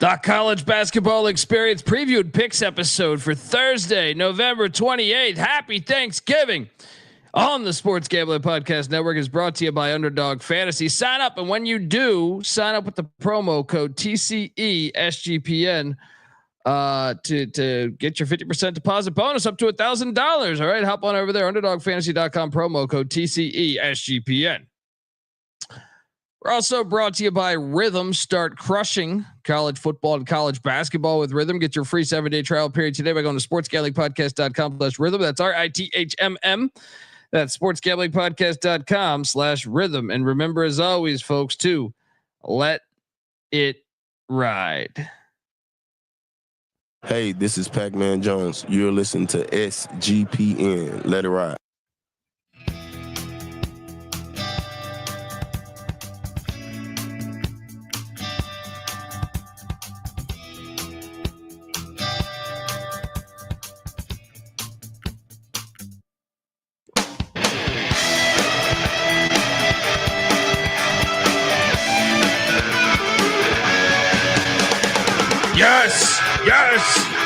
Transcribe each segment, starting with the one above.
The college basketball experience previewed picks episode for Thursday, November 28th. Happy Thanksgiving on the Sports Gambling Podcast Network is brought to you by Underdog Fantasy. Sign up, and when you do, sign up with the promo code TCESGPN to get your 50% deposit bonus up to $1,000. All right, hop on over there, underdogfantasy.com, promo code TCESGPN. We're also brought to you by Rhythm. Start crushing college football and college basketball with Rhythm. Get your free 7-day trial period today by going to sportsgamblingpodcast.com/rhythm. That's RITHMM. That's sportsgamblingpodcast.com/rhythm. And remember, as always, folks, to let it ride. Hey, this is Pac-Man Jones. You're listening to SGPN. Let it ride.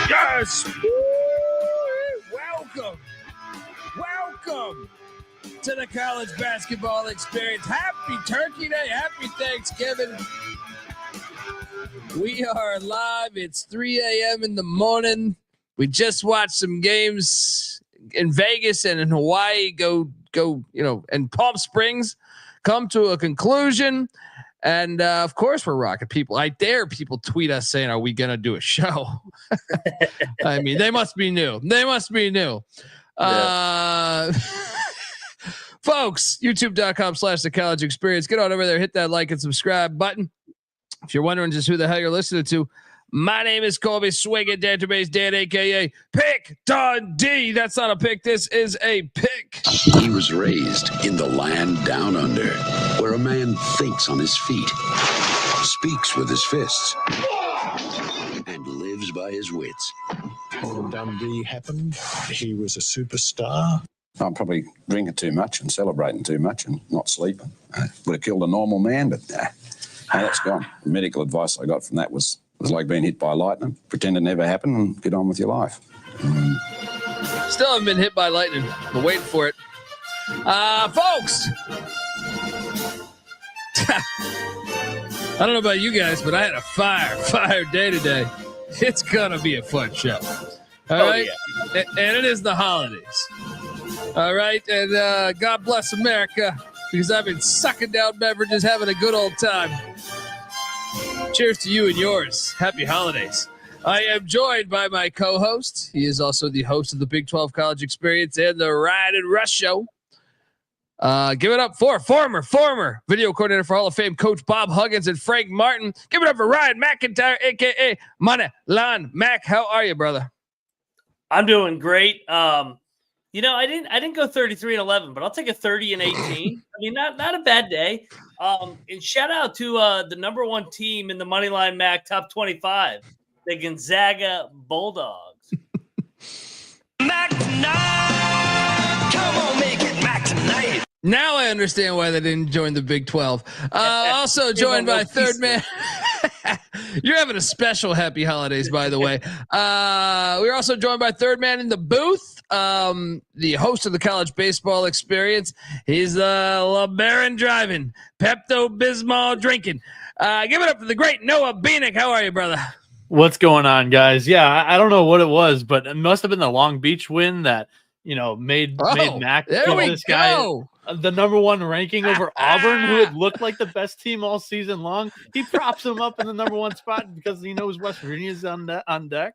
Yes. Welcome to the college basketball experience. Happy Turkey Day. Happy Thanksgiving. We are live. It's 3 a.m. in the morning. We just watched some games in Vegas and in Hawaii go, and Palm Springs come to a conclusion. And of course, we're rocking people. I dare people tweet us saying, "Are we going to do a show?" I mean, they must be new. Yeah. Folks, youtube.com/the college experience. Get on over there, hit that like and subscribe button. If you're wondering just who the hell you're listening to, my name is Colby Swinging Database Dan, aka Pick Dundee. That's not a pick. This is a pick. He was raised in the land down under, where a man thinks on his feet, speaks with his fists, and lives by his wits. When Dundee happened, he was a superstar. I'm probably drinking too much and celebrating too much and not sleeping. Would have killed a normal man, but that's gone. The medical advice I got from that was like being hit by lightning. Pretend it never happened and get on with your life. Still haven't been hit by lightning. I'm waiting for it. Folks. I don't know about you guys, but I had a fire day today. It's going to be a fun show. All right. Yeah. And it is the holidays. All right. And God bless America, because I've been sucking down beverages, having a good old time. Cheers to you and yours. Happy holidays. I am joined by my co-host. He is also the host of the Big 12 College Experience and the Ride and Rush Show. Give it up for former video coordinator for Hall of Fame Coach Bob Huggins and Frank Martin. Give it up for Ryan McIntyre, a.k.a. Money Line Mac. How are you, brother? I'm doing great. I didn't go 33-11, but I'll take a 30-18. I mean, not a bad day. And shout out to the number one team in the Moneyline Mac top 25, the Gonzaga Bulldogs. Mac tonight. Come on, make it Mac tonight. Now I understand why they didn't join the Big 12. Also joined by third man. You're having a special happy holidays, by the way. We're also joined by third man in the booth, the host of the college baseball experience. He's LeBaron driving, Pepto-Bismol drinking. Give it up for the great Noah Bieniek. How are you, brother? What's going on, guys? Yeah, I don't know what it was, but it must have been the Long Beach win that made Mac give this guy the number one ranking over Auburn, who had looked like the best team all season long. He props him up in the number one spot because he knows West Virginia's on deck.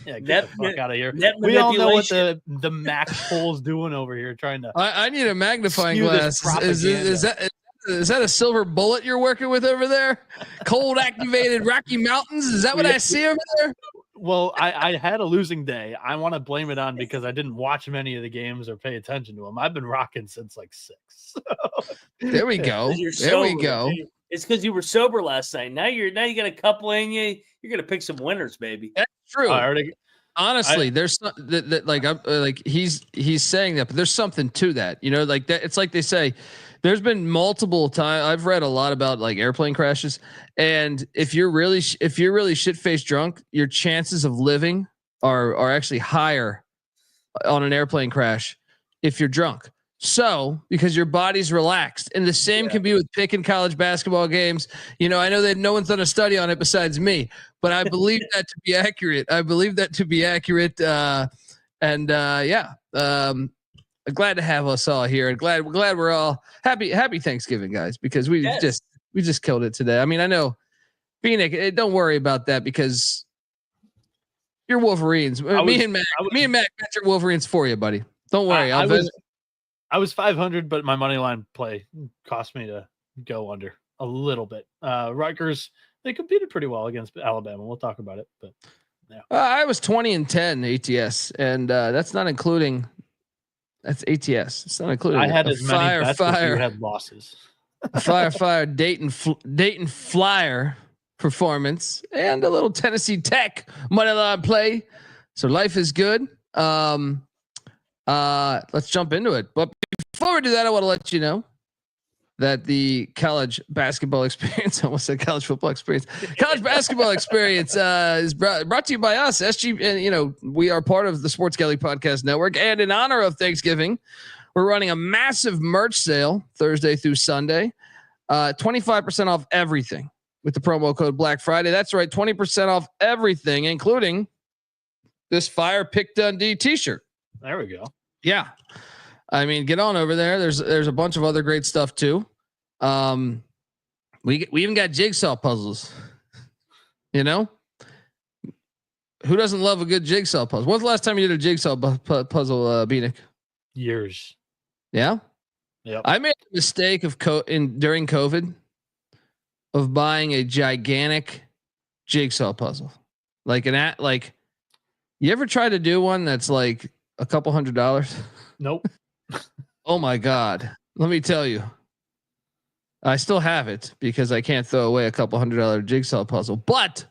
Yeah, get the fuck out of here. We all know what the Mac poll's doing over here, trying to. I need a magnifying glass. Is that a silver bullet you're working with over there? Cold activated Rocky Mountains? Is that what I see over there? Well, I had a losing day. I want to blame it on because I didn't watch many of the games or pay attention to them. I've been rocking since like 6. There we go. There we go. It's because you were sober last night. Now you got a couple in you. You're gonna pick some winners, baby. That's true. Honestly, there's he's saying that, but there's something to that. Like that. It's like they say, There's been multiple times I've read a lot about like airplane crashes, and if you're really shit-faced drunk, your chances of living are actually higher on an airplane crash if you're drunk. So because your body's relaxed, and the same can be with picking college basketball games. You know, I know that no one's done a study on it besides me, but I believe that to be accurate. Glad to have us all here, and glad we're all happy. Happy Thanksgiving, guys, because we just killed it today. I mean, I know, Bieniek, don't worry about that because you're Wolverines. Me and Mac got your Wolverines for you, buddy. Don't worry. I was 500, but my money line play cost me to go under a little bit. Rutgers, they competed pretty well against Alabama. We'll talk about it, but yeah. I was 20-10 ATS, and that's not including. That's ATS. It's not including. I had as many bets as you had losses. fire Dayton Flyer performance and a little Tennessee Tech money line play. So life is good. Let's jump into it. But before we do that, I want to let you know that the college basketball experience, I almost said college football experience, college basketball experience is brought to you by us, SG. And, we are part of the Sports Galley Podcast Network. And in honor of Thanksgiving, we're running a massive merch sale Thursday through Sunday, 25% off everything with the promo code Black Friday. That's right, 20% off everything, including this Fire Pick Dundee t-shirt. There we go. Yeah. I mean, get on over there. There's a bunch of other great stuff too. We even got jigsaw puzzles. Who doesn't love a good jigsaw puzzle? When's the last time you did a jigsaw puzzle, Bieniek? Years. Yeah. Yeah. I made a mistake of during COVID of buying a gigantic jigsaw puzzle. You ever try to do one that's like a couple $100? Nope. Oh my God. Let me tell you. I still have it because I can't throw away a couple $100 jigsaw puzzle. But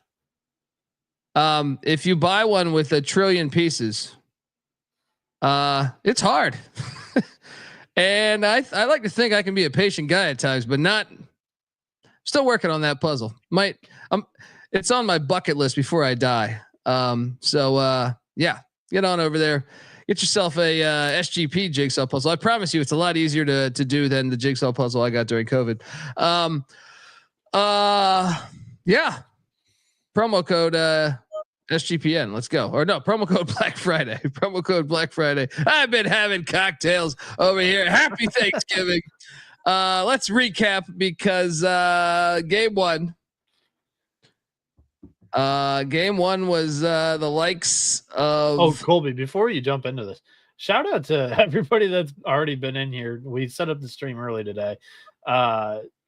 if you buy one with 1 trillion pieces, it's hard. And I like to think I can be a patient guy at times, but not. Still working on that puzzle. It's on my bucket list before I die. Yeah, get on over there. Get yourself a SGP jigsaw puzzle. I promise you, it's a lot easier to do than the jigsaw puzzle I got during COVID. Yeah. Promo code SGPN. Let's go. Or no, promo code Black Friday. Promo code Black Friday. I've been having cocktails over here. Happy Thanksgiving. Let's recap because game one. Game one was the likes of. Oh, Colby, before you jump into this, shout out to everybody that's already been in here. We set up the stream early today.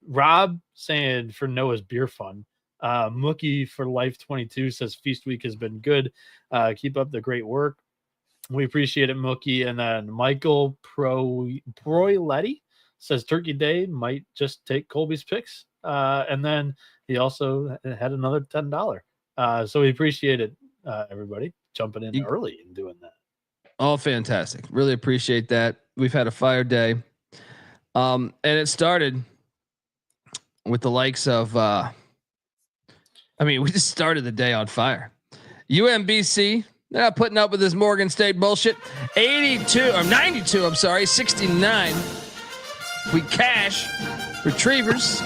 Rob saying for Noah's beer fun. Mookie for Life 22 says Feast Week has been good. Keep up the great work. We appreciate it, Mookie. And then Michael Proiletti says Turkey Day might just take Colby's picks. And then he also had another $10. So we appreciate it, everybody jumping in early and doing that. Oh, fantastic. Really appreciate that. We've had a fire day. And it started with the likes of, we just started the day on fire. UMBC, they're not putting up with this Morgan State bullshit. 69. We cash Retrievers.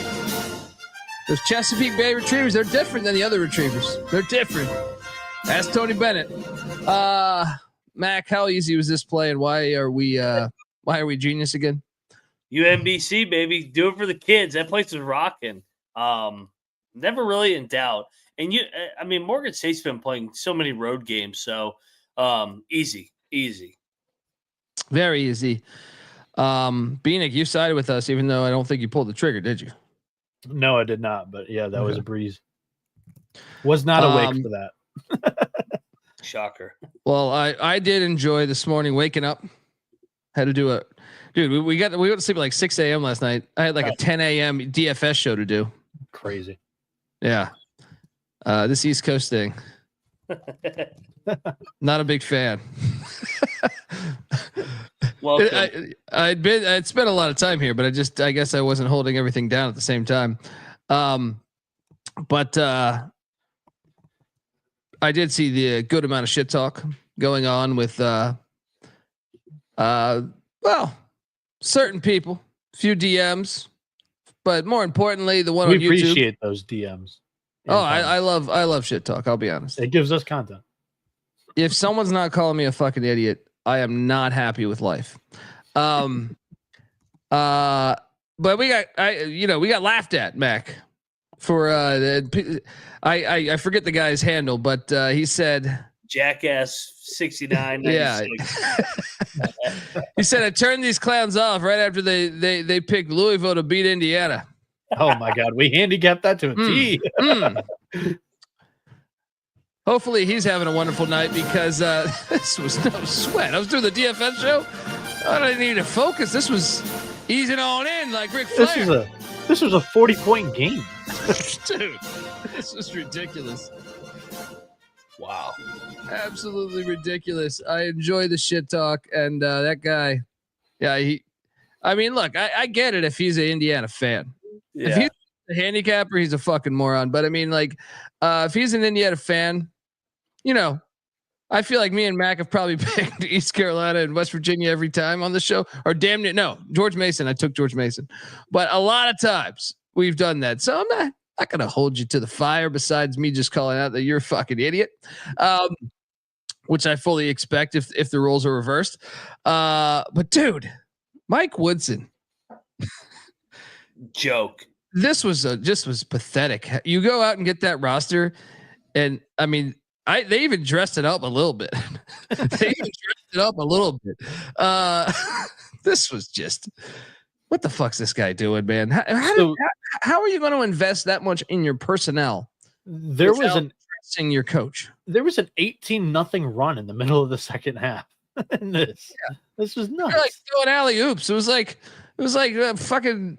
Those Chesapeake Bay Retrievers, they're different than the other Retrievers. They're different. Ask Tony Bennett. Mac, how easy was this play, and why are we genius again? UMBC, baby. Do it for the kids. That place is rocking. Never really in doubt. And Morgan State's been playing so many road games, so easy. Very easy. Bieniek, you sided with us, even though I don't think you pulled the trigger, did you? No, I did not. But yeah, that was a breeze. Was not awake for that. Shocker. Well, I did enjoy this morning waking up. Had to do we got to sleep at like 6 a.m. last night. I had like a 10 a.m. DFS show to do. Crazy. Yeah. This East Coast thing. Not a big fan. Welcome. I'd spent a lot of time here, but I guess I wasn't holding everything down at the same time. But I did see the good amount of shit talk going on with, certain people, few DMs, but more importantly, the one on YouTube. We appreciate those DMs. Oh, I love shit talk. I'll be honest. It gives us content. If someone's not calling me a fucking idiot, I am not happy with life. But we got laughed at, Mac, for I forget the guy's handle, but he said Jackass 69. Yeah. He said I turned these clowns off right after they picked Louisville to beat Indiana. Oh my God, we handicapped that to a T. Hopefully he's having a wonderful night because this was no sweat. I was doing the DFS show. I didn't need to focus. This was easing on in like Ric Flair. This was a 40-point game. Dude, this was ridiculous. Wow. Absolutely ridiculous. I enjoy the shit talk. And that guy, look, I get it if he's an Indiana fan. Yeah. If he's a handicapper, he's a fucking moron. But I mean, if he's an Indiana fan, I feel like me and Mac have probably picked East Carolina and West Virginia every time on the show, or damn near. No, George Mason. I took George Mason, but a lot of times we've done that. So I'm not going to hold you to the fire besides me just calling out that you're a fucking idiot, which I fully expect if the roles are reversed. But dude, Mike Woodson. Joke. This was pathetic. You go out and get that roster, and I mean, they even dressed it up a little bit. This was just, what the fuck's this guy doing, man? How are you going to invest that much in your personnel? There was your coach. There was an 18-0 run in the middle of the second half. This was nuts. They're like throwing alley oops. It was like a fucking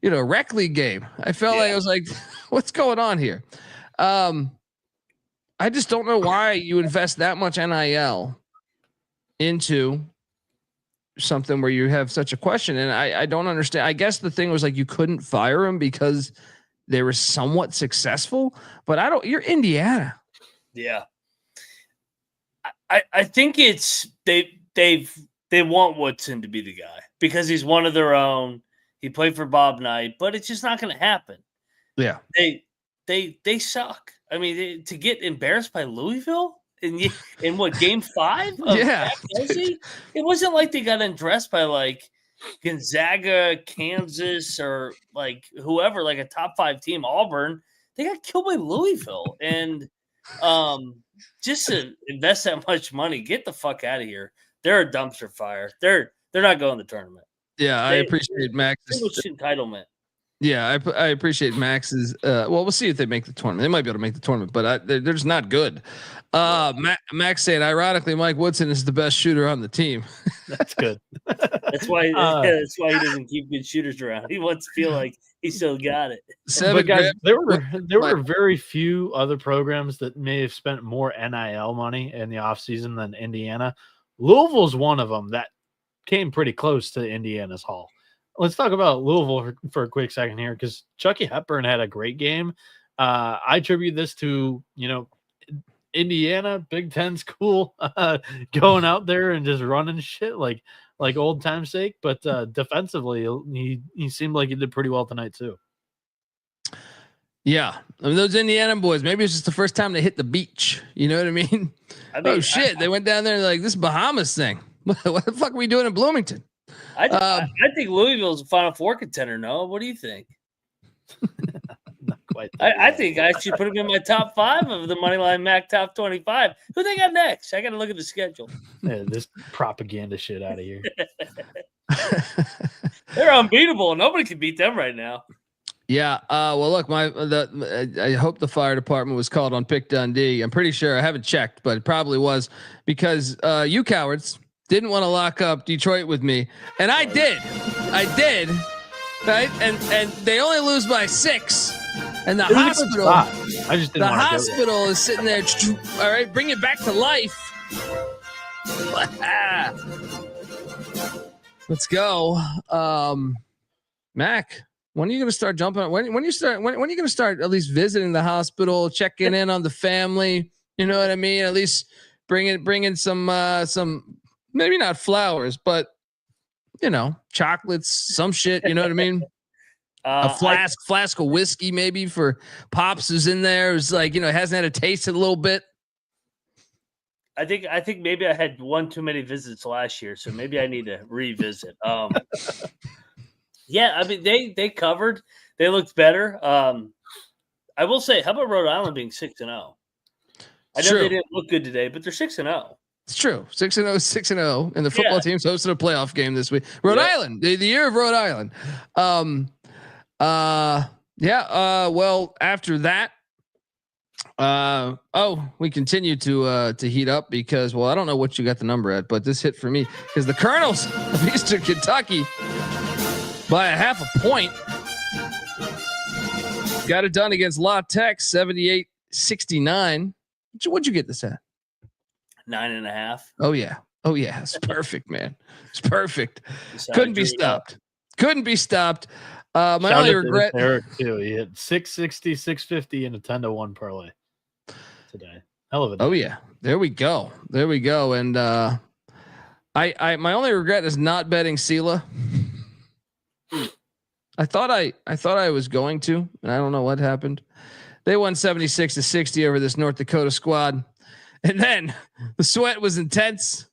rec league game. I felt like I was like, what's going on here? I just don't know why you invest that much NIL into something where you have such a question. And I don't understand. I guess the thing was like, you couldn't fire him because they were somewhat successful, but you're Indiana. Yeah. I think it's, they want Woodson to be the guy because he's one of their own. He played for Bob Knight, but it's just not going to happen. Yeah. They suck. I mean, to get embarrassed by Louisville in what, game 5? Yeah. It wasn't like they got undressed by like Gonzaga, Kansas, or like whoever, like a top 5 team, Auburn. They got killed by Louisville. And just to invest that much money, get the fuck out of here. They're a dumpster fire. They're not going to the tournament. Yeah, I appreciate Max's entitlement. Yeah, I appreciate Max's. We'll see if they make the tournament. They might be able to make the tournament, but they're just not good. Max saying, ironically, Mike Woodson is the best shooter on the team. That's good. That's why. That's why he doesn't keep good shooters around. He wants to feel like he still got it. But guys, there were very few other programs that may have spent more NIL money in the offseason than Indiana. Louisville's one of them that came pretty close to Indiana's haul. Let's talk about Louisville for a quick second here, because Chucky Hepburn had a great game. I attribute this to, Indiana, Big Ten school, going out there and just running shit like old time's sake. But defensively, he seemed like he did pretty well tonight too. Yeah, I mean, those Indiana boys, maybe it's just the first time they hit the beach. You know what I mean? Oh shit, they went down there like this Bahamas thing. What the fuck are we doing in Bloomington? I think Louisville's a Final Four contender. Noah, what do you think? Not quite. I think I should put them in my top 5 of the Moneyline Mac top 25. Who they got next? I got to look at the schedule. Yeah, this propaganda shit out of here. They're unbeatable. Nobody can beat them right now. Yeah. Well, look, I hope the fire department was called on Pick Dundee. I'm pretty sure. I haven't checked, but it probably was, because you cowards didn't want to lock up Detroit with me, and I did, right? And they only lose by 6, and the hospital. I just didn't. The hospital is sitting there. All right, bring it back to life. Let's go. Mac, when are you going to start jumping? When are you going to start at least visiting the hospital, checking in on the family? You know what I mean? At least bring in some maybe not flowers, but chocolates, some shit. You know what I mean? A flask of whiskey maybe for Pops who's in there. Who's like, hasn't had a taste in a little bit. I think maybe I had one too many visits last year, so maybe I need to revisit. Yeah, I mean they covered. They looked better. I will say, how about Rhode Island being 6-0? I know they didn't look good today, but they're 6-0. It's true. 6-0, 6-0, and the football team's hosting a playoff game this week. Rhode Island, the year of Rhode Island. Well, after that, we continue to heat up because, I don't know what you got the number at, but this hit for me because the Colonels of Eastern Kentucky by a half a point got it done against La Tech, 78-69. What'd you get this at? 9.5. Oh yeah. It's perfect, man. It's perfect. Couldn't be stopped. My only regret. Eric too. He hit 660, 650 and a 10-1 parlay today. Hell of a day. Oh yeah. There we go. And I my only regret is not betting Sela. I thought I was going to, and I don't know what happened. They won 76-60 over this North Dakota squad. And then the sweat was intense,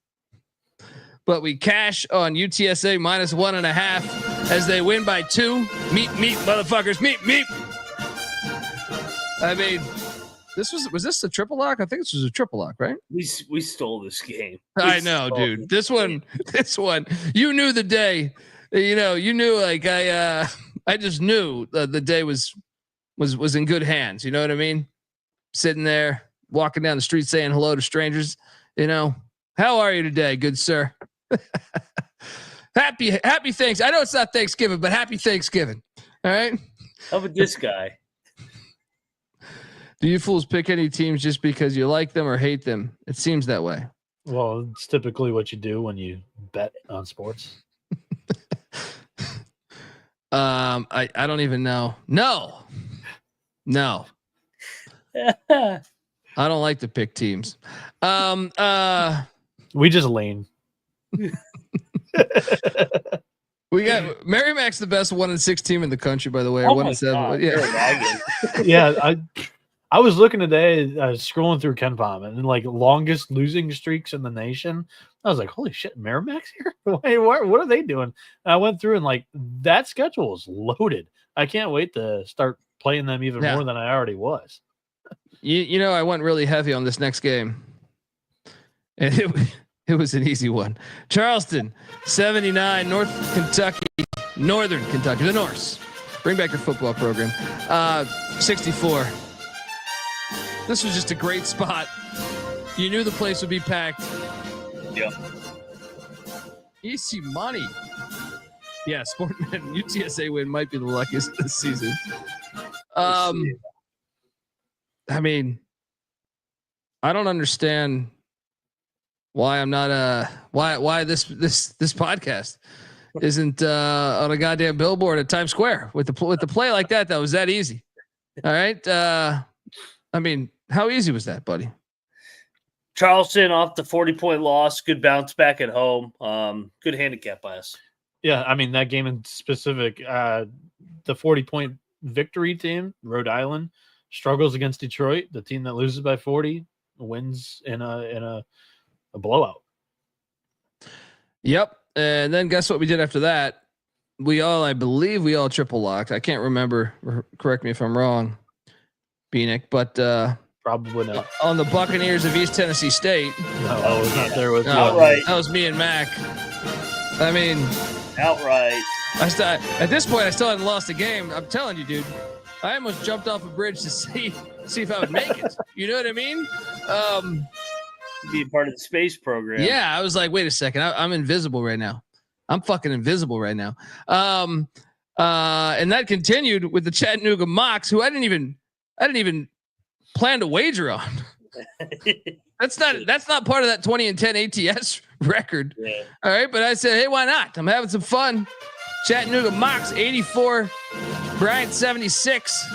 but we cash on UTSA -1.5 as they win by 2. Meet, motherfuckers. Meet. I mean, was this a triple lock? I think this was a triple lock, right? We stole this game. I know, dude. This one, you knew the day, you knew like I just knew the day was in good hands. You know what I mean? Sitting there, walking down the street saying hello to strangers. How are you today, good sir? Happy thanks. I know it's not Thanksgiving, but happy Thanksgiving. All right. How about this guy? Do you fools pick any teams just because you like them or hate them? It seems that way. Well, it's typically what you do when you bet on sports. I don't even know. No. I don't like to pick teams. We just lean. We got Merrimack's the best 1-6 team in the country, by the way. Or 1-7. Yeah. Yeah. I was looking today, scrolling through Ken Palm and like longest losing streaks in the nation. I was like, holy shit, Merrimack's here? Wait, what are they doing? And I went through and like that schedule is loaded. I can't wait to start playing them even more than I already was. I went really heavy on this next game, and it was an easy one. Charleston, 79, Northern Kentucky, the Norse. Bring back your football program. 64. This was just a great spot. You knew the place would be packed. Yep. Easy money. Yeah, Sportman UTSA win might be the luckiest this season. I mean, I don't understand why I'm not why this podcast isn't on a goddamn billboard at Times Square with the play like that. That was that easy. All right. I mean, how easy was that, buddy? Charleston off the 40-point loss. Good bounce back at home. Good handicap by us. Yeah, I mean that game in specific, the 40-point victory team, Rhode Island, struggles against Detroit. The team that loses by 40 wins in a blowout. Yep. And then guess what we did after that? I believe we all triple locked. I can't remember. Correct me if I'm wrong, Bieniek, but probably not. On the Buccaneers of East Tennessee State. No, I was not there with you. Outright. That was me and Mac. I mean, outright. At this point, I still hadn't lost a game. I'm telling you, dude. I almost jumped off a bridge to see if I would make it. You know what I mean? Be a part of the space program. Yeah, I was like, wait a second, I'm invisible right now. I'm fucking invisible right now. And that continued with the Chattanooga Mocs, who I didn't even plan to wager on. That's not part of that 20-10 ATS record. Yeah. All right, but I said, hey, why not? I'm having some fun. Chattanooga Mox 84, Bryant 76.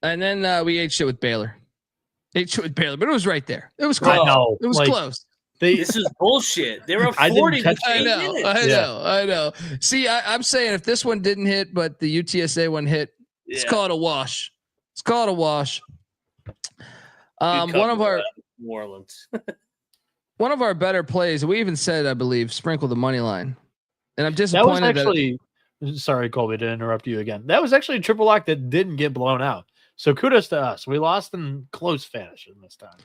And then we ate shit with Baylor. But it was right there. It was close. It was close. This is bullshit. They were 40. I know. See, I'm saying if this one didn't hit, but the UTSA one hit, let's call it a wash. One of our New Orleans. one of our better plays. We even said, I believe, sprinkle the money line. And I'm disappointed. That was actually. Sorry, Colby, to interrupt you again. That was actually a triple lock that didn't get blown out. So kudos to us. We lost in close fashion this time.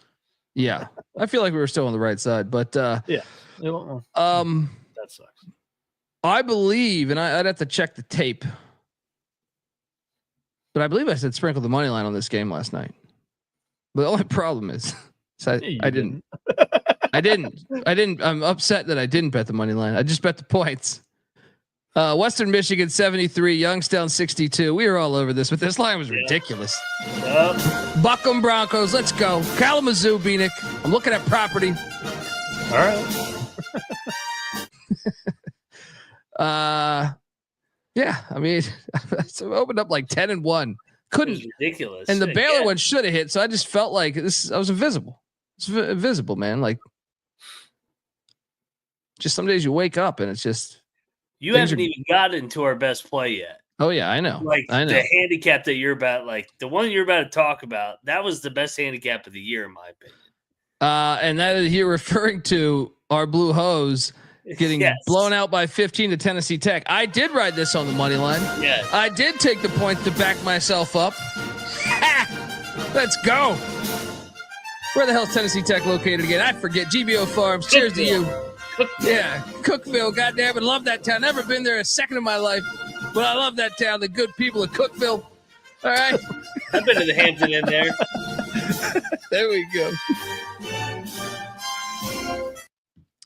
Yeah, I feel like we were still on the right side, but that sucks. I believe, and I'd have to check the tape, but I believe I said sprinkle the money line on this game last night. But the only problem is, I didn't. I didn't. I'm upset that I didn't bet the money line. I just bet the points. Western Michigan 73, Youngstown 62. We were all over this, but this line was ridiculous. Buckham Broncos, let's go. Kalamazoo, Bieniek. I'm looking at property. All right. Yeah, I mean, so opened up like 10-1. Couldn't. Ridiculous. And the Baylor one should have hit, so I just felt like I was invisible. It's invisible, man. Like, just some days you wake up and it's just. You haven't even gotten to our best play yet. Oh yeah, I know. The handicap that you're about, like the one you're about to talk about, that was the best handicap of the year, in my opinion. And that is you're referring to our Blue Hose getting blown out by 15 to Tennessee Tech. I did ride this on the money line. Yeah, I did take the points to back myself up. Let's go. Where the hell is Tennessee Tech located again? I forget. GBO Farms. Cheers to you. Yeah, Cookville. Goddamn it, love that town. Never been there a second of my life, but I love that town. The good people of Cookville. All right, I've been to the Hampton Inn there. There we go.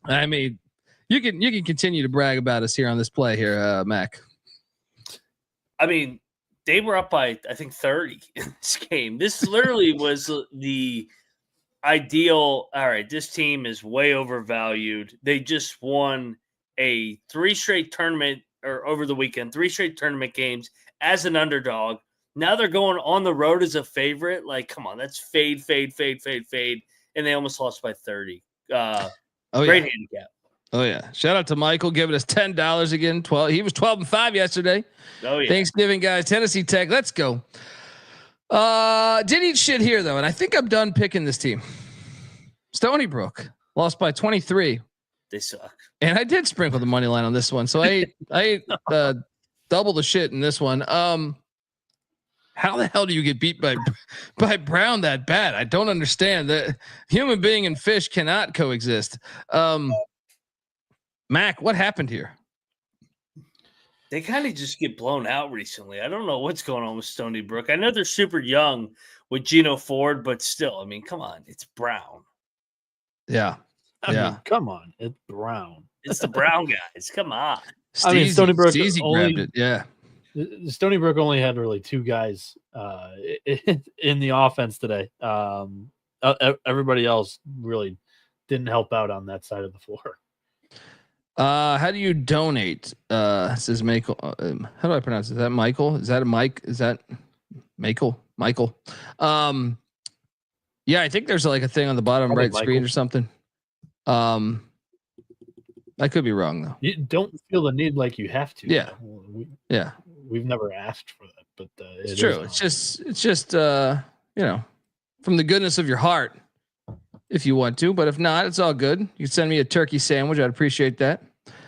I mean, you can continue to brag about us here on this play here, Mac. I mean, they were up by I think 30 in this game. This literally was the ideal. All right, this team is way overvalued. They just won a 3 straight tournament or over the weekend, 3 straight tournament games as an underdog. Now they're going on the road as a favorite. Like, come on, that's fade. And they almost lost by 30. Great handicap. Oh yeah. Shout out to Michael giving us $10 again. 12. He was 12-5 yesterday. Oh yeah. Thanksgiving, guys. Tennessee Tech. Let's go. Did eat shit here though, and I think I'm done picking this team. Stony Brook lost by 23. They suck. And I did sprinkle the money line on this one, so I ate double the shit in this one. How the hell do you get beat by Brown that bad? I don't understand. That human being and fish cannot coexist. Mac, what happened here? They kind of just get blown out recently. I don't know what's going on with Stony Brook. I know they're super young with Geno Ford, but still, I mean, come on, it's Brown. Yeah. I mean, come on, it's Brown. It's the Brown guys. Come on. Stony Brook grabbed it. Yeah. Stony Brook only had really 2 guys in the offense today. Everybody else really didn't help out on that side of the floor. How do you donate? Says Michael. How do I pronounce it? Is that Michael? Is that a Mike? Is that Michael? Michael. Yeah, I think there's like a thing on the bottom right screen or something. I could be wrong though. You don't feel the need like you have to. Yeah. We've never asked for that, but it's true. It's just from the goodness of your heart, if you want to, but if not, it's all good. You can send me a turkey sandwich. I'd appreciate that.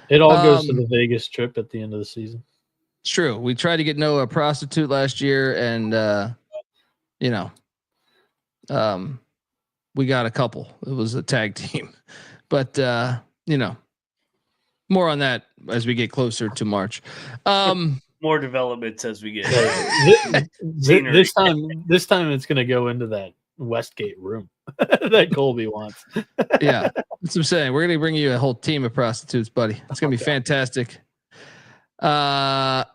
It all goes to the Vegas trip at the end of the season. It's true. We tried to get Noah a prostitute last year, and we got a couple. It was a tag team, but more on that as we get closer to March. More developments as we get. This time it's going to go into that Westgate room that Colby wants. Yeah, that's what I'm saying. We're going to bring you a whole team of prostitutes, buddy. It's going to be fantastic. Tulsa.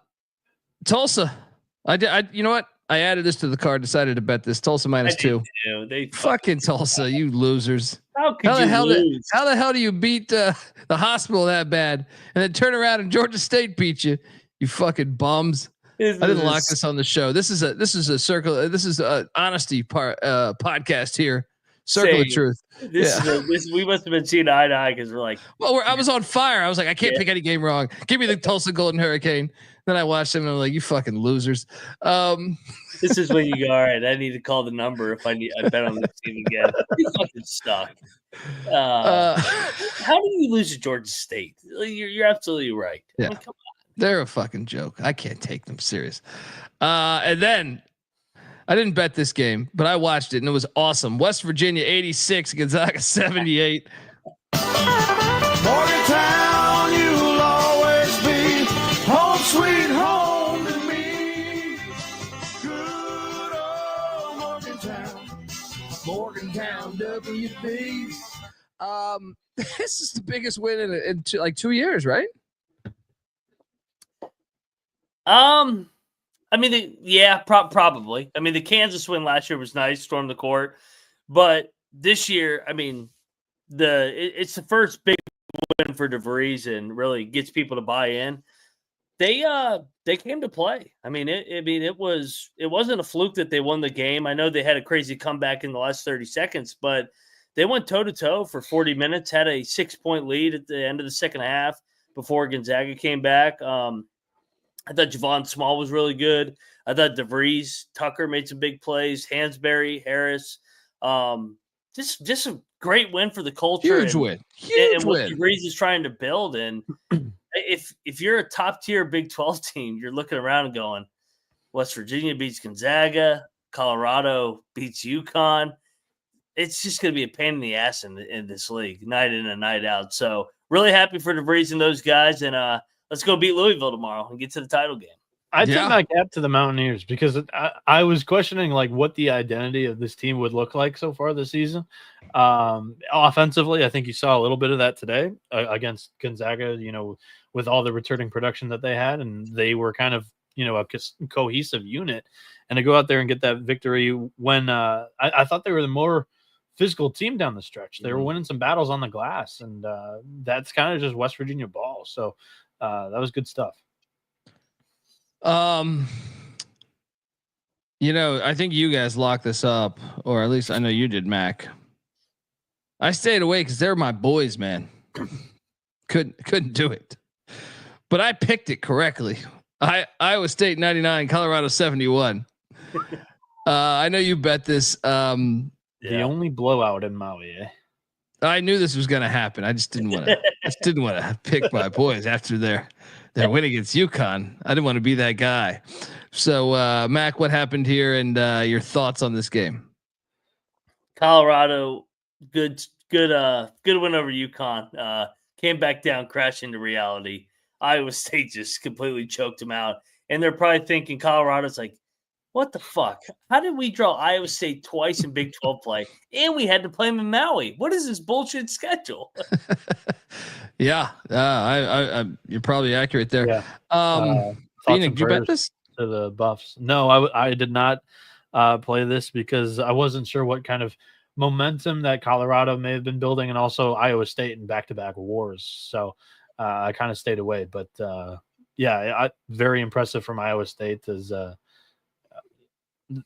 You know what? I added this to the card. Decided to bet this Tulsa -2. They fucking Tulsa, you losers. How the hell do you beat the hospital that bad and then turn around and Georgia State beat you? You fucking bums. I didn't lock this on the show. This is a circle. This is a honesty podcast here. Circle of truth. We must have been seeing eye to eye because we're like, well, I was on fire. I was like, I can't pick any game wrong. Give me the Tulsa Golden Hurricane. Then I watched them and I'm like, you fucking losers. This is when you go, all right, I need to call the number if I bet on this team again. You fucking suck. How do you lose to Georgia State? You're absolutely right. Yeah. I mean, come on. They're a fucking joke. I can't take them serious. And then I didn't bet this game, but I watched it and it was awesome. West Virginia 86, Gonzaga 78. Morgantown, you'll always be home sweet home to me. Good old Morgantown, WP. This is the biggest win in 2 years, right? I mean, probably. I mean, the Kansas win last year was nice, stormed the court, but this year, I mean, it's the first big win for DeVries and really gets people to buy in. They came to play. I mean, it wasn't a fluke that they won the game. I know they had a crazy comeback in the last 30 seconds, but they went toe to toe for 40 minutes, had a 6-point lead at the end of the second half before Gonzaga came back. I thought Javon Small was really good. I thought DeVries, Tucker made some big plays. Hansberry, Harris, just a great win for the culture. Huge win. And what DeVries is trying to build. And if you're a top tier Big 12 team, you're looking around and going, West Virginia beats Gonzaga, Colorado beats UConn. It's just going to be a pain in the ass in this league, night in and night out. So really happy for DeVries and those guys. And let's go beat Louisville tomorrow and get to the title game. I took my cap to the Mountaineers because I was questioning like what the identity of this team would look like so far this season. Offensively, I think you saw a little bit of that today against Gonzaga, with all the returning production that they had, and they were kind of, a cohesive unit. And to go out there and get that victory when I thought they were the more physical team down the stretch. They were winning some battles on the glass, and that's kind of just West Virginia ball. So that was good stuff. I think you guys locked this up, or at least I know you did, Mac. I stayed away because they're my boys, man. Couldn't do it, but I picked it correctly. Iowa State 99, Colorado 71. I know you bet this. The only blowout in Maui. I knew this was going to happen. I just didn't want to pick my boys after their win against UConn. I didn't want to be that guy. So, Mac, what happened here, and your thoughts on this game? Colorado, good win over UConn. Came back down, crashed into reality. Iowa State just completely choked them out, and they're probably thinking Colorado's like, what the fuck? How did we draw Iowa State twice in Big 12 play, and we had to play them in Maui? What is this bullshit schedule? Yeah, you're probably accurate there. Yeah. Bieniek, did you bet this to the Buffs? No, I did not play this because I wasn't sure what kind of momentum that Colorado may have been building, and also Iowa State in back-to-back wars. So I kind of stayed away. But very impressive from Iowa State as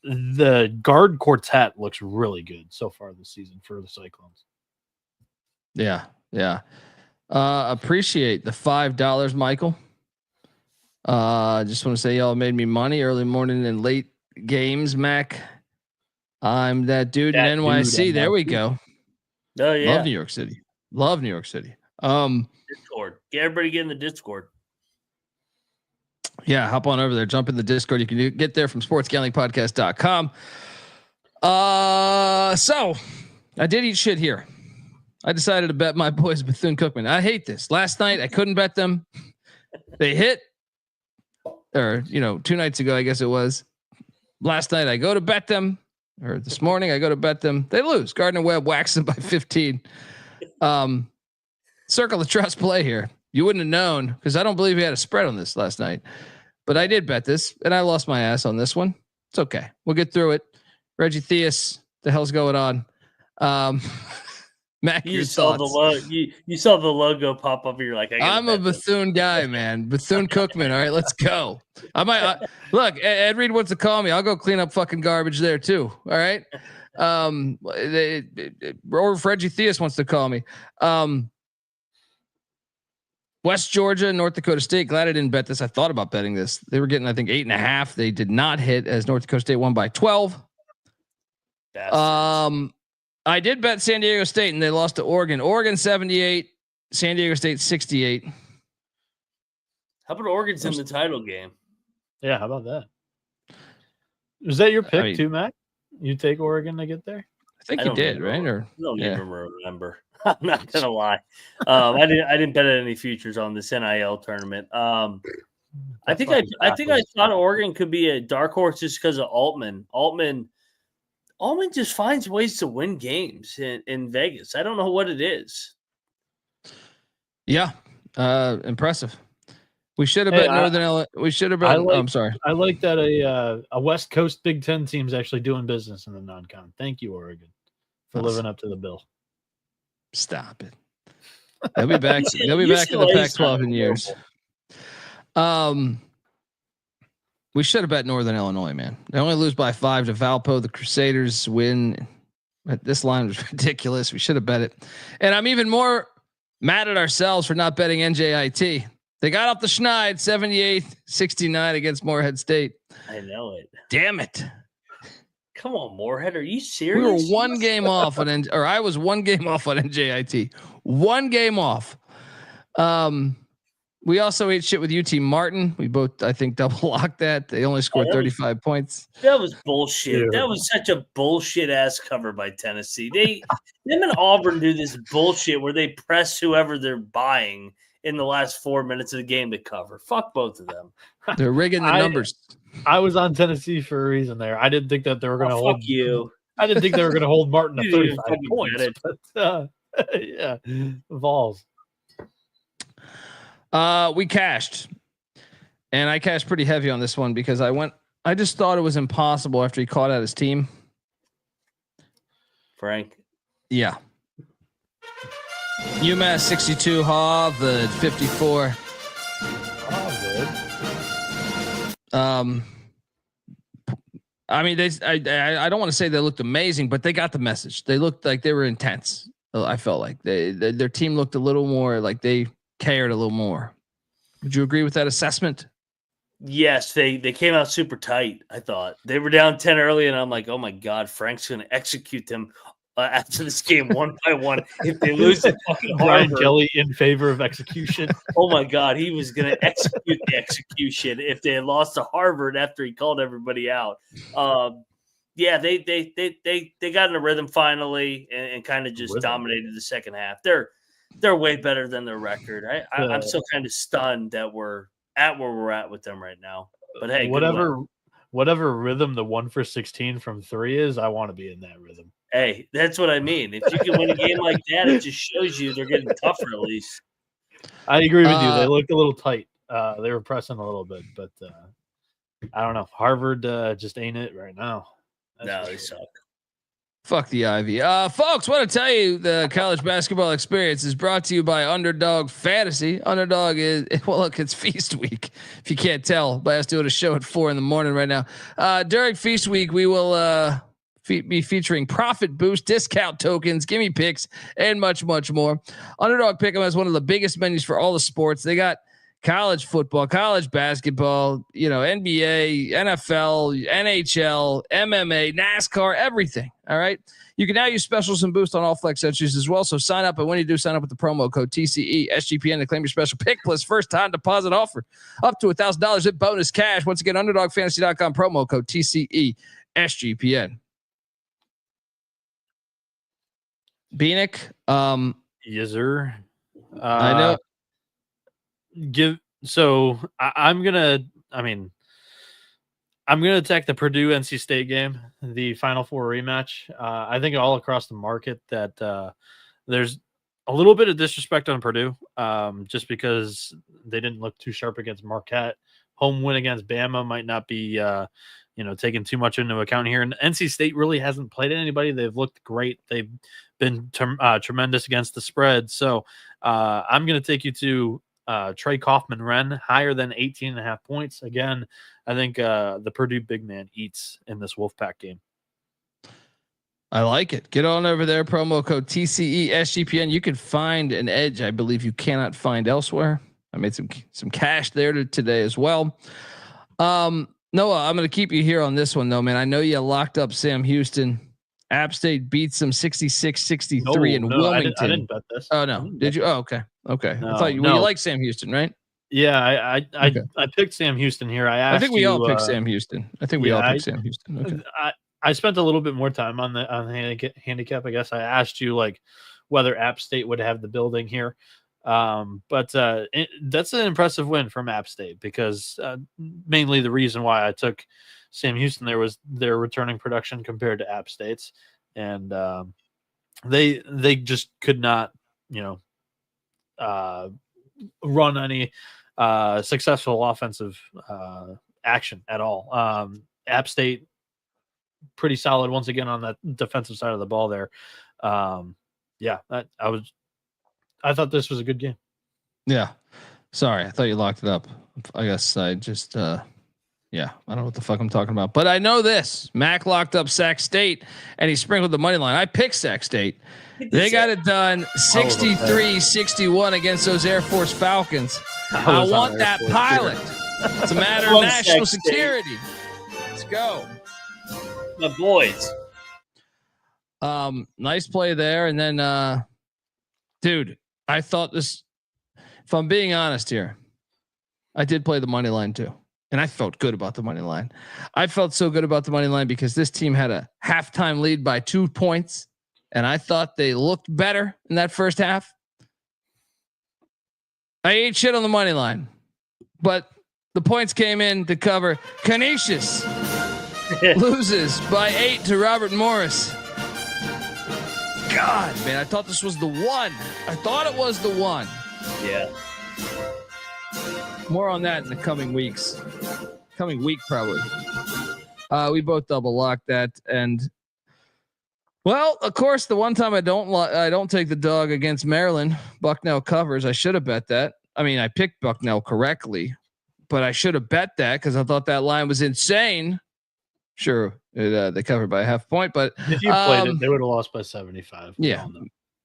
the guard quartet looks really good so far this season for the Cyclones. Yeah. Appreciate the $5, Michael. Just want to say y'all made me money early morning and late games, Mac. I'm that dude in NYC. There we go. Oh yeah. Love New York City. Discord. Everybody get in the Discord. Yeah, hop on over there. Jump in the Discord. You can get there from sportsgamblingpodcast.com. So I did eat shit here. I decided to bet my boys Bethune-Cookman. I hate this. Last night I couldn't bet them. They hit, or 2 nights ago I guess it was. Last night I go to bet them, or this morning I go to bet them. They lose. Gardner Webb whacks them by 15. Circle of trust play here. You wouldn't have known because I don't believe we had a spread on this last night, but I did bet this and I lost my ass on this one. It's okay. We'll get through it. Reggie Theus, the hell's going on? Mac, You your saw thoughts? the logo. You saw the logo pop up. You're like, I'm a Bethune guy, man. Bethune Cookman. All right, let's go. Look. Ed Reed wants to call me. I'll go clean up fucking garbage there too. All right. Or if Reggie Theus wants to call me. West Georgia, North Dakota State. Glad I didn't bet this. I thought about betting this. They were getting, I think, 8.5. They did not hit as North Dakota State won by 12. Bastards. I did bet San Diego State and they lost to Oregon. Oregon 78, San Diego State 68. How about Oregon's in the title game? Yeah, how about that? Was that your pick too, Matt? You take Oregon to get there? I think you did, right? Or I don't even remember. I'm not gonna lie. I didn't bet any futures on this NIL tournament. I think I thought Oregon could be a dark horse just because of Altman. Altman just finds ways to win games in Vegas. I don't know what it is. Yeah, impressive. We should have bet Northern Illinois. We should have bet. I'm sorry. I like that a West Coast Big Ten team's actually doing business in the non-con. Thank you, Oregon, for living up to the bill. Stop it. They'll be back. They'll be back in the Pac-12 in years. We should have bet Northern Illinois, man. They only lose by 5 to Valpo. The Crusaders win. This line was ridiculous. We should have bet it. And I'm even more mad at ourselves for not betting NJIT. They got off the schneid 78-69 against Morehead State. I know it. Damn it. Come on, Morehead. Are you serious? We were one game off on I was one game off on NJIT. One game off. We also ate shit with UT Martin. We both, I think, double locked that. They only scored 35 points. That was bullshit. Dude. That was such a bullshit ass cover by Tennessee. Them and Auburn do this bullshit where they press whoever they're buying in the last 4 minutes of the game to cover. Fuck both of them. They're rigging the numbers. I was on Tennessee for a reason there. I didn't think that they were going to hold you. I didn't think they were going to hold Martin to 35 points. But, yeah, Vols. We cashed, and I cashed pretty heavy on this one because I just thought it was impossible after he caught out his team. Frank. Yeah. UMass 62, Harvard 54. I mean, I don't want to say they looked amazing, but they got the message. They looked like they were intense. I felt like their team looked a little more like they cared a little more. Would you agree with that assessment? Yes, they came out super tight. I thought they were down 10 early, and I'm like, oh my god, Frank's going to execute them after this game one by one. If they lose to fucking Brian Kelly in favor of execution. Oh my god, he was going to execute the execution if they had lost to Harvard after he called everybody out. Yeah, they got in a rhythm finally and kind of just dominated the second half. They're way better than their record. I'm still kind of stunned that we're at where we're at with them right now. But hey, whatever rhythm the 1 for 16 from 3 is, I want to be in that rhythm. Hey, that's what I mean. If you can win a game like that, it just shows you they're getting tougher at least. I agree with you. They looked a little tight. They were pressing a little bit, but I don't know. Harvard just ain't it right now. No, they suck. Fuck the Ivy. Folks, want to tell you the college basketball experience is brought to you by Underdog Fantasy. Underdog look, it's feast week. If you can't tell by us doing a show at 4 a.m. right now. During feast week, we will be featuring profit boost, discount tokens, gimme picks, and much, much more. Underdog Pick'em has one of the biggest menus for all the sports. They got college football, college basketball, NBA, NFL, NHL, MMA, NASCAR, everything. All right. You can now use specials and boost on all flex entries as well. So sign up. And when you do, sign up with the promo code TCE SGPN to claim your special pick plus first time deposit offer up to $1,000 in bonus cash. Once again, underdogfantasy.com promo code TCE SGPN. Bieniek. Yes, sir. I know. I'm gonna attack the Purdue NC State game, the Final Four rematch. I think all across the market that there's a little bit of disrespect on Purdue, just because they didn't look too sharp against Marquette. Home win against Bama might not be taken too much into account here. And NC State really hasn't played anybody. They've looked great. They've been tremendous against the spread. So I'm going to take you to Trey Kaufman-Renn, higher than 18.5 points. Again, I think the Purdue big man eats in this Wolfpack game. I like it. Get on over there. Promo code TCE SGPN. You can find an edge I believe you cannot find elsewhere. I made some cash there today as well. Noah, I'm going to keep you here on this one though, man. I know you locked up Sam Houston. App State beats them 66-63 in Wilmington. I didn't bet this. Oh no, did you? Oh, okay. No, I thought you like Sam Houston, right? Yeah, I picked Sam Houston here. I think we all picked Sam Houston. I think we all picked Sam Houston. Okay. I spent a little bit more time on the handicap. I guess I asked you whether App State would have the building here. But that's an impressive win from App State because mainly the reason why I took Sam Houston there was their returning production compared to App State's, and they just could not run any successful offensive action at all. App State pretty solid once again on that defensive side of the ball there. I thought this was a good game. Yeah. Sorry, I thought you locked it up. I guess I just I don't know what the fuck I'm talking about. But I know this. Mac locked up Sac State and he sprinkled the money line. I picked Sac State. They got it done 63-61 against those Air Force Falcons. I want that pilot. It's a matter of national security. Let's go. My boys. Nice play there. And then dude, I thought this, if I'm being honest here, I did play the money line too. And I felt good about the money line. I felt so good about the money line because this team had a halftime lead by 2 points. And I thought they looked better in that first half. I ate shit on the money line, but the points came in to cover. Canisius loses by 8 to Robert Morris. God, man, I thought this was the one. I thought it was the one. Yeah. More on that in the coming weeks. Coming week, probably. We both double locked that. And well, of course, the one time I don't take the dog against Maryland, Bucknell covers. I should have bet that. I mean, I picked Bucknell correctly, but I should have bet that because I thought that line was insane. Sure, they covered by a half point, but if you played it, they would have lost by 75. Yeah.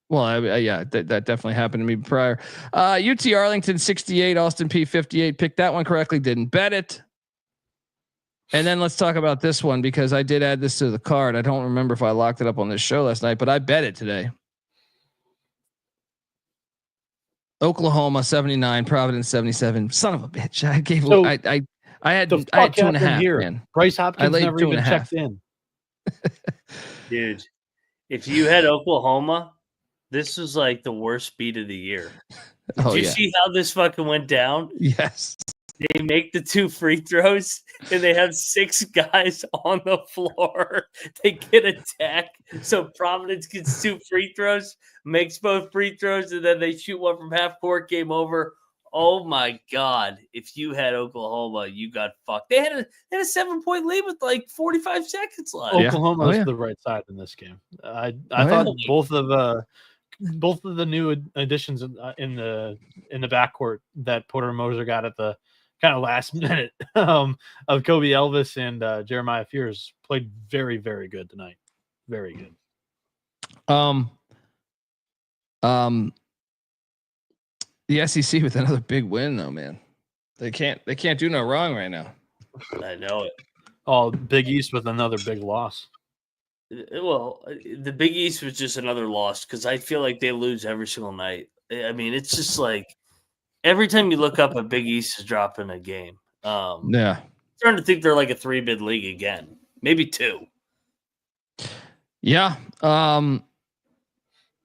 Well, that definitely happened to me prior. UT Arlington 68, Austin P 58. Picked that one correctly. Didn't bet it. And then let's talk about this one because I did add this to the card. I don't remember if I locked it up on this show last night, but I bet it today. Oklahoma 79, Providence 77. Son of a bitch! I gave. So, I had 2.5 here. Man. Bryce Hopkins never even checked in. Dude, if you had Oklahoma, this was like the worst beat of the year. Did you see how this fucking went down? Yes. They make the 2 free throws and they have 6 guys on the floor. They get attacked. So Providence gets 2 free throws, makes both free throws, and then they shoot one from half court, game over. Oh my God. If you had Oklahoma, you got fucked. They had a 7-point lead with like 45 seconds left. Oklahoma was the right side in this game. I thought both of the new additions in the backcourt that Porter Moser got at the kind of last minute of Kobe Elvis and Jeremiah Fears played very, very good tonight. Very good. The SEC with another big win though, man. They can't do no wrong right now. I know it. Oh, Big East with another big loss. Well, the Big East was just another loss because I feel like they lose every single night. I mean, it's just like every time you look up, a Big East is dropping a game. I'm starting to think they're like a 3-bid league again, maybe 2. Yeah.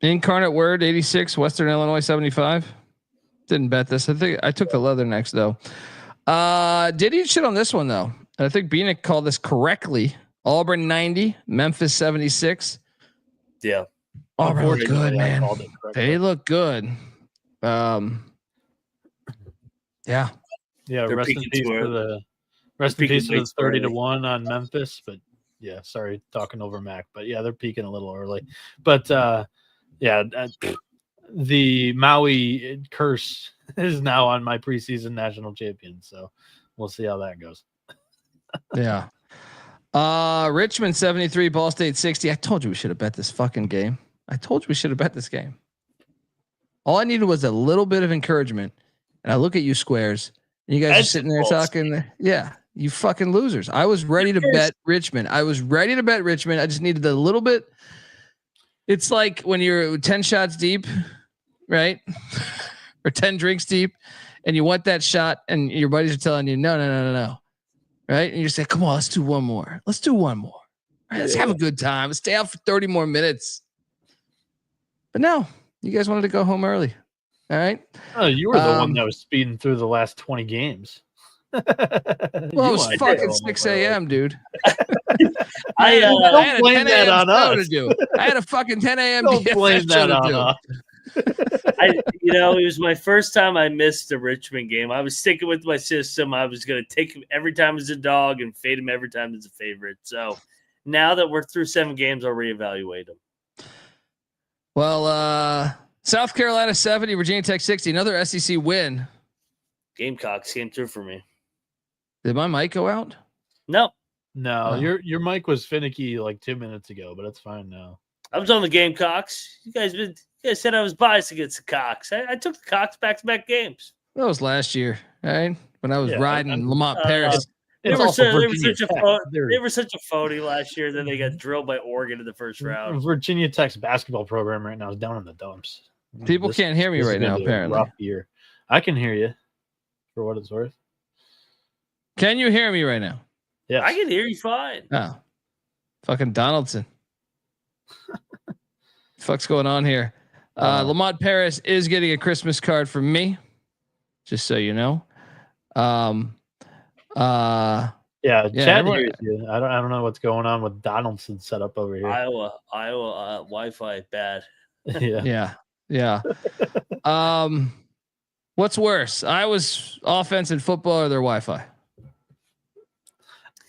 Incarnate Word 86, Western Illinois 75. Didn't bet this. I think I took the Leathernecks though. Did eat shit on this one though. And I think Bieniek called this correctly. Auburn 90, Memphis 76. Yeah. Auburn looked good, man. They look good. Yeah. Yeah. Rest in peace Rest in peace to the 30-1 on Memphis, but yeah, sorry, talking over Mac, but yeah, they're peaking a little early. But the Maui curse is now on my preseason national champion, so we'll see how that goes. Yeah. Richmond 73, Ball State 60. I told you we should have bet this fucking game. All I needed was a little bit of encouragement. And I look at you squares and you guys are sitting there talking. Yeah, you fucking losers. I was ready to bet Richmond. I just needed a little bit. It's like when you're 10 shots deep, right? Or 10 drinks deep and you want that shot and your buddies are telling you, no. Right. And you say, come on, let's do one more. Right, let's have a good time. Let's stay out for 30 more minutes. But no, you guys wanted to go home early. All right. Oh, you were the one that was speeding through the last 20 games. Well, it was fucking 6 a.m., dude. I don't blame that on us. I had a fucking 10 a.m. Don't blame that on us. It was my first time I missed a Richmond game. I was sticking with my system. I was going to take him every time as a dog and fade him every time as a favorite. So now that we're through 7 games, I'll reevaluate him. Well, South Carolina 70, Virginia Tech 60, another SEC win. Gamecocks came through for me. Did my mic go out? No. Your mic was finicky like 2 minutes ago, but it's fine now. I was on the Gamecocks. You guys said I was biased against the Cox. I took the Cox back-to-back games. That was last year, right? When I was riding Lamont Paris. They were such a phony last year. Then they got drilled by Oregon in the first round. Virginia Tech's basketball program right now is down in the dumps. People can't hear me right now, apparently. Rough year. I can hear you, for what it's worth. Can you hear me right now? Yeah, I can hear you fine. Oh, fucking Donaldson. Fuck's going on here? Lamont Paris is getting a Christmas card from me, just so you know. Chad hears you. I don't know what's going on with Donaldson set up over here. Iowa Wi-Fi bad. Yeah. What's worse, Iowa's offense in football or their Wi-Fi?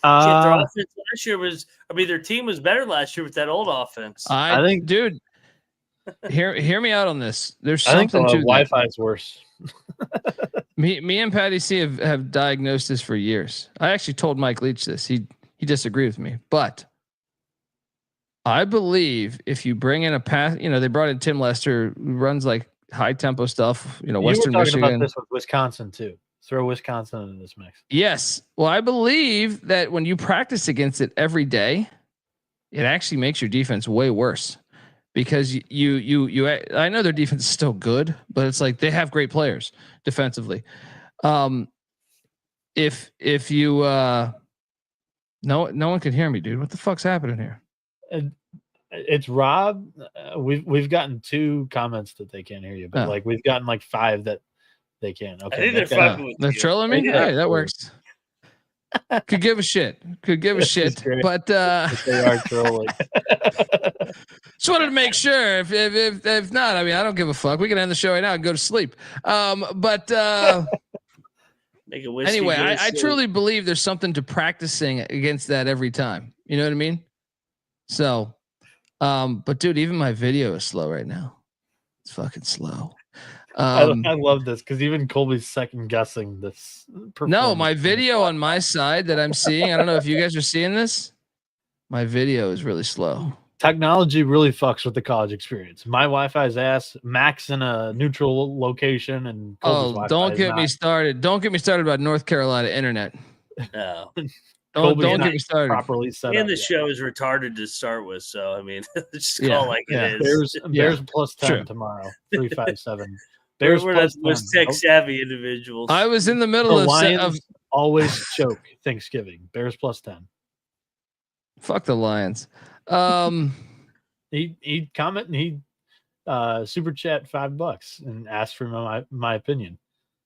Their offense last year their team was better last year with that old offense. I think, dude, hear me out on this. There's something to Wi-Fi is worse. Me and Patty C have diagnosed this for years. I actually told Mike Leach this. He disagreed with me, but I believe if you bring in a pass, they brought in Tim Lester, who runs like high tempo stuff. Western Michigan. About this with Wisconsin too. Throw Wisconsin in this mix. Yes. Well, I believe that when you practice against it every day, it actually makes your defense way worse because you I know their defense is still good, but it's like they have great players defensively. If you no one can hear me, dude. What the fuck's happening here? It's Rob. We've gotten 2 comments that they can't hear you, but we've gotten 5 that they can. Okay, I think they're fucking with they're trolling me. Yeah, that works. Could give a shit. But they are trolling. Just wanted to make sure. If not, I don't give a fuck. We can end the show right now and go to sleep. But anyway, I truly believe there's something to practicing against that every time. You know what I mean? So, but dude, even my video is slow right now. It's fucking slow. I love this because even Colby's second guessing this. No, my video on my side that I'm seeing. I don't know if you guys are seeing this. My video is really slow. Technology really fucks with the college experience. My Wi-Fi's ass. Mac's in a neutral location, and Colby's don't get me started. Don't get me started about North Carolina internet. No. Don't get me started. Properly set and up. the show is retarded to start with, so just call like it is. Bears plus 10 True. tomorrow. 357. Bears plus 10. Most tech savvy individuals. I was in the middle of always choke Thanksgiving. Bears plus 10. Fuck the Lions. He'd comment and he'd super chat $5 and ask for my opinion.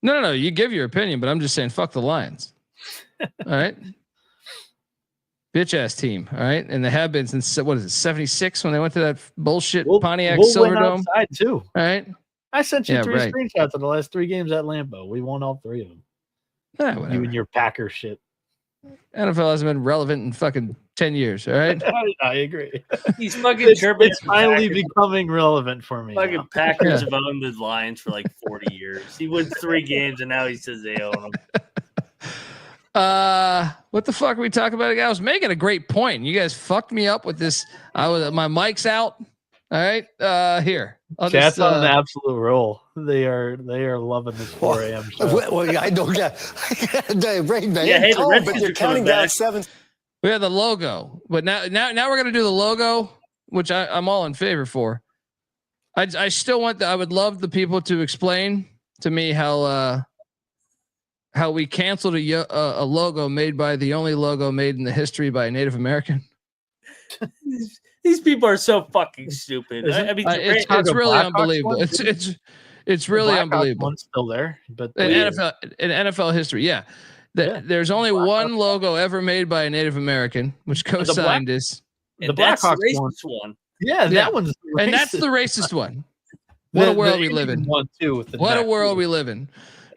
No. You give your opinion, but I'm just saying fuck the Lions. All right. Bitch ass team. All right. And they have been since 76 when they went to that bullshit Pontiac Silverdome. Outside too. All right. I sent you 3 screenshots of the last 3 games at Lambeau. We won all 3 of them. Yeah, you and your Packer shit. NFL hasn't been relevant in fucking 10 years. All right. I agree. He's fucking chirping. It's finally becoming relevant for me. Fucking Now. Packers have owned the Lions for like 40 years. He wins 3 games and now he says they own them. What the fuck are we talking about again? I was making a great point. You guys fucked me up with this. My mic's out. All right. Here. Chat's on an absolute roll. They are loving this 4 a.m. show. Well, I don't get the brain bang. Yeah, hey, the but Redskins you're are coming counting down back. 7. We have the logo, but now we're gonna do the logo, which I'm all in favor for. I still want I would love the people to explain to me how we canceled a logo made by the only logo made in the history by a Native American. These people are so fucking stupid. I mean, it's really unbelievable. It's really unbelievable. One's still there, but in NFL history, yeah. There's only one logo ever made by a Native American, which co-signed is the Blackhawks one. Yeah, that one's racist. And that's the racist one. What a world we live in. One too. What a world we live in.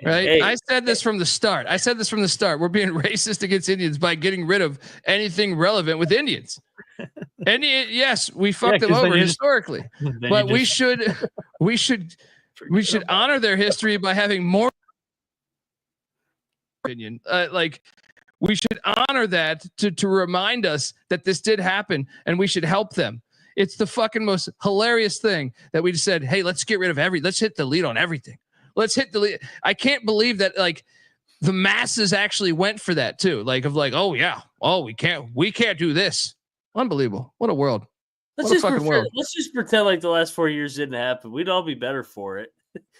Right. Hey. I said this from the start. We're being racist against Indians by getting rid of anything relevant with Indians. Yes, we fucked them over historically, but we should honor their history by having more opinion. We should honor that to remind us that this did happen and we should help them. It's the fucking most hilarious thing that we just said, hey, let's get rid of let's hit delete on everything. Let's hit delete. I can't believe that the masses actually went for that too. Oh yeah. Oh, we can't do this. Unbelievable. What a world. Let's just pretend like the last 4 years didn't happen. We'd all be better for it.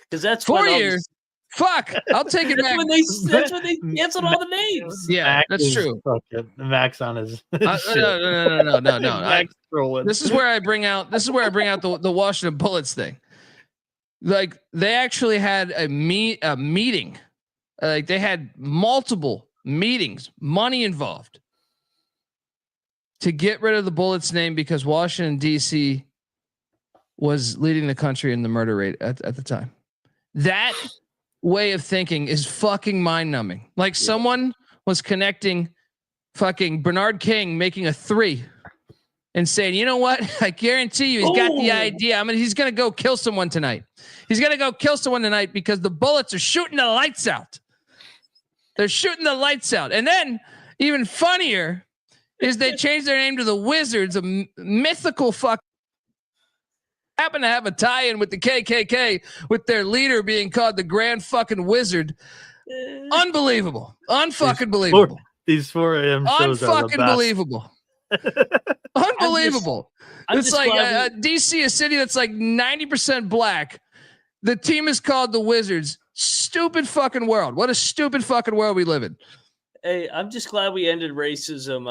Because that's 4 years. Fuck. I'll take it back. That's when they canceled all the names. Yeah, that's true. Max on his. No. This is where I bring out the Washington Bullets thing. They actually had a meeting. They had multiple meetings, money involved, to get rid of the Bullets name because Washington, D.C. was leading the country in the murder rate at the time. That way of thinking is fucking mind numbing. Someone was connecting fucking Bernard King making a 3 and saying, you know what? I guarantee you he's got the idea. He's going to go kill someone tonight. He's going to go kill someone tonight because the Bullets are shooting the lights out. They're shooting the lights out. And then even funnier is they changed their name to the Wizards, a mythical fuck. Happen to have a tie-in with the KKK, with their leader being called the Grand fucking Wizard. Unbelievable. Unfucking believable. These 4 a.m. shows are the best. Unbelievable. Unbelievable. It's DC, a city that's 90% black. The team is called the Wizards. Stupid fucking world. What a stupid fucking world we live in. Hey, I'm just glad we ended racism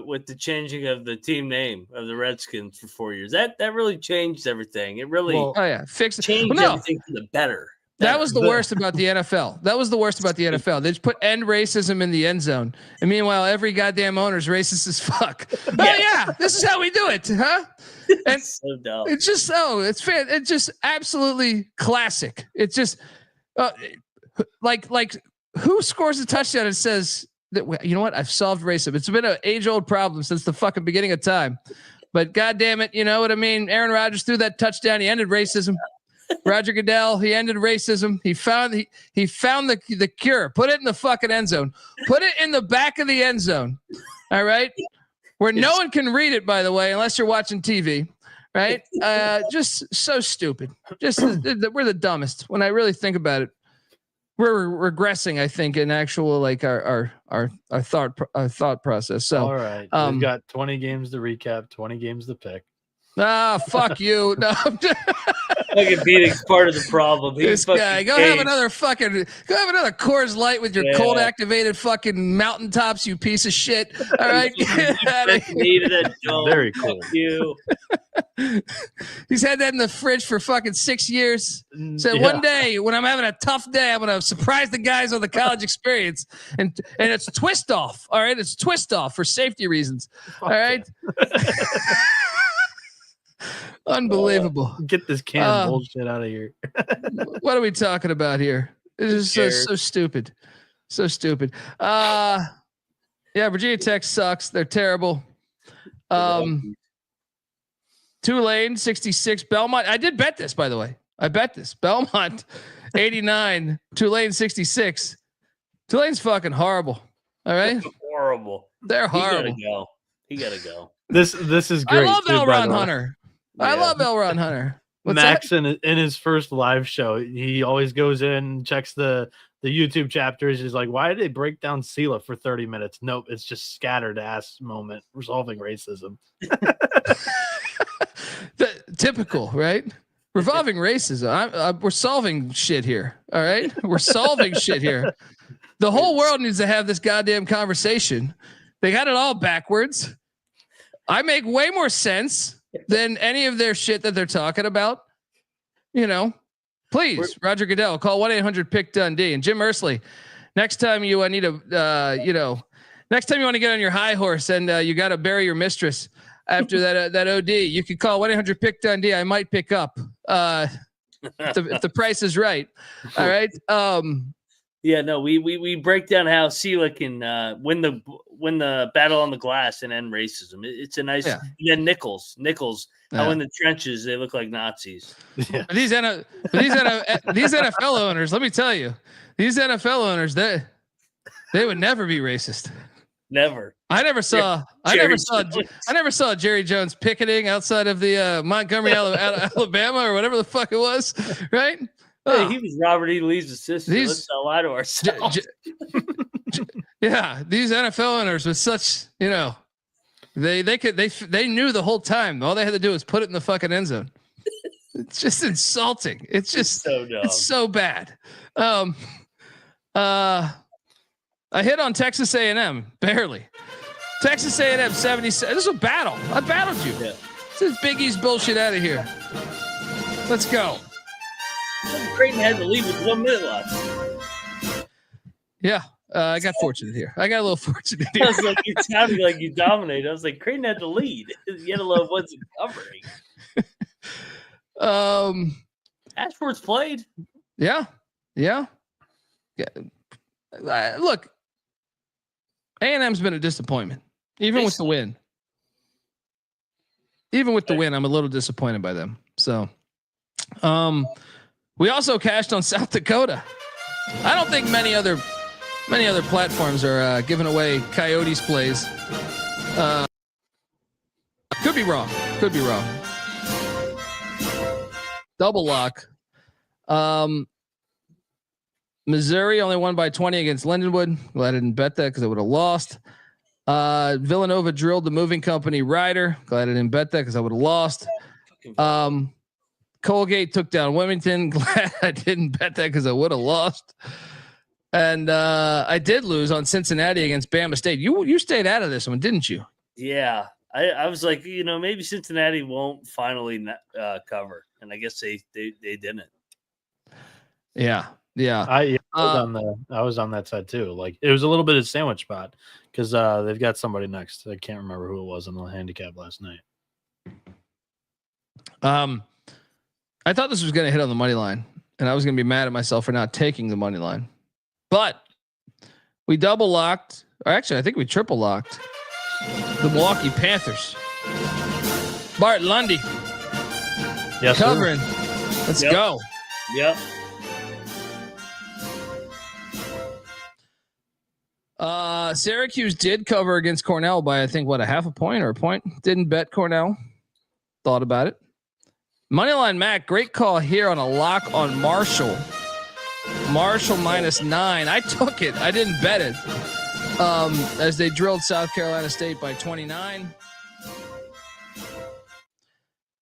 with the changing of the team name of the Redskins for 4 years. That really changed everything. It really changed everything for the better. That was the worst about the NFL. They just put end racism in the end zone. And meanwhile, every goddamn owner's racist as fuck. Oh yeah, this is how we do it, huh? And so dumb. It's just it's just absolutely classic. It's just who scores a touchdown and says that, you know what? I've solved racism. It's been an age-old problem since the fucking beginning of time. But goddamn it, you know what I mean? Aaron Rodgers threw that touchdown. He ended racism. Roger Goodell, he ended racism. He found the cure. Put it in the fucking end zone. Put it in the back of the end zone. All right? Where no one can read it, by the way, unless you're watching TV. Right? Just so stupid. Just we're the dumbest. When I really think about it, we're regressing, I think, in actual our thought process. So all right. We've got 20 games to recap, 20 games to pick. Fuck you. No. Fucking beating's part of the problem. This guy, go have another Coors Light with your cold activated fucking mountaintops, you piece of shit. All right. Very cool. You. He's had that in the fridge for fucking 6 years. So one day when I'm having a tough day, I'm gonna surprise the guys on the college experience, and it's twist off. All right, it's twist off for safety reasons. All right. Unbelievable. Get this can bullshit out of here. What are we talking about here? It is so stupid. So stupid. Yeah, Virginia Tech sucks. They're terrible. Tulane 66, Belmont. I did bet this, by the way. I bet this. Belmont 89, Tulane 66. Tulane's fucking horrible. All right, horrible. They're horrible. He gotta go. This is great. I love L. Ron Hunter. Yeah. I love L. Ron Hunter. What's Max that? in his first live show, he always goes in, checks the YouTube chapters. He's like, why did they break down Sela for 30 minutes? Nope, it's just scattered ass moment resolving racism. Typical, right? Revolving racism. We're solving shit here. All right, we're solving shit here. The whole world needs to have this goddamn conversation. They got it all backwards. I make way more sense than any of their shit that they're talking about. Please, Roger Goodell, call 1-800-PICK-DUNDEE. And Jim Ursley, next time you next time you want to get on your high horse and you got to bury your mistress after that OD, you could call 1-800-PICK-DUNDEE. I might pick up if the price is right. All right. Yeah, no, we break down how Sela can win the battle on the glass and end racism. It's a nice. Yeah. And then Nichols, how in the trenches they look like Nazis. Yeah. These NFL owners, let me tell you, these NFL owners, they would never be racist. Never. I never saw Jerry Jones picketing outside of the Montgomery, Alabama, or whatever the fuck it was, right? Hey, he was Robert E. Lee's assistant. Let's not lie to ourselves. Yeah, these NFL owners with such, they knew the whole time. All they had to do was put it in the fucking end zone. It's just insulting. It's just so dumb. It's so bad. I hit on Texas A&M barely. Texas A&M 77. This is a battle. I battled you. Yeah. This is Big East bullshit out of here. Let's go. Creighton had the lead with 1 minute left. Yeah, I got fortunate here. I got a little fortunate here. I was like, you sounded like you dominated. I was like, Creighton had the lead. Yellow wasn't covering. Ashford's played. Yeah. Look, A&M's been a disappointment, even with the win. Even with the win, I'm a little disappointed by them. So, we also cashed on South Dakota. I don't think many other platforms are giving away Coyotes plays. Could be wrong. Double lock. Missouri only won by 20 against Lindenwood. Glad I didn't bet that because I would have lost. Villanova drilled the moving company Ryder. Glad I didn't bet that because I would have lost. Colgate took down Wilmington. Glad I didn't bet that because I would have lost. And I did lose on Cincinnati against Bama State. You stayed out of this one, didn't you? Yeah. I was like, maybe Cincinnati won't finally cover. And I guess they didn't. Yeah. I was on that side too. Like it was a little bit of sandwich spot because they've got somebody next. I can't remember who it was on the handicap last night. I thought this was going to hit on the money line, and I was going to be mad at myself for not taking the money line. But we double locked, or actually, I think we triple locked the Milwaukee Panthers. Bart Lundy, yes, covering. Sir. Let's go. Yep. Syracuse did cover against Cornell by I think a half a point or a point. Didn't bet Cornell. Thought about it. Moneyline Mac, great call here on a lock on Marshall. Marshall -9. I took it. I didn't bet it. As they drilled South Carolina State by 29.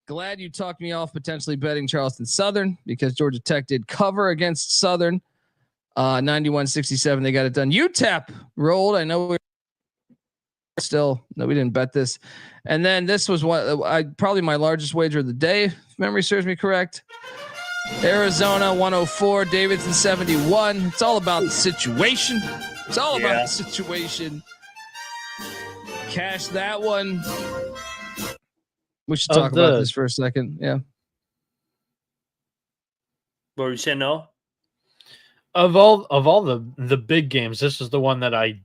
Glad you talked me off potentially betting Charleston Southern because Georgia Tech did cover against Southern. 91-67. They got it done. UTEP rolled. I know we didn't bet this. And then this was probably my largest wager of the day, if memory serves me correct. Arizona 104, Davidson 71. It's all about the situation. About the situation. Cash that one. We should talk about this for a second. Yeah. What were you saying, Noah? Of all the big games, this is the one that I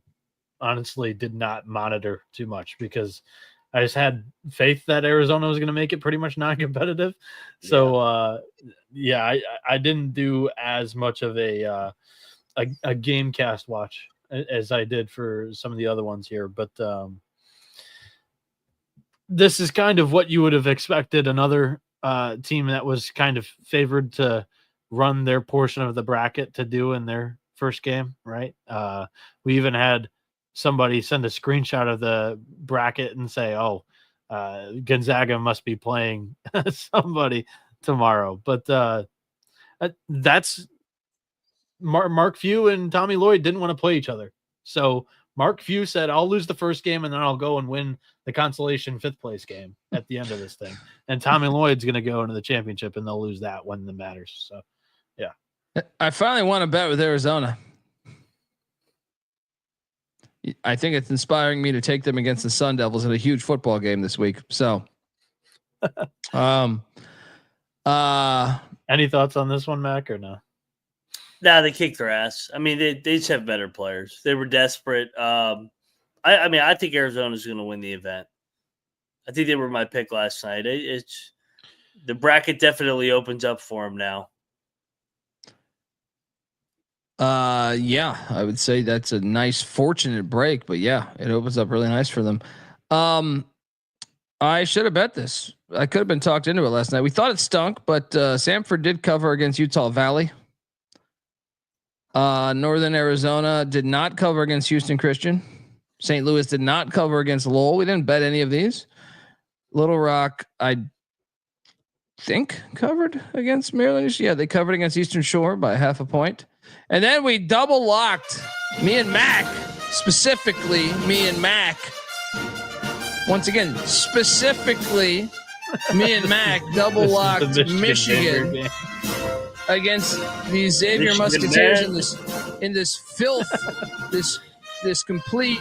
honestly did not monitor too much because I just had faith that Arizona was going to make it pretty much non-competitive. So, I didn't do as much of a game cast watch as I did for some of the other ones here. But this is kind of what you would have expected another team that was kind of favored to run their portion of the bracket to do in their first game, right? We even had somebody send a screenshot of the bracket and say, Gonzaga must be playing somebody tomorrow. But that's Mark Few and Tommy Lloyd didn't want to play each other. So Mark Few said, I'll lose the first game and then I'll go and win the consolation 5th place game at the end of this thing. And Tommy Lloyd's going to go into the championship and they'll lose that when it matters. So, yeah. I finally want to bet with Arizona. I think it's inspiring me to take them against the Sun Devils in a huge football game this week. So, any thoughts on this one, Mac, or no? Nah, they kicked their ass. I mean, they just have better players. They were desperate. I think Arizona's going to win the event. I think they were my pick last night. It's the bracket definitely opens up for them now. Yeah, I would say that's a nice fortunate break, but yeah, it opens up really nice for them. I should have bet this. I could have been talked into it last night. We thought it stunk, but Samford did cover against Utah Valley. Northern Arizona did not cover against Houston Christian. St. Louis did not cover against Lowell. We didn't bet any of these. Little Rock, I think covered against Maryland. Yeah, they covered against Eastern Shore by 0.5 point. And then we double locked, me and Mac, specifically me and Mac. Once again, specifically me and Mac double locked Michigan against the Xavier Musketeers in this filth, this complete,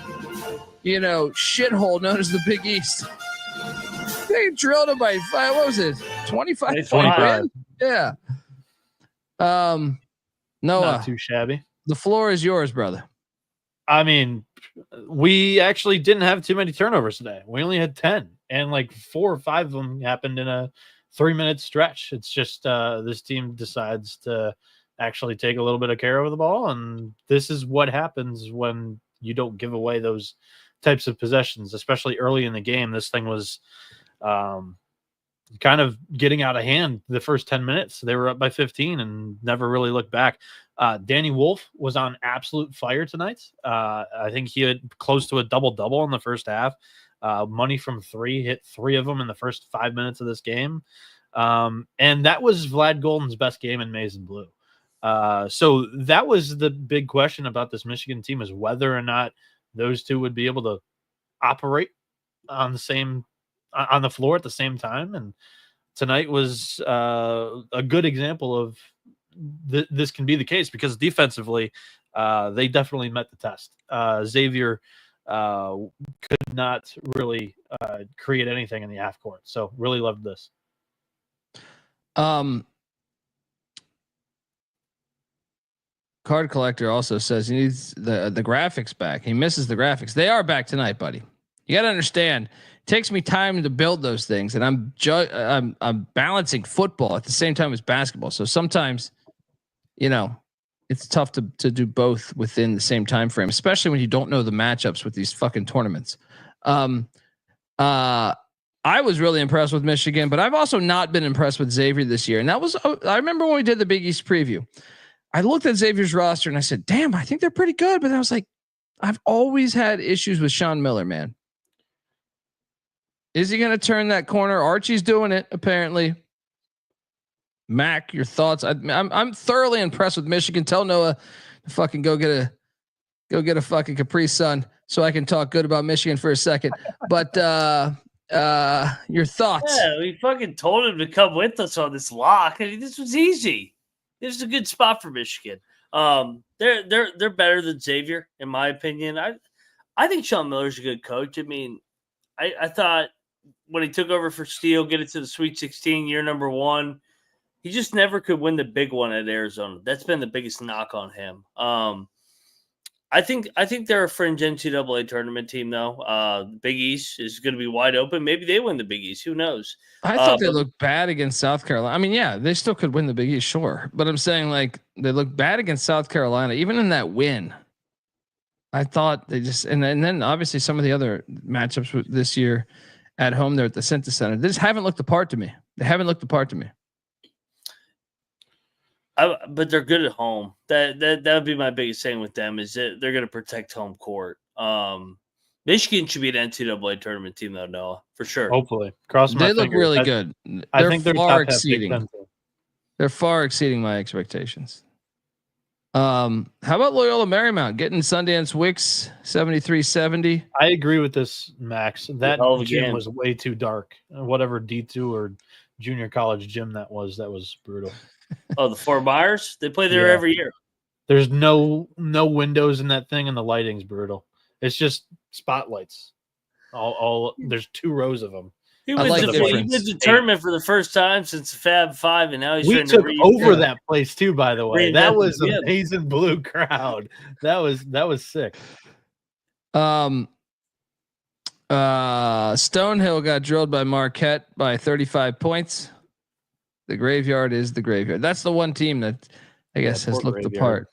shithole known as the Big East. They drilled them by 5. What was it? 25. Yeah. Noah, not too shabby. The floor is yours, brother. I mean, we actually didn't have too many turnovers today. We only had 10, and like 4 or 5 of them happened in a 3-minute stretch. It's just this team decides to actually take a little bit of care of the ball, and this is what happens when you don't give away those types of possessions, especially early in the game. This thing was kind of getting out of hand the first 10 minutes. They were up by 15 and never really looked back. Danny Wolf was on absolute fire tonight. I think he had close to a double-double in the first half. Money from 3, hit 3 of them in the first 5 minutes of this game. And that was Vlad Golden's best game in maize and blue. So that was the big question about this Michigan team, is whether or not those two would be able to operate on the floor at the same time. And tonight was a good example of this can be the case, because defensively they definitely met the test. Xavier could not really create anything in the half court. So really loved this. Card Collector also says he needs the graphics back. He misses the graphics. They are back tonight, buddy. You got to understand, it takes me time to build those things, and I'm balancing football at the same time as basketball. So sometimes, it's tough to do both within the same time frame, especially when you don't know the matchups with these fucking tournaments. I was really impressed with Michigan, but I've also not been impressed with Xavier this year. And that was, I remember when we did the Big East preview, I looked at Xavier's roster and I said, damn, I think they're pretty good. But I was like, I've always had issues with Sean Miller, man. Is he going to turn that corner? Archie's doing it, apparently. Mac, your thoughts? I'm thoroughly impressed with Michigan. Tell Noah to fucking go get a fucking Capri Sun so I can talk good about Michigan for a second. But your thoughts? Yeah, we fucking told him to come with us on this lock. I mean, this was easy. This is a good spot for Michigan. They're better than Xavier, in my opinion. I think Sean Miller's a good coach. I mean, I thought when he took over for Steele, get it to the Sweet 16, year number 1, he just never could win the big one at Arizona. That's been the biggest knock on him. I think they're a fringe NCAA tournament team, though. The Big East is going to be wide open. Maybe they win the Big East. Who knows? I thought they looked bad against South Carolina. I mean, yeah, they still could win the Big East, sure. But I'm saying like they look bad against South Carolina, even in that win. I thought they just and then obviously some of the other matchups this year at home there at the Cintas Center. They just haven't looked the part to me. They haven't looked the part to me. But they're good at home. That would be my biggest thing with them is that they're going to protect home court. Michigan should be an NCAA tournament team, though, Noah, for sure. Hopefully, cross my They look fingers. really good. I think they're far top half Big exceeding. Ten. They're far exceeding my expectations. How about Loyola Marymount getting Sundance Wicks 73-70? I agree with this, Max. That Hell of a gym game. was way too dark. Whatever D2 or junior college gym that was brutal. Oh, the Fort Myers? They play there every year. There's no windows in that thing, and the lighting's brutal. It's just spotlights. All there's 2 rows of them. He I wins like the the difference. he wins the tournament for the first time since Fab 5, and now he's We trying took to over that place too, by the way. Reinvent That was the gym. amazing blue crowd. That was sick. Stonehill got drilled by Marquette by 35 points. The graveyard is the graveyard. That's the one team that I guess has looked the part.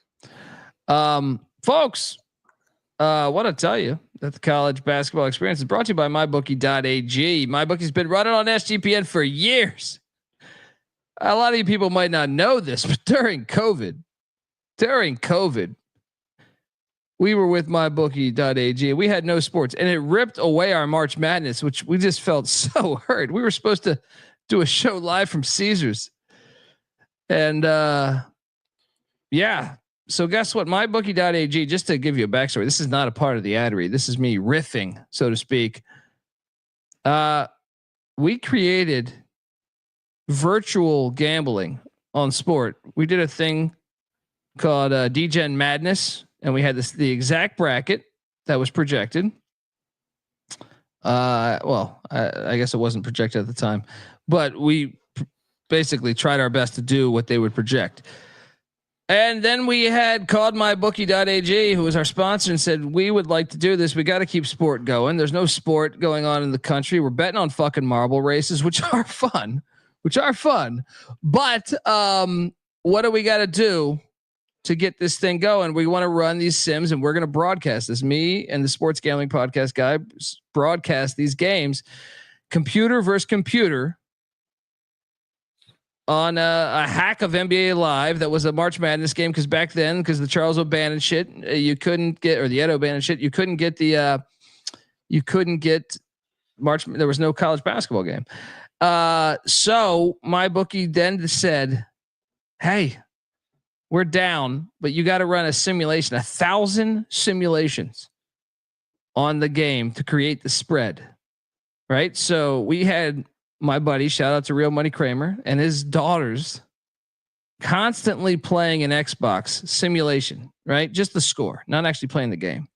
Folks, I want to tell you that the college basketball experience is brought to you by MyBookie.ag. MyBookie's been running on SGPN for years. A lot of you people might not know this, but during COVID, we were with MyBookie.ag. We had no sports, and it ripped away our March Madness, which we just felt so hurt. We were supposed to do a show live from Caesars, and yeah. So guess what? MyBookie.ag. Just to give you a backstory, this is not a part of the ad read. This is me riffing, so to speak. We created virtual gambling on sport. We did a thing called DGen Madness, and we had the exact bracket that was projected. Well, I guess it wasn't projected at the time, but we basically tried our best to do what they would project. And then we had called MyBookie.ag, who was our sponsor, and said, we would like to do this. We got to keep sport going. There's no sport going on in the country. We're betting on fucking marble races, which are fun. But what do we got to do to get this thing going? We want to run these sims, and we're going to broadcast this. Me and the Sports Gambling Podcast guy broadcast these games, computer versus computer, on a hack of NBA Live that was a March Madness game, because back then, because the Charles O'Bannon shit, you couldn't get, or the Ed O'Bannon shit, you couldn't get March. There was no college basketball game. So MyBookie then said, "Hey, we're down, but you got to run a simulation, 1,000 simulations on the game to create the spread." Right. So we had my buddy, shout out to Real Money Kramer, and his daughters constantly playing an Xbox simulation, right? Just the score, not actually playing the game,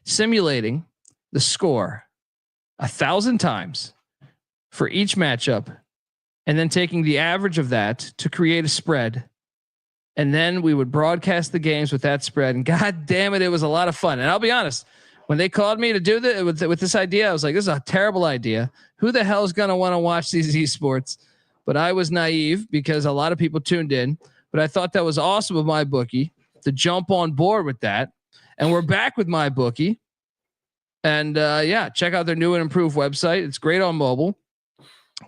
simulating the score 1,000 times for each matchup, and then taking the average of that to create a spread. And then we would broadcast the games with that spread. And God damn it, it was a lot of fun. And I'll be honest, when they called me to do that with this idea, I was like, this is a terrible idea. Who the hell is going to want to watch these esports? But I was naive because a lot of people tuned in. But I thought that was awesome of MyBookie to jump on board with that. And we're back with MyBookie. And yeah, check out their new and improved website. It's great on mobile.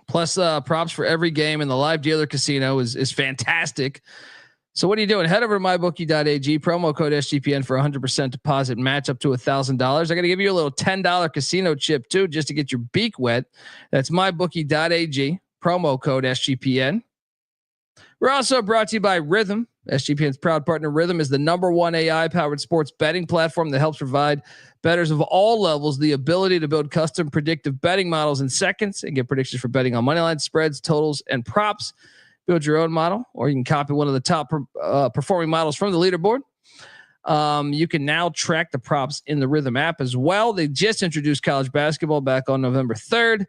Plus props for every game, and the live dealer casino is fantastic. So what are you doing? Head over to MyBookie.ag, promo code SGPN for 100% deposit match up to $1,000. I got to give you a little $10 casino chip too, just to get your beak wet. That's MyBookie.ag, promo code SGPN. We're also brought to you by Rhythm. SGPN's proud partner. Rhythm is the #1 AI-powered sports betting platform that helps provide bettors of all levels the ability to build custom predictive betting models in seconds and get predictions for betting on money lines, spreads, totals, and props. Build your own model, or you can copy one of the top performing models from the leaderboard. You can now track the props in the Rhythm app as well. They just introduced college basketball back on November 3rd.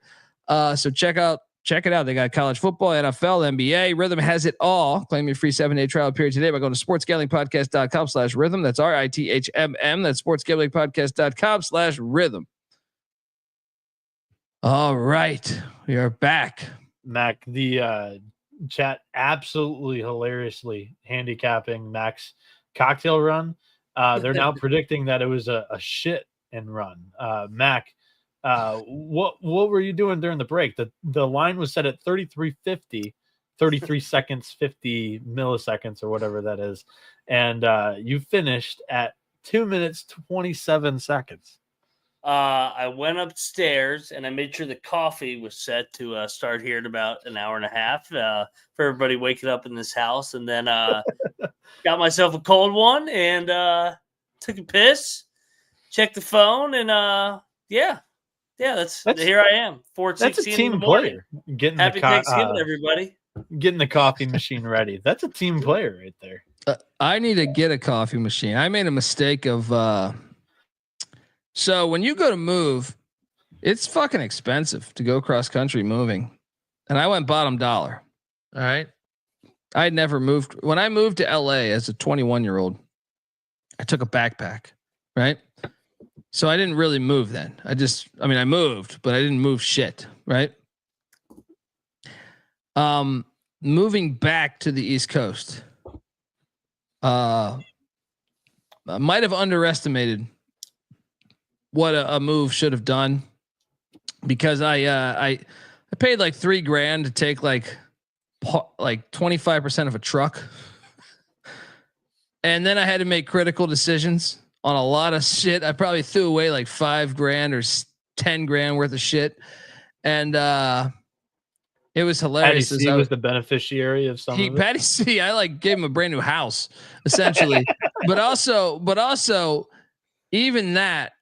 So check out Check it out. They got college football, NFL, NBA. Rhythm has it all. Claim your free 7-day trial period today by going to sportsgamblingpodcast.com/rhythm. That's RITHMM. That's sportsgamblingpodcast.com/rhythm. All right. We are back. Mac, the chat absolutely hilariously handicapping Mac's cocktail run. They're now predicting that it was a shit and run. Mac, what were you doing during the break? The line was set at 33:50, 33 seconds, 50 milliseconds or whatever that is. And you finished at 2 minutes, 27 seconds. I went upstairs and I made sure the coffee was set to start here in about an hour and a half for everybody waking up in this house. And then got myself a cold one and took a piss, checked the phone, and that's here I am. 4:16. That's a team player. Happy Thanksgiving, everybody. Getting the coffee machine ready. That's a team player right there. I need to get a coffee machine. I made a mistake of so when you go to move, it's fucking expensive to go cross country moving. And I went bottom dollar. All right. I had never moved. When I moved to LA as a 21-year-old, I took a backpack, right? So I didn't really move then. I moved, but I didn't move shit, right? Moving back to the East Coast. I might have underestimated what a move should have done, because I paid like $3,000 to take like 25% of a truck. And then I had to make critical decisions on a lot of shit. I probably threw away like $5,000 or $10,000 worth of shit. And it was hilarious. Patty C was the beneficiary of some of it. Patty C, I like gave him a brand new house essentially, but also even that,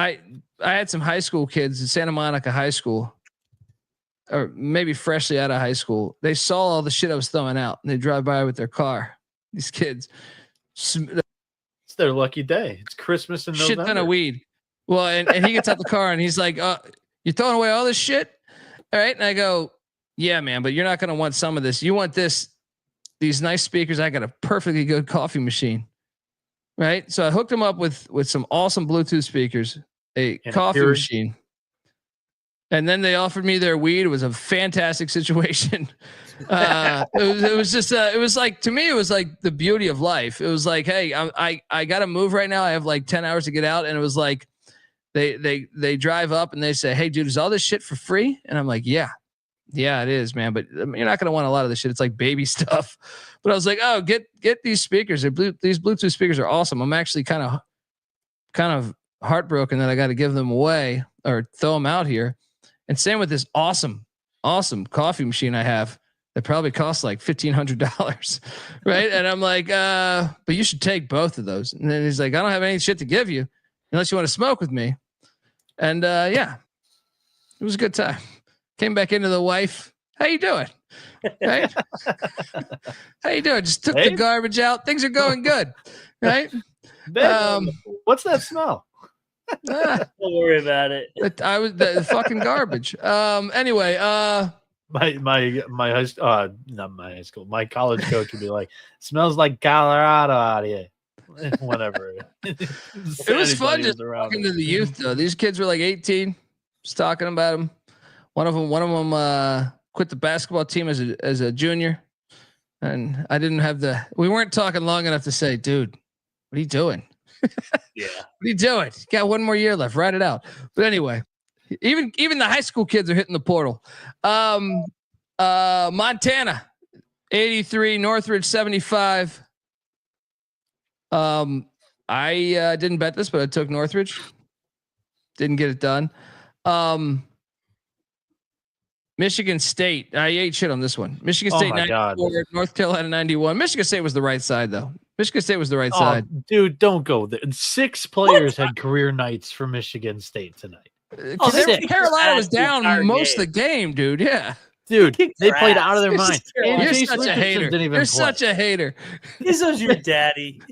I had some high school kids in Santa Monica High School, or maybe freshly out of high school. They saw all the shit I was throwing out, and they drive by with their car. These kids, it's their lucky day. It's Christmas in November. Shit ton of weed. Well, and he gets out the car and he's like, "You're throwing away all this shit, all right?" And I go, "Yeah, man, but you're not gonna want some of this. You want these nice speakers. I got a perfectly good coffee machine." Right. So I hooked him up with some awesome Bluetooth speakers, a coffee machine. And then they offered me their weed. It was a fantastic situation. It was just, it was like, to me, it was like the beauty of life. It was like, hey, I got to move right now. I have like 10 hours to get out. And it was like, they drive up and they say, "Hey dude, is all this shit for free?" And I'm like, yeah, it is, man. But you're not going to want a lot of this shit. It's like baby stuff. But I was like, oh, get these speakers. These Bluetooth speakers are awesome. I'm actually kind of heartbroken that I got to give them away or throw them out here. And same with this awesome coffee machine I have that probably costs like $1,500, right? And I'm like, but you should take both of those. And then he's like, "I don't have any shit to give you unless you want to smoke with me." And it was a good time. Came back into the wife. "How you doing?" Right? "How you doing?" Just took the garbage out. Things are going good, right? What's that smell? Don't worry about it. I was the fucking garbage. Anyway, my high school, not my high school, my college coach would be like, "Smells like Colorado out here." Whatever. It was fun just talking to the youth though. These kids were like 18. Just talking about them. One of them quit the basketball team as a junior, and I didn't have we weren't talking long enough to say, "Dude, what are you doing?" Yeah. "What are you doing? You got one more year left. Ride it out." But anyway, even the high school kids are hitting the portal. Montana, 83, Northridge 75. I didn't bet this, but I took Northridge. Didn't get it done. Michigan State. I ate shit on this one. Michigan State 94, North Carolina 91. Michigan State was the right side though. Michigan State was the right side. Dude, don't go there. 6 players had career nights for Michigan State tonight. Carolina was down most of the game, dude. Yeah. Dude, they played out of their mind. You're such a hater. You're such a hater. This is your daddy.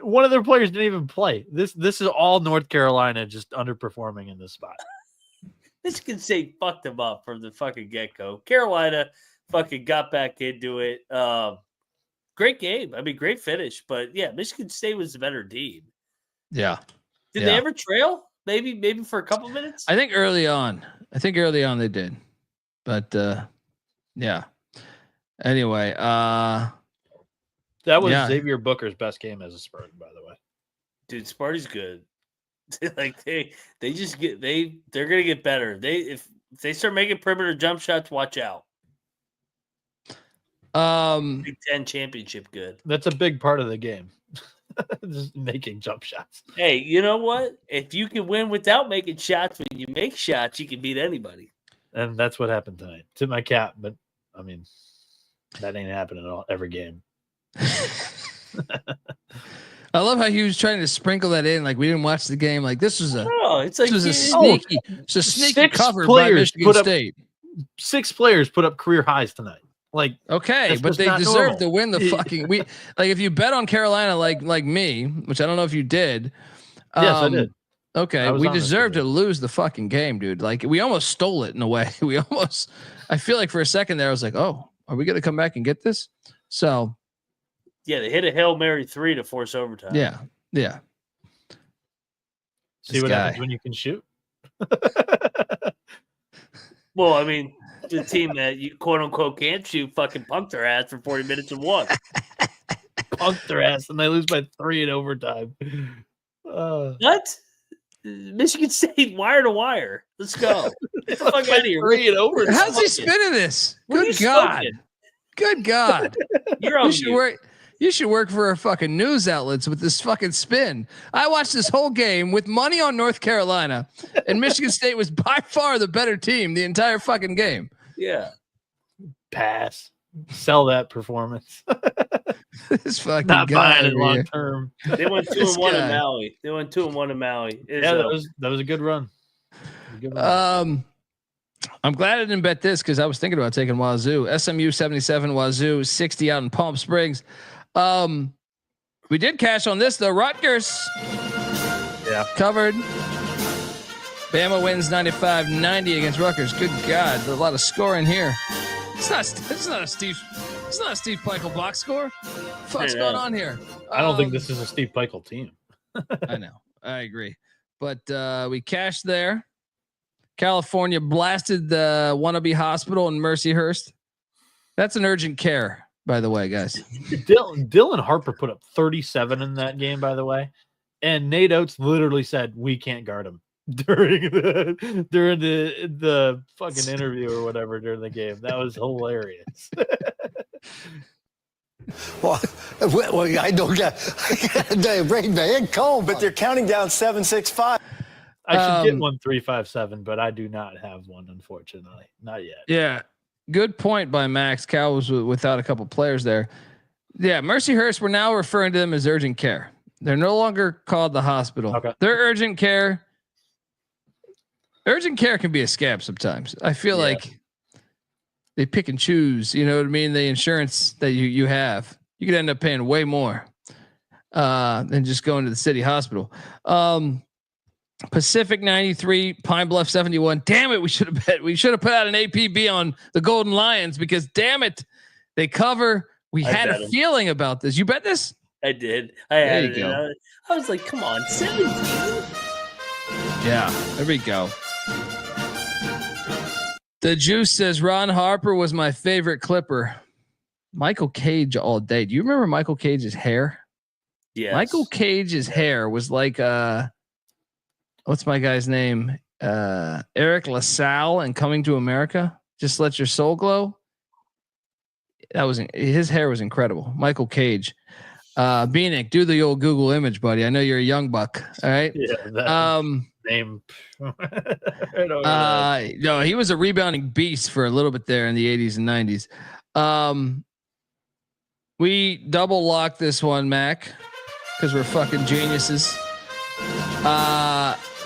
One of their players didn't even play. This is all North Carolina just underperforming in this spot. Michigan State fucked them up from the fucking get-go. Carolina fucking got back into it. Great game. I mean, great finish. But, yeah, Michigan State was the better team. Yeah. Did they ever trail? Maybe for a couple minutes? I think early on they did. But, yeah. Anyway, that was Xavier Booker's best game as a Spartan, by the way. Dude, Sparty's good. Like they just they're gonna get better. If they start making perimeter jump shots, watch out. Big Ten championship good. That's a big part of the game. Just making jump shots. Hey, you know what? If you can win without making shots, when you make shots, you can beat anybody. And that's what happened tonight. Tip my cap, but I mean, that ain't happening at all every game. I love how he was trying to sprinkle that in. Like we didn't watch the game. Like this was a sneaky cover by Michigan State. 6 players put up career highs tonight. Like okay, but they deserve to win the fucking. Like if you bet on Carolina, like me, which I don't know if you did. Yes, I did. Okay, we deserve to lose the fucking game, dude. Like we almost stole it in a way. I feel like for a second there, I was like, oh, are we gonna come back and get this? So. Yeah, they hit a Hail Mary 3 to force overtime. Yeah. See what happens when you can shoot. Well, I mean, the team that you quote unquote can't shoot fucking punked their ass for 40 minutes and won. Punked their ass and they lose by 3 in overtime. What? Michigan State wire to wire. Let's go. Get the fuck out of here. 3 in overtime. How's he spinning this? Good God. Good God. You're on You should work for a fucking news outlets with this fucking spin. I watched this whole game with money on North Carolina, and Michigan State was by far the better team the entire fucking game. Yeah. Pass. Sell that performance. This fucking not guy buying it long term. They went 2-1 in Maui. Yeah, that was a good run. I'm glad I didn't bet this because I was thinking about taking Wazoo. SMU 77, Wazoo 60 out in Palm Springs. We did cash on this though. Rutgers, covered. Bama wins 95-90 against Rutgers. Good God, a lot of scoring here. It's not a Steve Peichel box score. What's going on here? I don't think this is a Steve Peichel team. I know. I agree, but we cashed there. California blasted the wannabe hospital in Mercyhurst. That's an urgent care, by the way, guys. Dylan Harper put up 37 in that game, by the way. And Nate Oates literally said, we can't guard him during the fucking interview or whatever during the game. That was hilarious. Well, I don't get brain man cold, but they're counting down 7-6-5. I should get one 3-5-7, but I do not have one, unfortunately. Not yet. Yeah. Good point by Max. Cal was without a couple players there. Yeah. Mercyhurst, we're now referring to them as urgent care. They're no longer called the hospital. Okay. They're urgent care. Urgent care can be a scam sometimes. I feel like they pick and choose, you know what I mean? The insurance that you have, you could end up paying way more than just going to the city hospital. Pacific 93, Pine Bluff 71. Damn it. We should have put out an APB on the Golden Lions because damn it, they cover. We had a feeling about this. You bet this? I did. I was like, come on, 17. Yeah, there we go. The Juice says Ron Harper was my favorite Clipper. Michael Cage all day. Do you remember Michael Cage's hair? Yes. Michael Cage's hair was like what's my guy's name? Eric LaSalle and Coming to America. Just Let Your Soul Glow. His hair was incredible. Michael Cage. Bieniek, do the old Google image, buddy. I know you're a young buck. All right. Yeah, name. No, he was a rebounding beast for a little bit there in the 80s and 90s. We double locked this one, Mac, because we're fucking geniuses.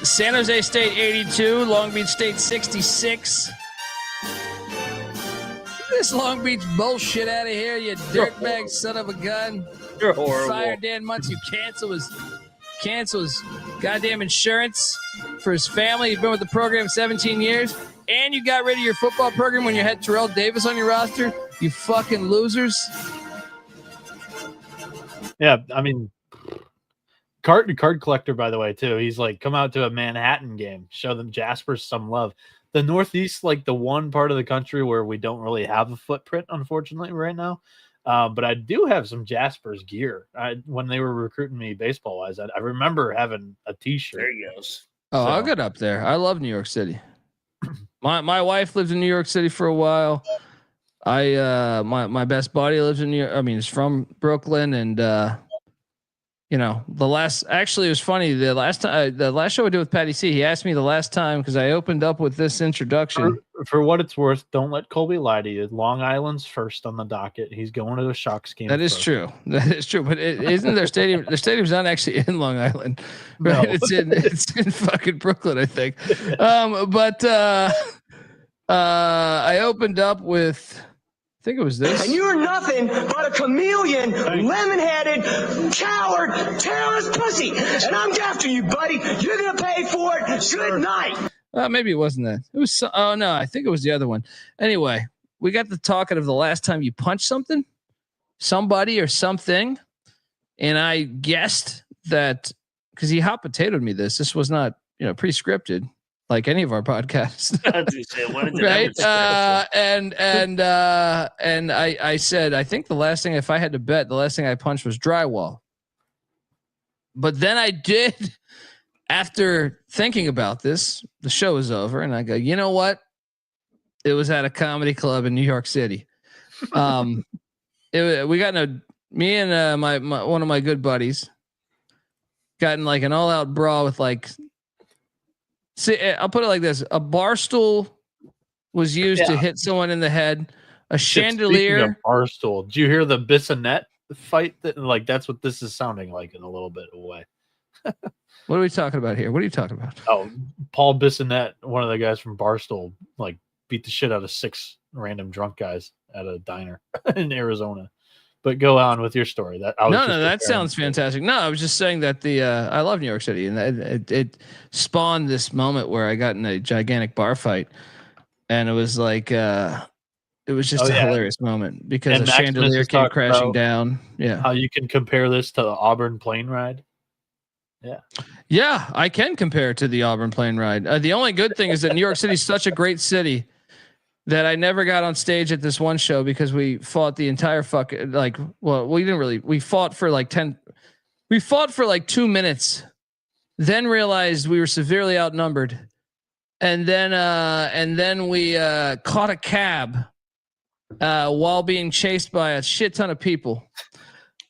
San Jose State 82, Long Beach State 66. Get this Long Beach bullshit out of here, you dirtbag son of a gun. You're horrible. Fire Dan Muntz, you cancel his goddamn insurance. for his family. He's been with the program 17 years. And you got rid of your football program when you had Terrell Davis on your roster. You fucking losers. Yeah, I mean, card collector, by the way, too. He's like, come out to a Manhattan game. Show them Jaspers some love. The Northeast, like the one part of the country where we don't really have a footprint, unfortunately, right now. But I do have some Jaspers gear. When they were recruiting me baseball-wise, I remember having a T-shirt. There he goes. Oh, I'll get up there. I love New York City. My wife lived in New York City for a while. My best buddy lives in New York. I mean, he's from Brooklyn, and it was funny. The last show I did with Patty C, he asked me the last time because I opened up with this introduction. For what it's worth, don't let Colby lie to you. Long Island's first on the docket. He's going to a Sharks game. That is true. That is true. But isn't their stadium? Their stadium's not actually in Long Island, right? No. It's in fucking Brooklyn, I think. I opened up with, I think it was this. And you're nothing but a chameleon, lemon-headed, coward, terrorist pussy. And I'm after you, buddy. You're going to pay for it. Good night. Maybe it wasn't that. It was. Oh no, I think it was the other one. Anyway, we got to talking of the last time you punched somebody or something, and I guessed that because he hot potatoed me. This was not pre-scripted like any of our podcasts, right? And I said I think the last thing, if I had to bet, the last thing I punched was drywall. But then I did. After thinking about this, the show is over, and I go, you know what? It was at a comedy club in New York City. Me and one of my good buddies got in like an all-out brawl with I'll put it like this: a bar stool was used to hit someone in the head. A chandelier. Bar stool. Did you hear the Bissonnette fight? That's what this is sounding like in a little bit of a way. What are we talking about here? What are you talking about? Oh, Paul Bissonnette, one of the guys from Barstool, beat the shit out of 6 random drunk guys at a diner in Arizona. But go on with your story. That sounds fantastic. No, I was just saying that I love New York City, and it spawned this moment where I got in a gigantic bar fight, and it was like it was just a hilarious moment because a chandelier came crashing down. Yeah, how you can compare this to the Auburn plane ride. Yeah, I can compare it to the Auburn plane ride. The only good thing is that New York City is such a great city that I never got on stage at this one show because we fought the entire we fought for like 2 minutes, then realized we were severely outnumbered. And then we caught a cab while being chased by a shit ton of people.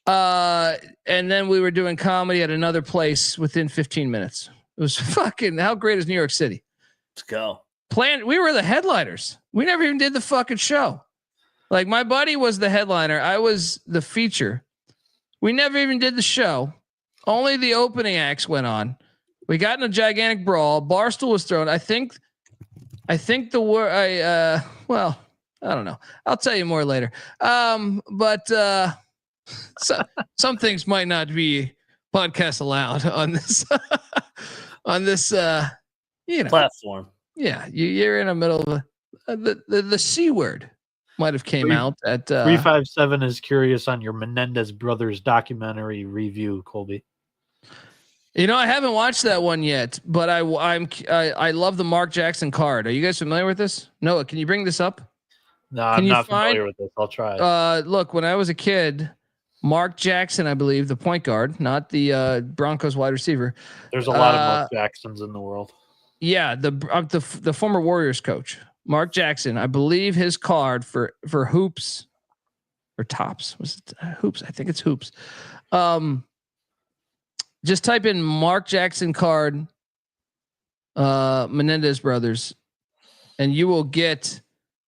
And then we were doing comedy at another place within 15 minutes. It was fucking, how great is New York City? Let's go. We were the headliners. We never even did the fucking show. Like my buddy was the headliner. I was the feature. We never even did the show. Only the opening acts went on. We got in a gigantic brawl. Barstool was thrown. I think the word, I don't know. I'll tell you more later. So, some things might not be podcast allowed on this platform. Yeah, you're in the middle of the C word might have came out at 357 is curious on your Menendez brothers documentary review, Colby. I haven't watched that one yet, but I love the Mark Jackson card. Are you guys familiar with this? Noah, can you bring this up? No, I'm not familiar with this. I'll try it. Look, when I was a kid, Mark Jackson, I believe, the point guard, not the Broncos wide receiver. There's a lot of Mark Jacksons in the world. Yeah, the former Warriors coach, Mark Jackson. I believe his card for hoops or tops was it hoops? I think it's hoops. Just type in Mark Jackson card, Menendez brothers, and you will get.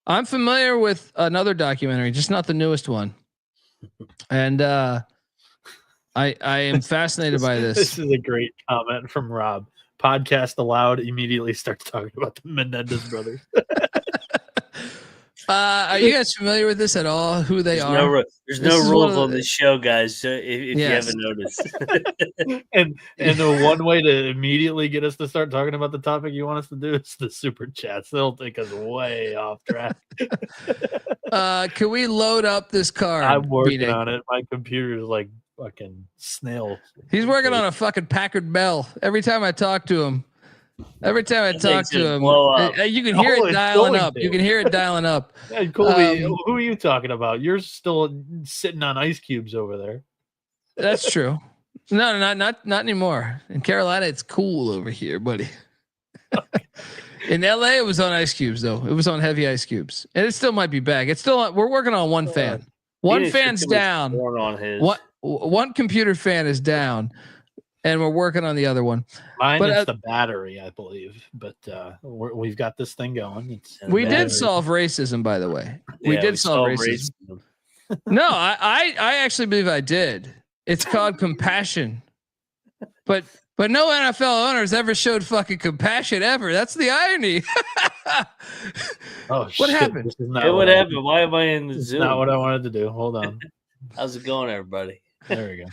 I'm familiar with another documentary, just not the newest one. And I am fascinated by this. This is a great comment from Rob. Podcast allowed, immediately starts talking about the Menendez brothers. Are you guys familiar with this at all? Who they are? There's no rules on this show, guys. So if you haven't noticed, and the one way to immediately get us to start talking about the topic you want us to do is the super chats. They'll take us way off track. Can we load up this card? I'm working on it. My computer is like fucking snail. He's working on a fucking Packard Bell. Every time I talk to him, you can hear it dialing up. You can hear it dialing up. Hey, Colby, who are you talking about? You're still sitting on ice cubes over there. That's true. No, not anymore. In Carolina, it's cool over here, buddy. In LA, it was on ice cubes though. It was on heavy ice cubes, and it still might be back. It's still we're working on one fan. One fan's down. One computer fan is down, and we're working on the other one. Mine is the battery, I believe, but we've got this thing going. We did solve racism, by the way. We did solve racism. No, I actually believe I did. It's called compassion, but no NFL owners ever showed fucking compassion ever. That's the irony. What happened? What happened? Why am I in the Zoom? Not what I wanted to do. Hold on. How's it going, everybody? There we go.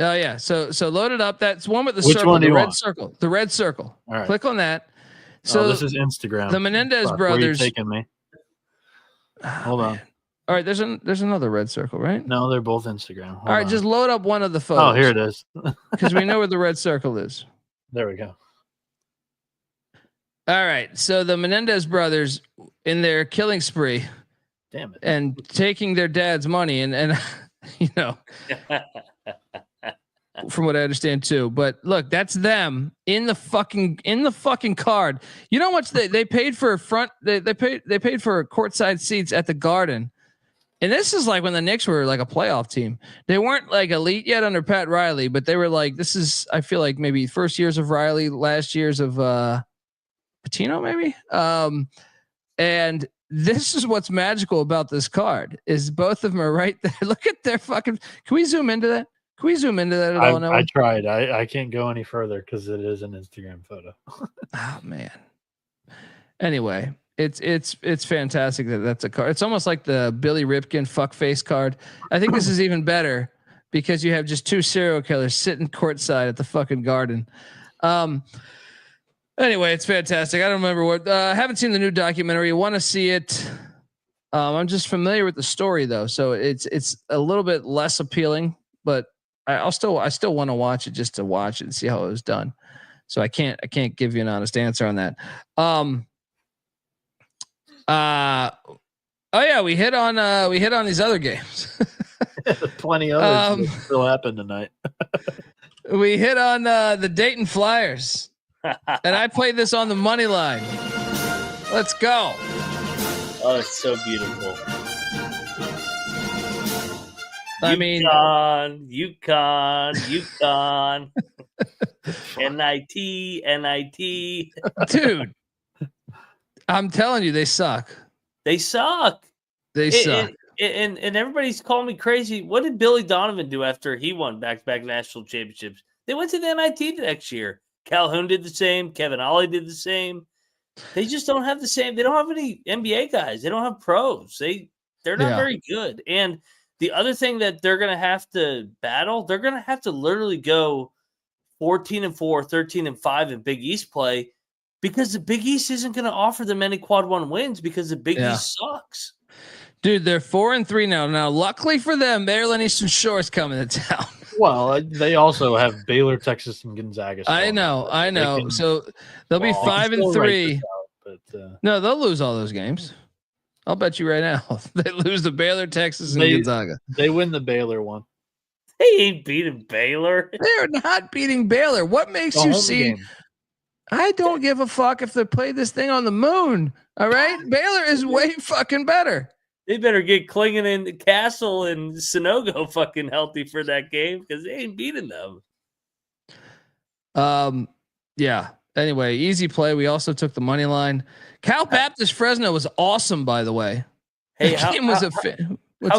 Oh yeah. So load it up. That's one with the Which circle, one do the you red want? circle. The red circle. All right. Click on that. So this is Instagram. The Menendez Fuck, where are you brothers. taking me? Hold on. All right, there's another red circle, right? No, they're both Instagram. Hold All right, on. just load up one of the photos. Oh, here it is. Because we know where the red circle is. There we go. All right, so the Menendez brothers in their killing spree. Damn it. And taking their dad's money and you know, from what I understand too. But look, that's them in the fucking card. You know how much they paid for they paid for courtside seats at the Garden. And this is like when the Knicks were like a playoff team. They weren't like elite yet under Pat Riley, but they were like, this is, I feel like maybe first years of Riley, last years of Patino, maybe. And this is what's magical about this card is both of them are right there. Look at their fucking, can we zoom into that? Can we zoom into that at all? I tried. I can't go any further because it is an Instagram photo. Oh man. Anyway, it's fantastic that's a card. It's almost like the Billy Ripken fuckface card. I think this is even better because you have just two serial killers sitting courtside at the fucking Garden. Anyway, it's fantastic. I don't remember what. I haven't seen the new documentary. You want to see it? I'm just familiar with the story though, so it's a little bit less appealing. But I still want to watch it just to watch it and see how it was done. So I can't give you an honest answer on that. Oh yeah, we hit on these other games. Plenty others that still happen tonight. We hit on the Dayton Flyers, and I played this on the money line. Let's go. Oh, it's so beautiful. I mean, UConn, NIT. Dude, I'm telling you, they suck. They suck. And everybody's calling me crazy. What did Billy Donovan do after he won back-to-back national championships? They went to the NIT the next year. Calhoun did the same. Kevin Ollie did the same. They just don't have the same. They don't have any NBA guys. They don't have pros. They're not very good. And the other thing that they're going to have to battle, they're going to have to literally go 14-4, 13-5 in Big East play because the Big East isn't going to offer them any quad one wins because the Big East sucks. Dude, they're 4-3 now. Now, luckily for them, Maryland Eastern Shore is coming to town. Well, they also have Baylor, Texas, and Gonzaga. I know. So they'll be 5-3. No, they'll lose all those games. I'll bet you right now they lose the Baylor, Texas, and Gonzaga. They win the Baylor one. They ain't beating Baylor. They're not beating Baylor. What makes you see? I don't give a fuck if they play this thing on the moon. All right, Baylor is way fucking better. They better get Klingon and Castle and Sonogo fucking healthy for that game because they ain't beating them. Yeah. Anyway, easy play. We also took the money line. Cal Baptist Fresno was awesome, by the way. Hey, how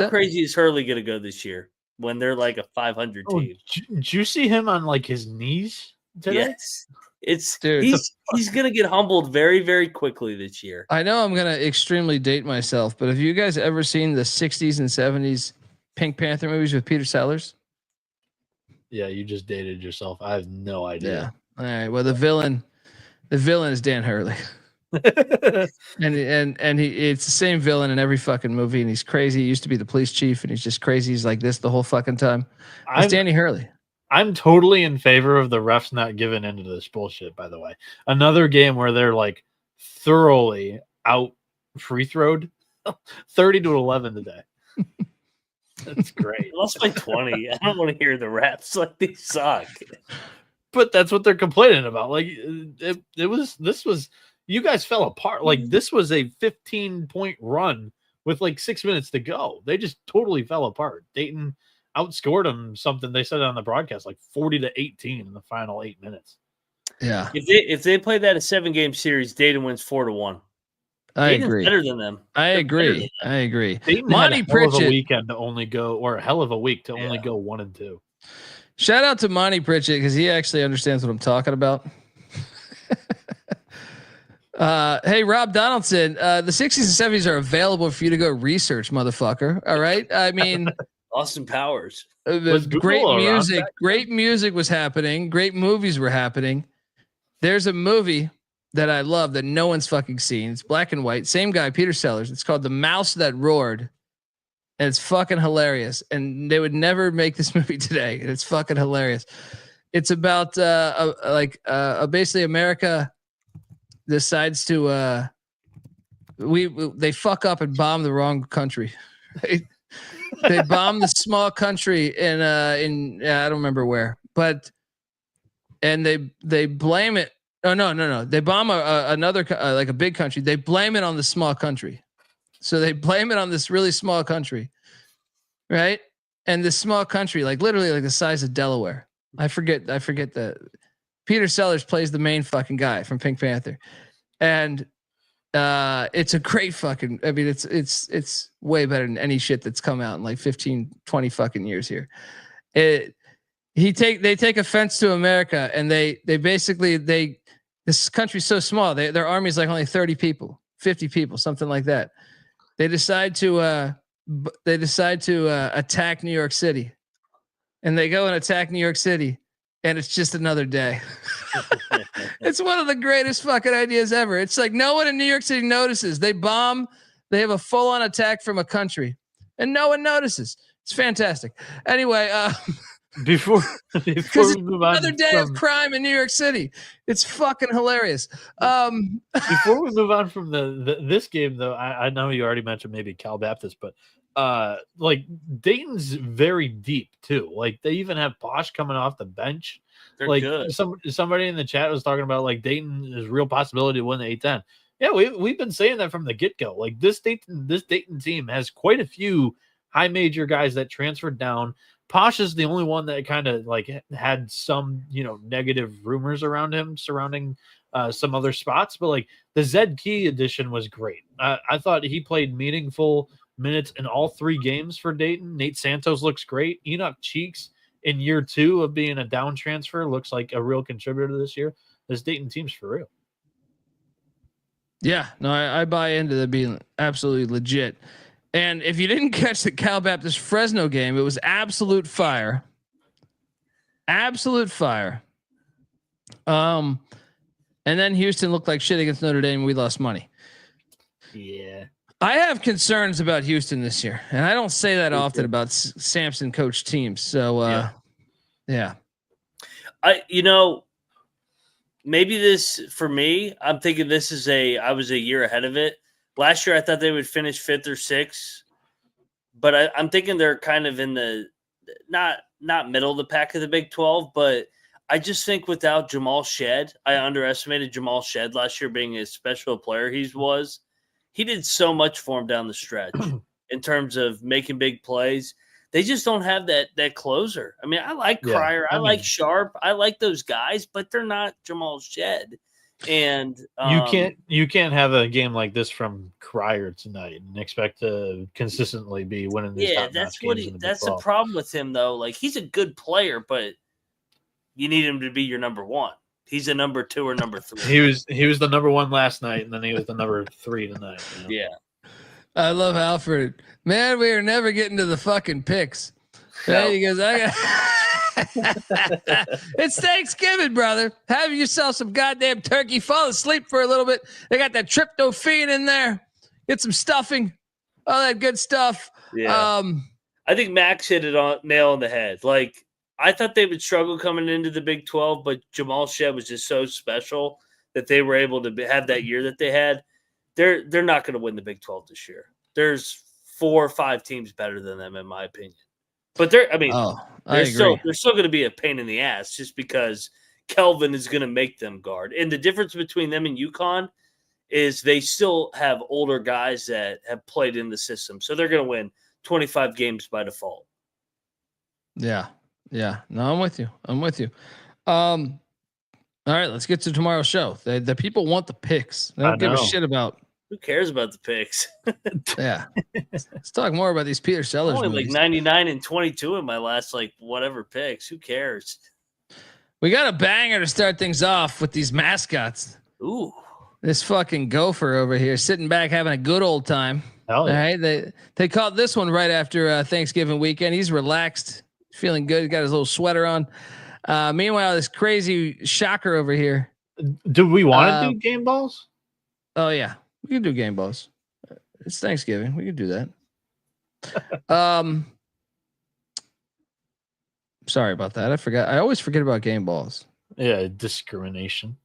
crazy is Hurley going to go this year when they're like a 500 team? Did you see him on like his knees today? Yes. He's gonna get humbled very, very quickly this year. I know I'm gonna extremely date myself, but have you guys ever seen the 60s and 70s Pink Panther movies with Peter Sellers? Yeah, you just dated yourself. I have no idea. Yeah. All right. Well, the villain is Dan Hurley. and it's the same villain in every fucking movie, and he's crazy. He used to be the police chief, and he's just crazy. He's like this the whole fucking time. It's Danny Hurley. I'm totally in favor of the refs not giving into this bullshit, by the way. Another game where they're like thoroughly out free throwed 30-11 today. That's great. They lost by 20. I don't want to hear the refs. Like, they suck. But that's what they're complaining about. Like this was you guys fell apart. Like this was a 15-point run with like 6 minutes to go. They just totally fell apart. Dayton outscored them something they said on the broadcast, like 40-18 in the final 8 minutes. Yeah. If they play that a 7-game series, Dayton wins 4-1. I Dayton's agree. better than them. I agree. Dayton Monty had a hell of a Pritchett weekend to only go, or a hell of a week to only go 1-2. Shout out to Monty Pritchett because he actually understands what I'm talking about. Hey, Rob Donaldson, the 60s and 70s are available for you to go research, motherfucker. All right. I mean, Austin Powers. Great music was happening. Great movies were happening. There's a movie that I love that no one's fucking seen. It's black and white. Same guy, Peter Sellers. It's called The Mouse That Roared. And it's fucking hilarious. And they would never make this movie today. And it's fucking hilarious. It's about basically America decides to they fuck up and bomb the wrong country. They bomb the small country in I don't remember where, but and they blame it. Oh no. They bomb another like a big country. They blame it on the small country. So they blame it on this really small country, right? And this small country, like literally like the size of Delaware. I forget that Peter Sellers plays the main fucking guy from Pink Panther. And it's a great fucking, I mean, it's way better than any shit that's come out in like 15, 20 fucking years here. They take offense to America, and they basically, this country's so small. Their army's like only 30 people, 50 people, something like that. They decide to attack New York City, and they go and attack New York City, and it's just another day. It's one of the greatest fucking ideas ever. It's like no one in New York City notices. They bomb. They have a full-on attack from a country, and no one notices. It's fantastic. Anyway, before we move on, another day of crime in New York City. It's fucking hilarious. Before we move on from this game, though, I know you already mentioned maybe Cal Baptist, but like Dayton's very deep too. Like they even have Bosch coming off the bench. They're like good. Somebody in the chat was talking about like Dayton is real possibility to win the A-10. Yeah, we've been saying that from the get-go. Like this Dayton team has quite a few high major guys that transferred down. Posh is the only one that kind of like had some, negative rumors around him surrounding some other spots, but like the Zed Key addition was great. I thought he played meaningful minutes in all 3 games for Dayton. Nate Santos looks great. Enoch Cheeks in year 2 of being a down transfer looks like a real contributor this year. This Dayton team's for real. Yeah, no, I buy into that being absolutely legit. And if you didn't catch the Cal Baptist Fresno game, it was absolute fire. Absolute fire. And then Houston looked like shit against Notre Dame. We lost money. Yeah. I have concerns about Houston this year, and I don't say that often about Sampson coach teams. So, yeah. Maybe this for me, I'm thinking I was a year ahead of it. Last year, I thought they would finish 5th or 6th, but I'm thinking they're kind of in the not middle of the pack of the Big 12. But I just think without Jamal Shedd, I underestimated Jamal Shedd last year being as special a player he was. He did so much for him down the stretch in terms of making big plays. They just don't have that closer. I mean, I like Cryer, I like Sharp, I like those guys, but they're not Jamal Shedd. And you can't have a game like this from Cryer tonight and expect to consistently be winning these top-notch games. That's the problem with him, though. Like, he's a good player, but you need him to be your number one. He's a number 2 or number 3. He was the number 1 last night, and then he was the number 3 tonight. Yeah. I love Alfred. Man, we are never getting to the fucking picks. Right? He goes, it's Thanksgiving, brother. Have yourself some goddamn turkey. Fall asleep for a little bit. They got that tryptophan in there. Get some stuffing. All that good stuff. Yeah. I think Max hit it on nail on the head. Like, I thought they would struggle coming into the Big 12, but Jamal Shead was just so special that they were able to have that year that they had. They're not going to win the Big 12 this year. There's 4 or 5 teams better than them, in my opinion. But they're still going to be a pain in the ass just because Kelvin is going to make them guard. And the difference between them and UConn is they still have older guys that have played in the system. So they're going to win 25 games by default. Yeah. Yeah. No, I'm with you. All right, let's get to tomorrow's show. The people want the picks. They don't give a shit about. Who cares about the picks? Yeah. Let's talk more about these Peter Sellers only movies. Like 99 and 22 in my last whatever picks. Who cares? We got a banger to start things off with these mascots. Ooh. This fucking gopher over here sitting back having a good old time. Hell yeah. All right. They caught this one right after Thanksgiving weekend. He's relaxed, feeling good. He's got his little sweater on. Meanwhile, this crazy shocker over here. Do we want to do game balls? Oh yeah, we can do game balls. It's Thanksgiving. We can do that. Sorry about that. I forgot. I always forget about game balls. Yeah, discrimination.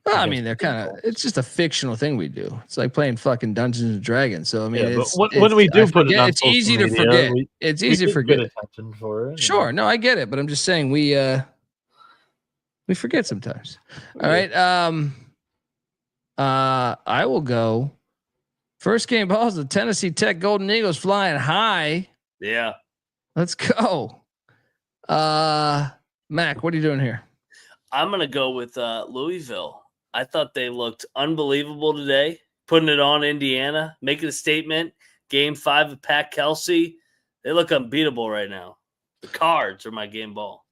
Well, I mean, they're kind of. It's just a fictional thing we do. It's like playing fucking Dungeons and Dragons. So I mean, when we do put it on it's easy to forget. It's easy to forget. Attention for it. Sure, no, I get it, but I'm just saying we forget sometimes. All right. I will go. First game balls. The Tennessee Tech Golden Eagles flying high. Yeah. Let's go. Mac, what are you doing here? I'm gonna go with Louisville. I thought they looked unbelievable today, putting it on Indiana, making a statement. Game 5 of Pat Kelsey. They look unbeatable right now. The Cards are my game ball.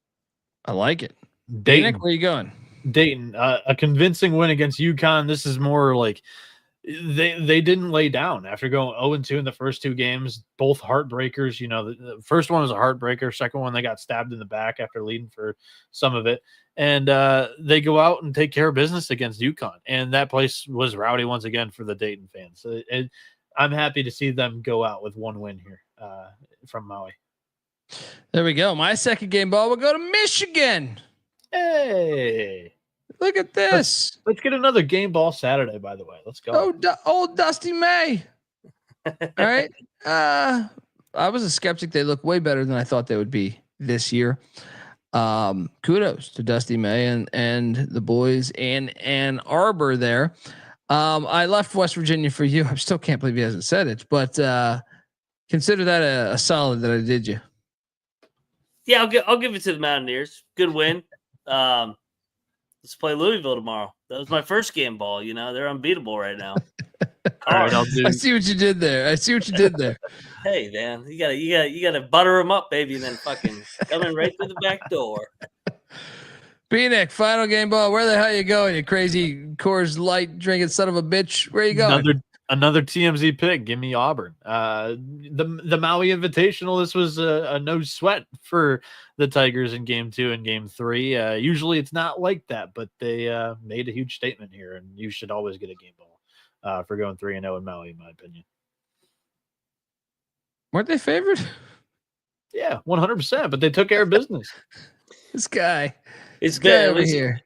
I like it. Dayton, where you going? Dayton, a convincing win against UConn. This is more like they didn't lay down after going 0-2 in the first 2 games, both heartbreakers. You know, the first one was a heartbreaker. Second one, they got stabbed in the back after leading for some of it. And they go out and take care of business against UConn. And that place was rowdy once again for the Dayton fans. So I'm happy to see them go out with 1 win here from Maui. There we go. My second game ball will go to Michigan. Hey, look at this. Let's get another game ball Saturday, by the way. Let's go. Oh, old Dusty May. All right. I was a skeptic. They look way better than I thought they would be this year. Kudos to Dusty May and the boys in Ann Arbor there. I left West Virginia for you. I still can't believe he hasn't said it, but consider that a solid that I did you. Yeah, I'll give it to the Mountaineers. Good win. Let's play Louisville tomorrow. That was my first game ball. You know, they're unbeatable right now. All right, I see what you did there. Hey man, you gotta butter them up, baby, and then fucking coming right through the back door. Bieniek, final game ball. Where the hell you going? You crazy Coors Light drinking son of a bitch. Where you going? Another TMZ pick. Give me Auburn. The Maui Invitational. This was a no sweat for the Tigers in game 2 and game 3. Usually it's not like that, but they made a huge statement here, and you should always get a game ball for going 3-0 in Maui, in my opinion. Weren't they favored? Yeah, 100%. But they took care of business. This guy. It's good over here.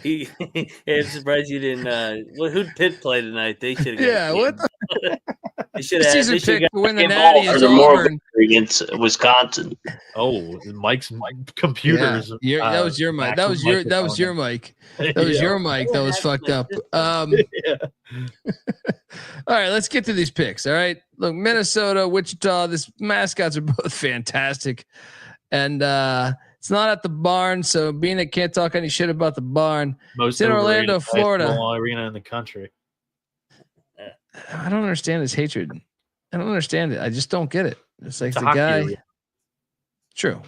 I'm surprised you didn't. Who'd Pitt play tonight? They should have. Yeah, what? They should have. Season pick to win the Natty is Auburn against Wisconsin. Oh, Mike's computers. Yeah, that was your mic. That was your mic. That was your mic. That was fucked up. All right, let's get to these picks. All right, look, Minnesota, Wichita. This mascots are both fantastic, and it's not at the barn, so Bieniek can't talk any shit about the barn. Most it's in Orlando, Florida. Arena in the country. I don't understand his hatred. I don't understand it. I just don't get it. It's like the guy. Area. True.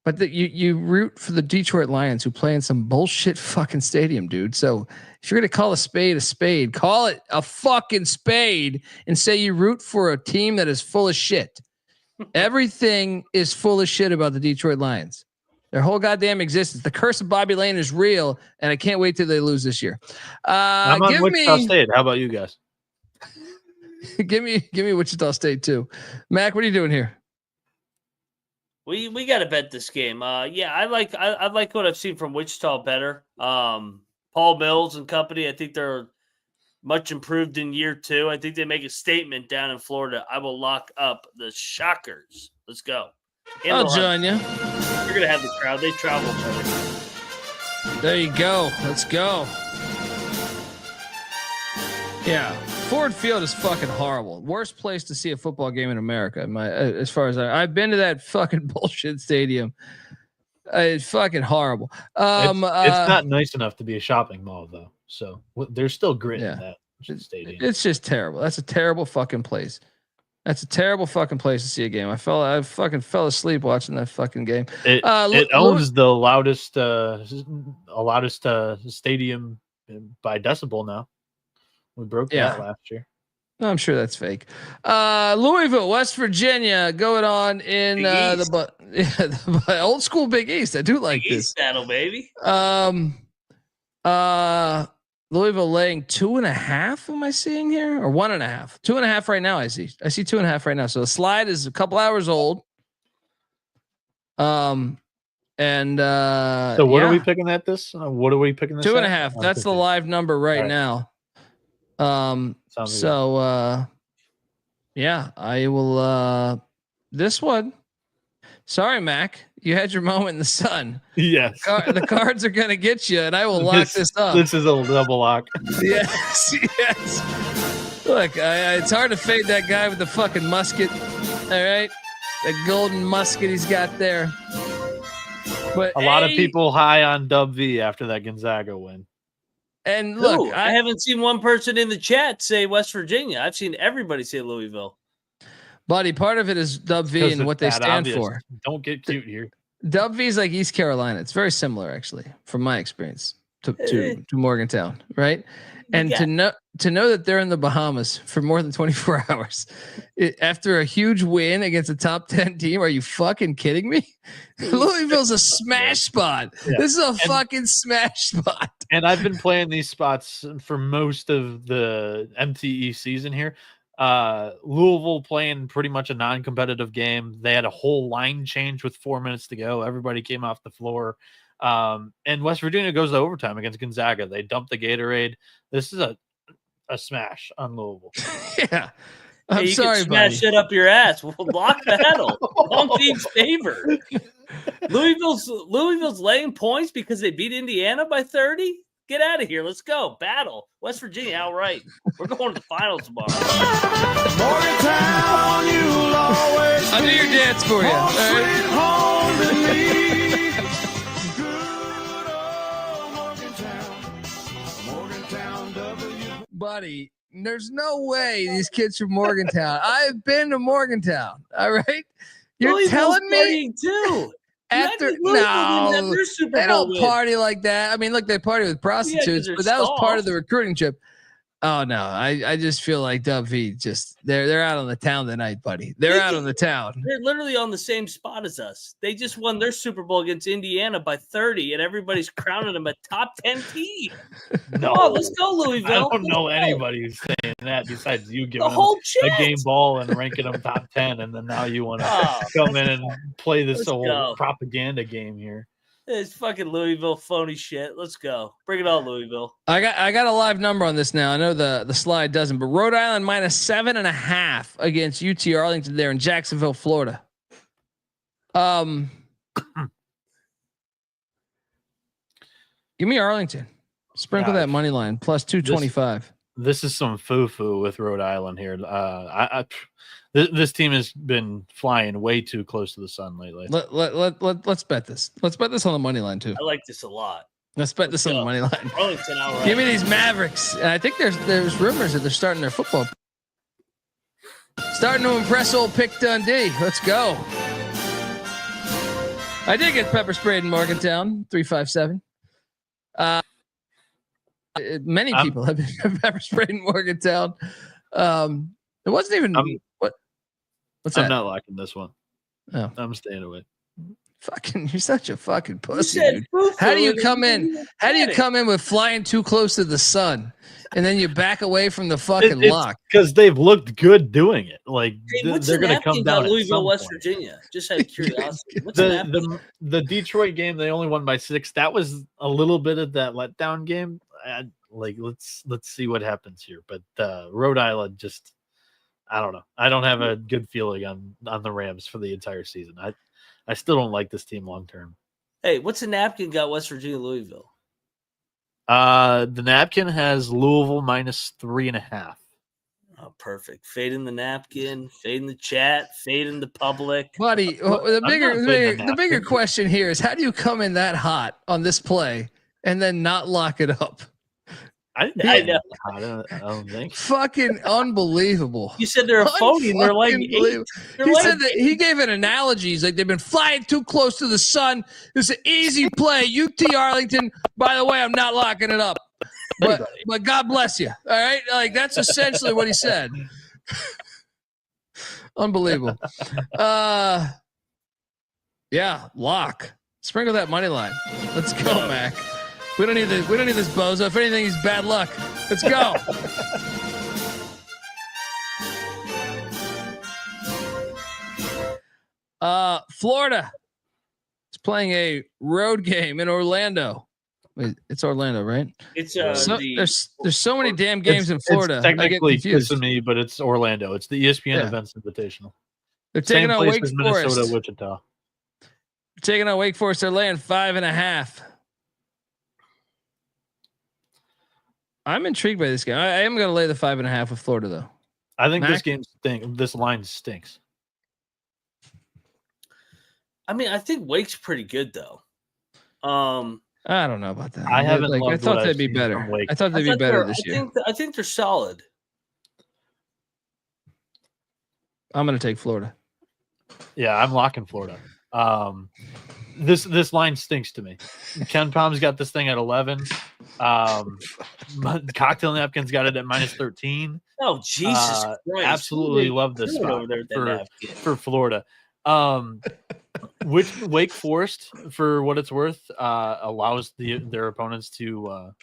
But you root for the Detroit Lions who play in some bullshit fucking stadium, dude. So if you're gonna call a spade, call it a fucking spade and say you root for a team that is full of shit. Everything is full of shit about the Detroit Lions. Their whole goddamn existence. The curse of Bobby Lane is real, and I can't wait till they lose this year. I'm on Wichita State. How about you guys? give me Wichita State too. Mac, what are you doing here? We got to bet this game. I like what I've seen from Wichita better. Paul Mills and company, I think they're much improved in year 2. I think they make a statement down in Florida. I will lock up the Shockers. Let's go. I'll join you. You're going to have the crowd. They travel better. There you go. Let's go. Yeah. Ford Field is fucking horrible. Worst place to see a football game in America. As far as I've been to that fucking bullshit stadium. It's fucking horrible. It's not nice enough to be a shopping mall though. So there's still grit in that stadium. It's just terrible. That's a terrible fucking place. That's a terrible fucking place to see a game. I fucking fell asleep watching that fucking game. It owns the loudest stadium by decibel now. We broke that last year. I'm sure that's fake. Louisville, West Virginia, going on in the old school Big East. I do like Big this East battle, baby. Louisville laying 2.5. Am I seeing here, or 1.5? 2.5 right now. I see 2.5 right now. So the slide is a couple hours old. So what are we picking at this? What are we picking this? 2.5. That's the live number right now. I will this one. Sorry, Mac, you had your moment in the sun. Yes. The cards are gonna get you, and I will lock this up. This is a double lock. Yes. Look, it's hard to fade that guy with the fucking musket. All right, the golden musket he's got there. But a lot of people high on Dub V after that Gonzaga win. And look, I haven't seen one person in the chat say West Virginia. I've seen everybody say Louisville. Buddy, part of it is Dub V and what they stand for. Don't get cute here. Dub V is like East Carolina. It's very similar, actually, from my experience to Morgantown, right? And to know that they're in the Bahamas for more than 24 hours after a huge win against a top 10 team. Are you fucking kidding me? Louisville's a smash spot. Yeah. This is a fucking smash spot. And I've been playing these spots for most of the MTE season here. Louisville playing pretty much a non-competitive game. They had a whole line change with 4 minutes to go. Everybody came off the floor. And West Virginia goes to overtime against Gonzaga. They dump the Gatorade. This is a smash on Louisville. Yeah. I'm sorry, can smash it up your ass. We'll lock battle. Home team's favor. Louisville's laying points because they beat Indiana by 30. Get out of here. Let's go. Battle. West Virginia outright. We're going to the finals tomorrow. Morgantown, you'll always I'll do your dance for you. Sweet home to me. Buddy, there's no way these kids from Morgantown. I've been to Morgantown. All right, you're telling me too. After no, they don't party like that. I mean, look, they party with prostitutes, but that was part of the recruiting trip. Oh no, I just feel like Dub V they're out on the town tonight, buddy. They're out on the town. They're literally on the same spot as us. They just won their Super Bowl against Indiana by 30, and everybody's crowning them a top 10 team. No, let's go, Louisville. I don't know anybody who's saying that besides you giving them a game ball and ranking them top 10, and then now you want to come in and play this whole propaganda game here. It's fucking Louisville phony shit. Let's go. Bring it on, Louisville. I got a live number on this now. I know the slide doesn't, but Rhode Island -7.5 against UT Arlington there in Jacksonville, Florida. Give me Arlington. Sprinkle that money line plus 225. This is some foo-foo with Rhode Island here. This team has been flying way too close to the sun lately. Let's bet this. Let's bet this on the money line too. I like this a lot. Let's bet this on the money line. Arlington outright. Give me these Mavericks. And I think there's rumors that they're starting their football. Starting to impress old Pick Dundee. Let's go. I did get pepper sprayed in Morgantown, 357. Many people have been pepper sprayed in Morgantown. It wasn't even what's that? I'm not liking this one. Oh. I'm staying away. Fucking, you're such a fucking pussy, dude. How do you come in? How do you come in with flying too close to the sun, and then you back away from the fucking lock? Because they've looked good doing it. Like Hey, they're going to come down. Louisville, West Virginia. Just out of curiosity. The Detroit game, they only won by 6. That was a little bit of that letdown game. Let's see what happens here. But Rhode Island, just I don't know. I don't have a good feeling on the Rams for the entire season. I still don't like this team long term. Hey, what's the napkin got West Virginia, Louisville? The napkin has Louisville -3.5. Oh, perfect. Fading the napkin, fading the chat, fading the public. Buddy, the bigger question here is how do you come in that hot on this play and then not lock it up? I don't think. Fucking unbelievable. You said they're a phony. And they're like 8. He said that he gave an analogy. He's like, they've been flying too close to the sun. It's an easy play. UT Arlington, by the way, I'm not locking it up. But God bless you. All right. Like that's essentially what he said. Unbelievable. Yeah, lock. Sprinkle that money line. Let's go, Mac. We don't need this bozo. If anything, he's bad luck. Let's go. Florida is playing a road game in Orlando. Wait, it's Orlando, right? It's there's so many damn games in Florida. It's technically to me, but it's Orlando. It's the ESPN Events Invitational. They're taking on Wake Forest. Minnesota, Wichita. They're taking on Wake Forest. They're laying 5.5. I'm intrigued by this game. I am going to lay the 5.5 with Florida, though. I think this line stinks. I mean, I think Wake's pretty good, though. I don't know about that. I haven't. I thought they'd be better. I thought they'd be better this year. I think they're solid. I'm going to take Florida. Yeah, I'm locking Florida. This line stinks to me. Ken Palm's got this thing at 11. Cocktail Napkin's got it at -13. Oh, Jesus Christ. Absolutely love this spot for Florida. Which Wake Forest, for what it's worth, allows their opponents to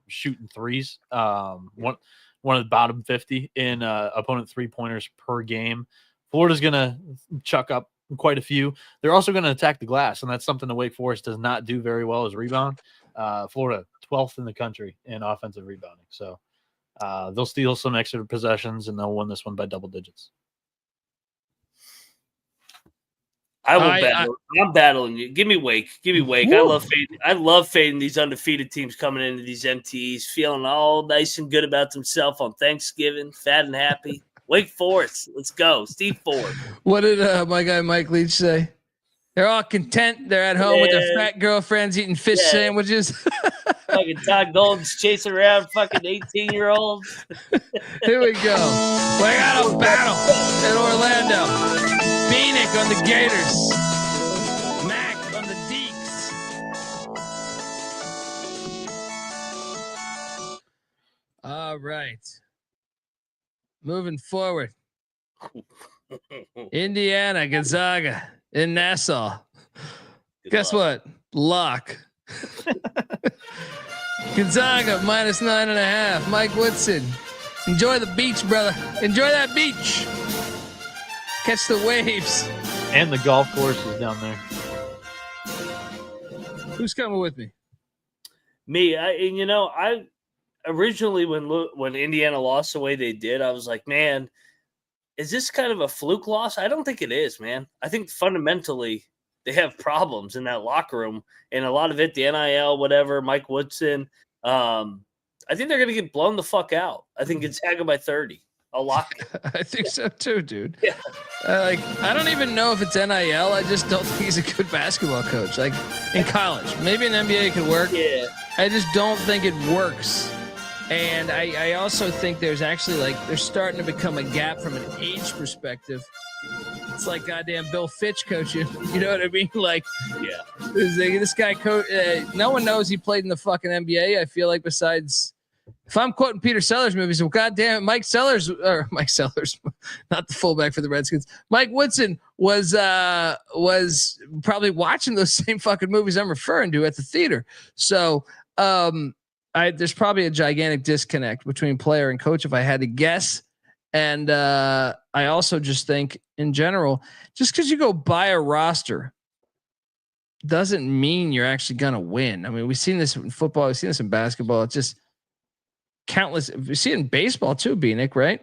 shoot in threes. One of the bottom 50 in opponent 3-pointers per game. Florida's gonna chuck up quite a few. They're also going to attack the glass, and that's something the Wake Forest does not do very well as rebound. Florida 12th in the country in offensive rebounding, so they'll steal some extra possessions and they'll win this one by double digits. I will battle. I'm battling you. Give me Wake. Give me Wake. Woo. I love fading these undefeated teams coming into these MTEs, feeling all nice and good about themselves on Thanksgiving, fat and happy. Wake Forest. Let's go. Steve Ford. What did my guy Mike Leach say? They're all content. They're at home with their fat girlfriends eating fish sandwiches. Fucking Todd Golden's chasing around fucking 18-year-olds. Here we go. We got a battle in Orlando. Bieniek on the Gators. Mac on the Deeks. All right. Moving forward. Indiana, Gonzaga in Nassau. Guess what? Lock. Gonzaga -9.5. Mike Woodson. Enjoy the beach, brother. Enjoy that beach. Catch the waves. And the golf course is down there. Who's coming with me? Me. I originally when Indiana lost the way they did, I was like, man, is this kind of a fluke loss? I don't think it is, man. I think fundamentally they have problems in that locker room, and a lot of it, the NIL, whatever, Mike Woodson. I think they're going to get blown the fuck out. I think Gonzaga by 30. I'll lock it. I think so too, dude. Yeah. I don't even know if it's NIL. I just don't think he's a good basketball coach. Like in college, maybe in NBA could work. Yeah. I just don't think it works. And I also think there's actually there's starting to become a gap from an age perspective It's like goddamn Bill Fitch coaching. You know what I mean? Like, yeah, this guy no one knows he played in the fucking NBA. I feel like besides, if I'm quoting Peter Sellers movies, well, goddamn, Mike Sellers, not the fullback for the Redskins. Mike Woodson was probably watching those same fucking movies I'm referring to at the theater. So there's probably a gigantic disconnect between player and coach if I had to guess. And I also just think in general, just because you go buy a roster doesn't mean you're actually going to win. I mean, we've seen this in football. We've seen this in basketball. It's just countless. We see it in baseball too, Bieniek, right?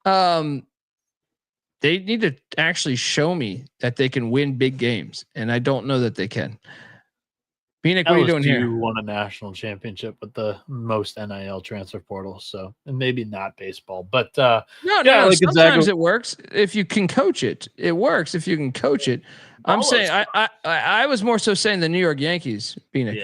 They need to actually show me that they can win big games. And I don't know that they can. Bieniek, what are you doing here? You won a national championship with the most NIL transfer portal, so and maybe not baseball, but no. Like sometimes it works if you can coach it. It works if you can coach it. I'm saying I was more so saying the New York Yankees, Bieniek.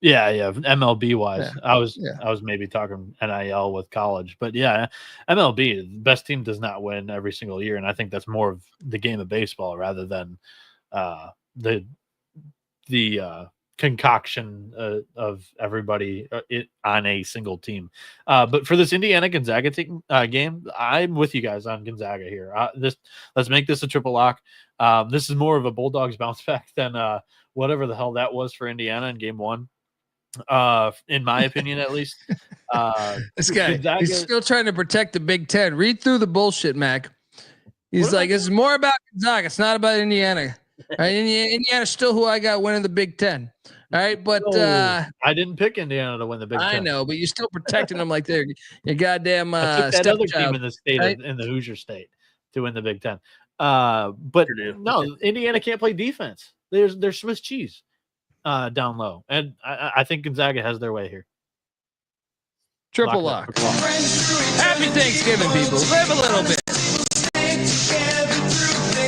Yeah. MLB wise, I was maybe talking NIL with college, but yeah, MLB, the best team does not win every single year, and I think that's more of the game of baseball rather than the concoction of everybody on a single team. But for this Indiana Gonzaga game, I'm with you guys on Gonzaga here. Let's make this a triple lock. This is more of a Bulldogs bounce back than whatever the hell that was for Indiana in game one. In my opinion, at least. This guy, Gonzaga, he's still trying to protect the Big Ten. Read through the bullshit, Mac. He's like, this is more about Gonzaga. It's not about Indiana. Right? Indiana's still who I got winning the Big Ten. All right, but I didn't pick Indiana to win the Big Ten. I know, but you're still protecting them like they're your goddamn I took that other team in the state, right? In the Hoosier State, to win the Big Ten. But no, Indiana can't play defense. They're Swiss cheese down low, and I think Gonzaga has their way here. Triple lock. Happy Thanksgiving, people. Live a little bit.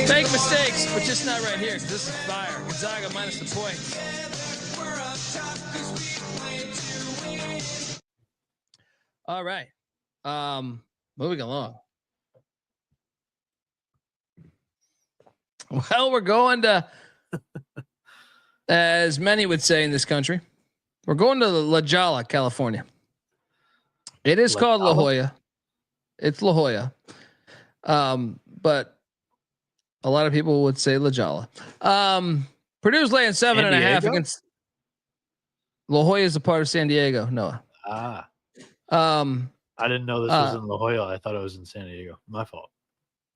Make mistakes, but just not right here, because this is fire. Gonzaga minus the points. All right. Moving along. Well, we're going to, as many would say in this country, we're going to La Jolla, California. It is called La Jolla. It's La Jolla. But a lot of people would say La Jolla. Purdue's laying 7.5 against La Jolla is a part of San Diego, Noah. I didn't know this was in La Jolla. I thought it was in San Diego. My fault.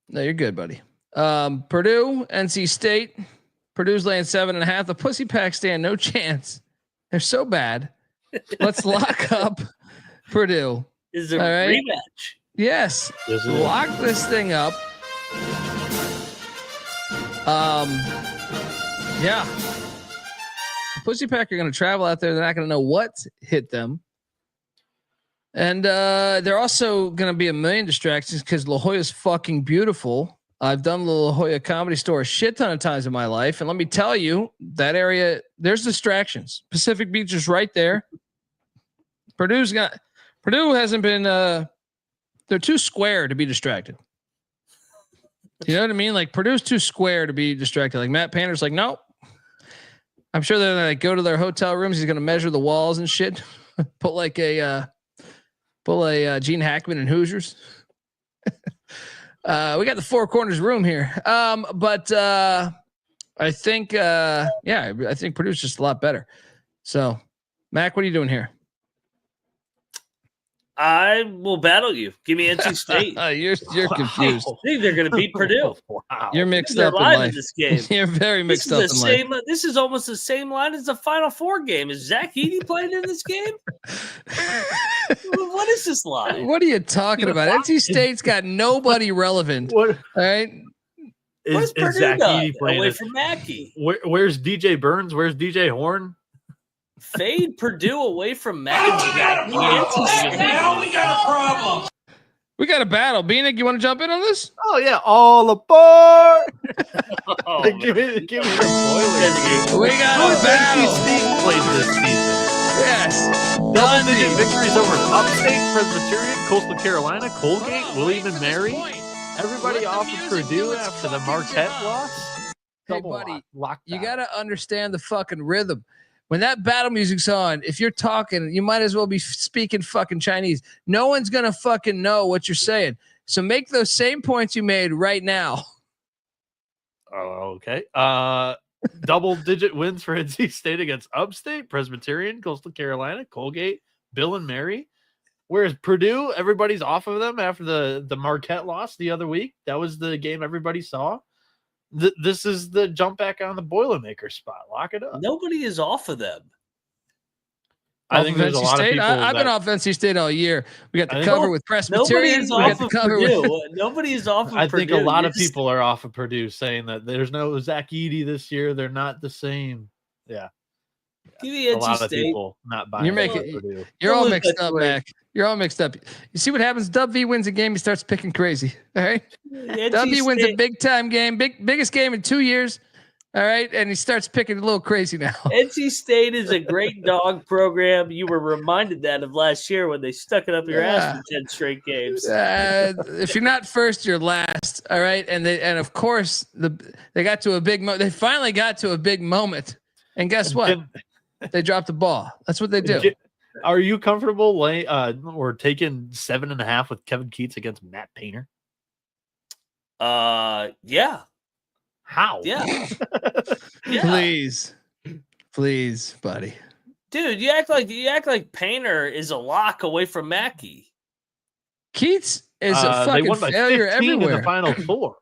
No, you're good, buddy. Purdue, NC State. Purdue's laying 7.5. The Pussy Pack stand no chance. They're so bad. Let's lock up Purdue. Is there a rematch? Yes. Lock this thing up. Yeah. The Pussy Pack are going to travel out there. They're not going to know what hit them. And they're also going to be a million distractions because La Jolla is fucking beautiful. I've done the La Jolla Comedy Store a shit ton of times in my life. And let me tell you, that area, there's distractions. Pacific Beach is right there. Purdue hasn't been, they're too square to be distracted. You know what I mean? Like Purdue's too square to be distracted. Like Matt Panter's like, nope. I'm sure they're going to go to their hotel rooms. He's going to measure the walls and shit. Pull a Gene Hackman and Hoosiers. We got the Four Corners room here. But I think Purdue's just a lot better. So Mac, what are you doing here? I will battle you. Give me NC State. You're confused. I think they're going to beat Purdue. Wow. You're mixed up in life. In this game. You're very mixed up in life. This is almost the same line as the Final Four game. Is Zach Edey playing in this game? What is this line? What are you talking about? NC State's got nobody relevant. What? All right. What's Purdue Zach Edey playing away from Mackey? Where's DJ Burns? Where's DJ Horn? Fade Purdue away from Mackey. Now we got a problem. We got a battle. Bieniek, you want to jump in on this? Oh yeah, all aboard! give me the spoilers. We got a battle. NC State played this season. Yes. Double-digit victories over Upstate, Presbyterian, Coastal Carolina, Colgate, William and Mary. Everybody off of Purdue after the Marquette loss. Hey, buddy, you got to understand the fucking rhythm. When that battle music's on, if you're talking, you might as well be speaking fucking Chinese. No one's going to fucking know what you're saying. So make those same points you made right now. Okay. Double-digit wins for NC State against Upstate, Presbyterian, Coastal Carolina, Colgate, Bill and Mary. Whereas Purdue, everybody's off of them after the Marquette loss the other week. That was the game everybody saw. This is the jump back on the Boilermaker spot. Lock it up. Nobody is off of them. I think there's a lot of people. I've been off NC State all year. We got the cover with Presbyterian. Nobody is off of Purdue. I think a lot of people are off of Purdue, saying that there's no Zach Edey this year. They're not the same. Yeah. Give me NC a lot State. of people not buying. Purdue. You're all mixed up, Mac. You're all mixed up. You see what happens? Dub V wins a game. He starts picking crazy. All right. Dub V wins a big time game, biggest game in 2 years. All right, and he starts picking a little crazy now. NC State is a great dog program. You were reminded that of last year when they stuck it up your ass for 10 straight games. If you're not first, you're last. All right, and of course they got to a big they finally got to a big moment, and guess what? They dropped the ball. That's what they do. Are you comfortable or taking 7.5 with Kevin Keats against Matt Painter? Yeah. How? Yeah. Please, buddy. Dude, you act like Painter is a lock away from Mackey. Keats is a fucking failure everywhere. In the Final Four.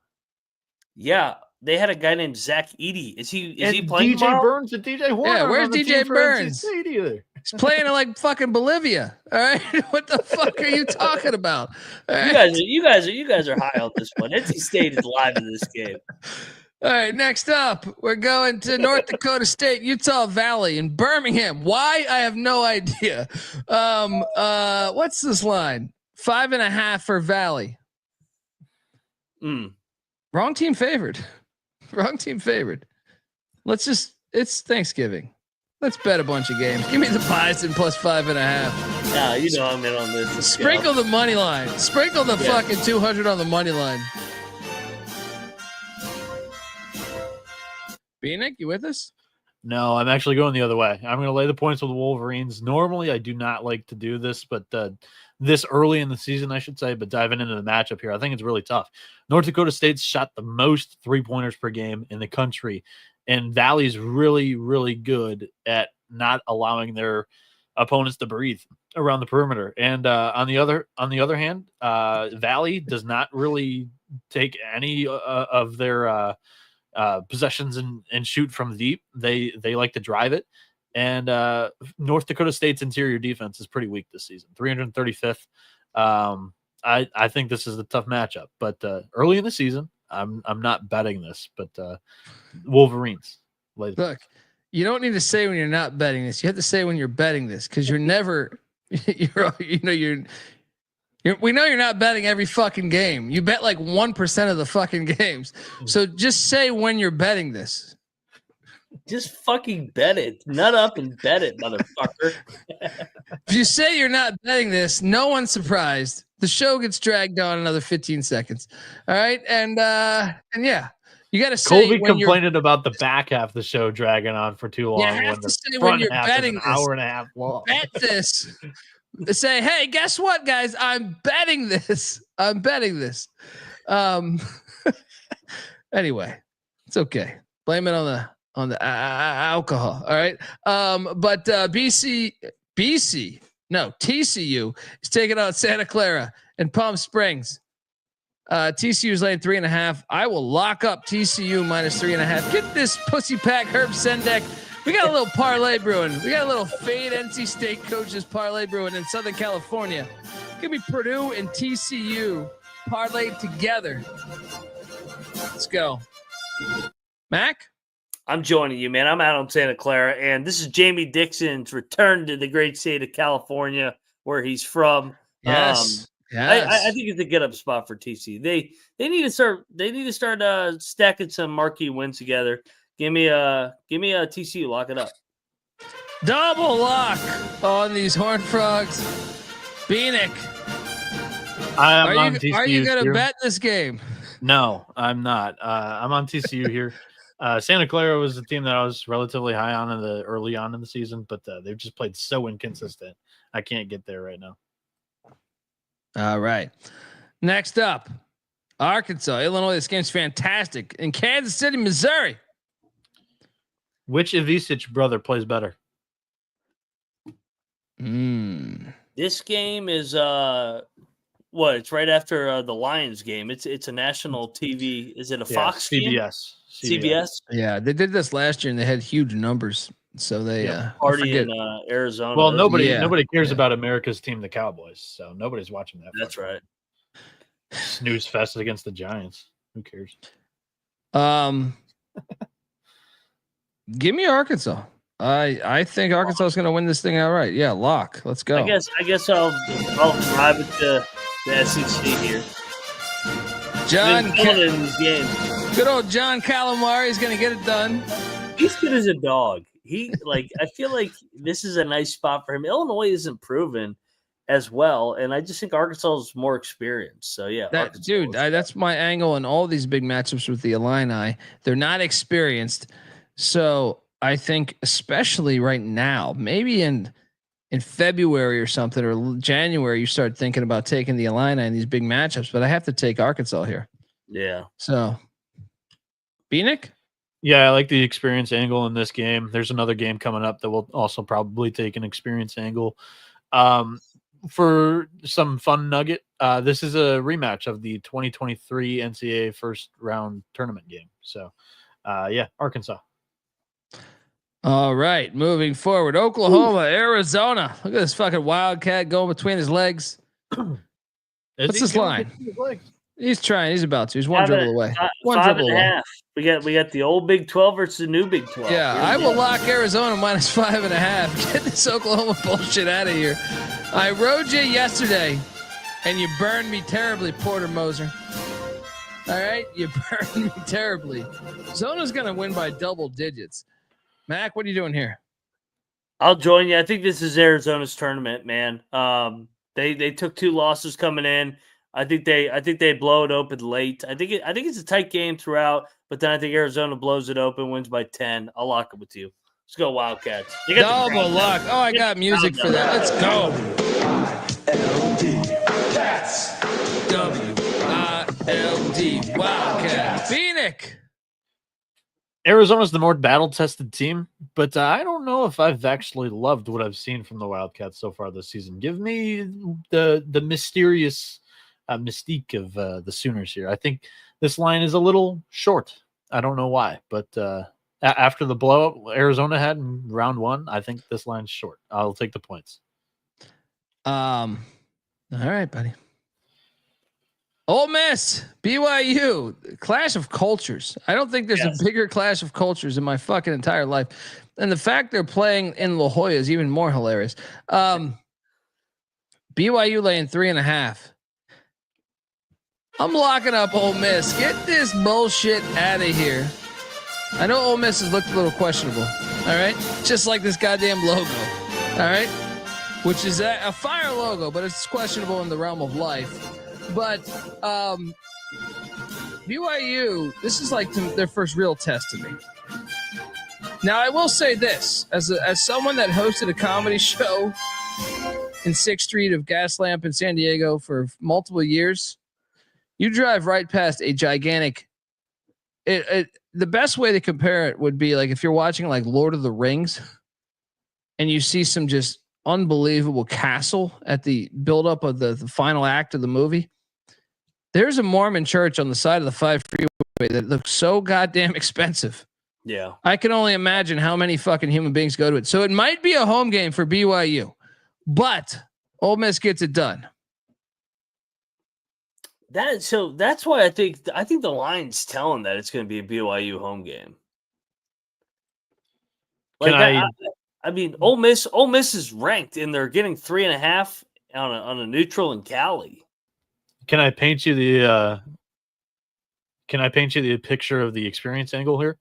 Yeah, they had a guy named Zach Edey. Is he playing DJ tomorrow? Burns and DJ Horner? Yeah, where's DJ Burns? He's playing in like fucking Bolivia. All right, what the fuck are you talking about? Right. You guys are high on this one. NC State is live in this game. All right, next up, we're going to North Dakota State, Utah Valley, in Birmingham. Why? I have no idea. What's this line? 5.5 for Valley. Wrong team favored. It's Thanksgiving. Let's bet a bunch of games. Give me the Bison plus 5.5. Yeah, you know I'm in on this. Let's Sprinkle the money line. Sprinkle the fucking 200 on the money line. Bieniek, you with us? No, I'm actually going the other way. I'm going to lay the points with the Wolverines. Normally, I do not like to do this, but this early in the season, I should say, but diving into the matchup here, I think it's really tough. North Dakota State's shot the most three-pointers per game in the country, and Valley's really, really good at not allowing their opponents to breathe around the perimeter. And on the other hand, Valley does not really take any of their possessions and shoot from deep. They like to drive it. And North Dakota State's interior defense is pretty weak this season, 335th. I think this is a tough matchup, but early in the season, I'm not betting this, but Wolverines. Look, you don't need to say when you're not betting this. You have to say when you're betting this, because you're never, we know you're not betting every fucking game. You bet like 1% of the fucking games. So just say when you're betting this. Just fucking bet it. Nut up and bet it, motherfucker. If you say you're not betting this, no one's surprised. The show gets dragged on another 15 seconds. All right. And yeah, you got to say Colby complaining about the back half of the show dragging on for too long. You have to say when you're betting this. Hour and a half long. Bet this. Say, hey, guess what, guys? I'm betting this. Anyway, it's okay. Blame it on the alcohol. All right. But TCU is taking out Santa Clara and Palm Springs. TCU is laying 3.5. I will lock up TCU minus 3.5. Get this pussy pack Herb Sendek. We got a little parlay brewing. We got a little fade NC State coaches parlay brewing in Southern California. Give me Purdue and TCU parlayed together. Let's go. Mac? I'm joining you, man. I'm out on Santa Clara, and this is Jamie Dixon's return to the great state of California, where he's from. Yes. I think it's a get up spot for TCU. They need to start stacking some marquee wins together. Give me a TCU. Lock it up. Double lock on these Horned Frogs. Bieniek. on TCU. Are you going to here. bet this game? No, I'm not. I'm on TCU here. Santa Clara was a team that I was relatively high on early on in the season, but they've just played so inconsistent. I can't get there right now. All right. Next up, Arkansas, Illinois. This game's fantastic. In Kansas City, Missouri. Which Ivisic brother plays better? This game is it's right after the Lions game. It's a national TV. Is it a Fox game? CBS. Yeah, they did this last year and they had huge numbers. So they party in Arizona. Well, nobody cares about America's team, the Cowboys. So nobody's watching that. That's right. Snooze fest against the Giants. Who cares? Give me Arkansas. I think Arkansas is going to win this thing outright. Yeah, lock. Let's go. I guess I'll drive it to the SEC here. In these games. Good old John Calamari is going to get it done. He's good as a dog. I feel like this is a nice spot for him. Illinois isn't proven as well, and I just think Arkansas is more experienced. So yeah, that's my angle in all these big matchups with the Illini. They're not experienced, so I think especially right now, maybe in February or something or January, you start thinking about taking the Illini in these big matchups. But I have to take Arkansas here. Yeah. So, Bieniek? Yeah, I like the experience angle in this game. There's another game coming up that will also probably take an experience angle. For some fun nugget, this is a rematch of the 2023 NCAA first round tournament game. So, Arkansas. All right, moving forward. Oklahoma, Arizona. Look at this fucking Wildcat going between his legs. What's this line? He's trying. He's about to. He's one dribble away. One dribble away. Half. We got the old Big 12 versus the new Big 12. Yeah, I will lock Arizona minus 5.5. Get this Oklahoma bullshit out of here. I rode you yesterday, and you burned me terribly, Porter Moser. All right, you burned me terribly. Zona's gonna win by double digits. Mac, what are you doing here? I'll join you. I think this is Arizona's tournament, man. They took 2 losses coming in. I think they blow it open late. I think it's a tight game throughout, but then I think Arizona blows it open, wins by 10. I'll lock it with you. Let's go Wildcats. Double lock. Oh, I got music for that. Let's go. Cats. WILD Wildcats. Bieniek. Arizona's the more battle-tested team, but I don't know if I've actually loved what I've seen from the Wildcats so far this season. Give me the mysterious mystique of the Sooners here. I think this line is a little short. I don't know why, but after the blowout Arizona had in round 1, I think this line's short. I'll take the points. All right, buddy. Ole Miss, BYU, clash of cultures. I don't think there's a bigger clash of cultures in my fucking entire life. And the fact they're playing in La Jolla is even more hilarious. BYU laying 3.5. I'm locking up Ole Miss. Get this bullshit out of here. I know Ole Miss has looked a little questionable. All right. Just like this goddamn logo. All right. Which is a fire logo, but it's questionable in the realm of life. But BYU, this is like their first real test to me. Now, I will say this. As someone that hosted a comedy show in 6th Street of Gaslamp in San Diego for multiple years, you drive right past a gigantic the best way to compare it would be like if you're watching like Lord of the Rings and you see some just unbelievable castle at the buildup of the final act of the movie. There's a Mormon church on the side of the 5 freeway that looks so goddamn expensive. Yeah. I can only imagine how many fucking human beings go to it. So it might be a home game for BYU, but Ole Miss gets it done. That's why I think the line's telling that it's going to be a BYU home game. Like I mean, Ole Miss is ranked, and they're getting 3.5 on a neutral in Cali. Can I paint you the picture of the experience angle here?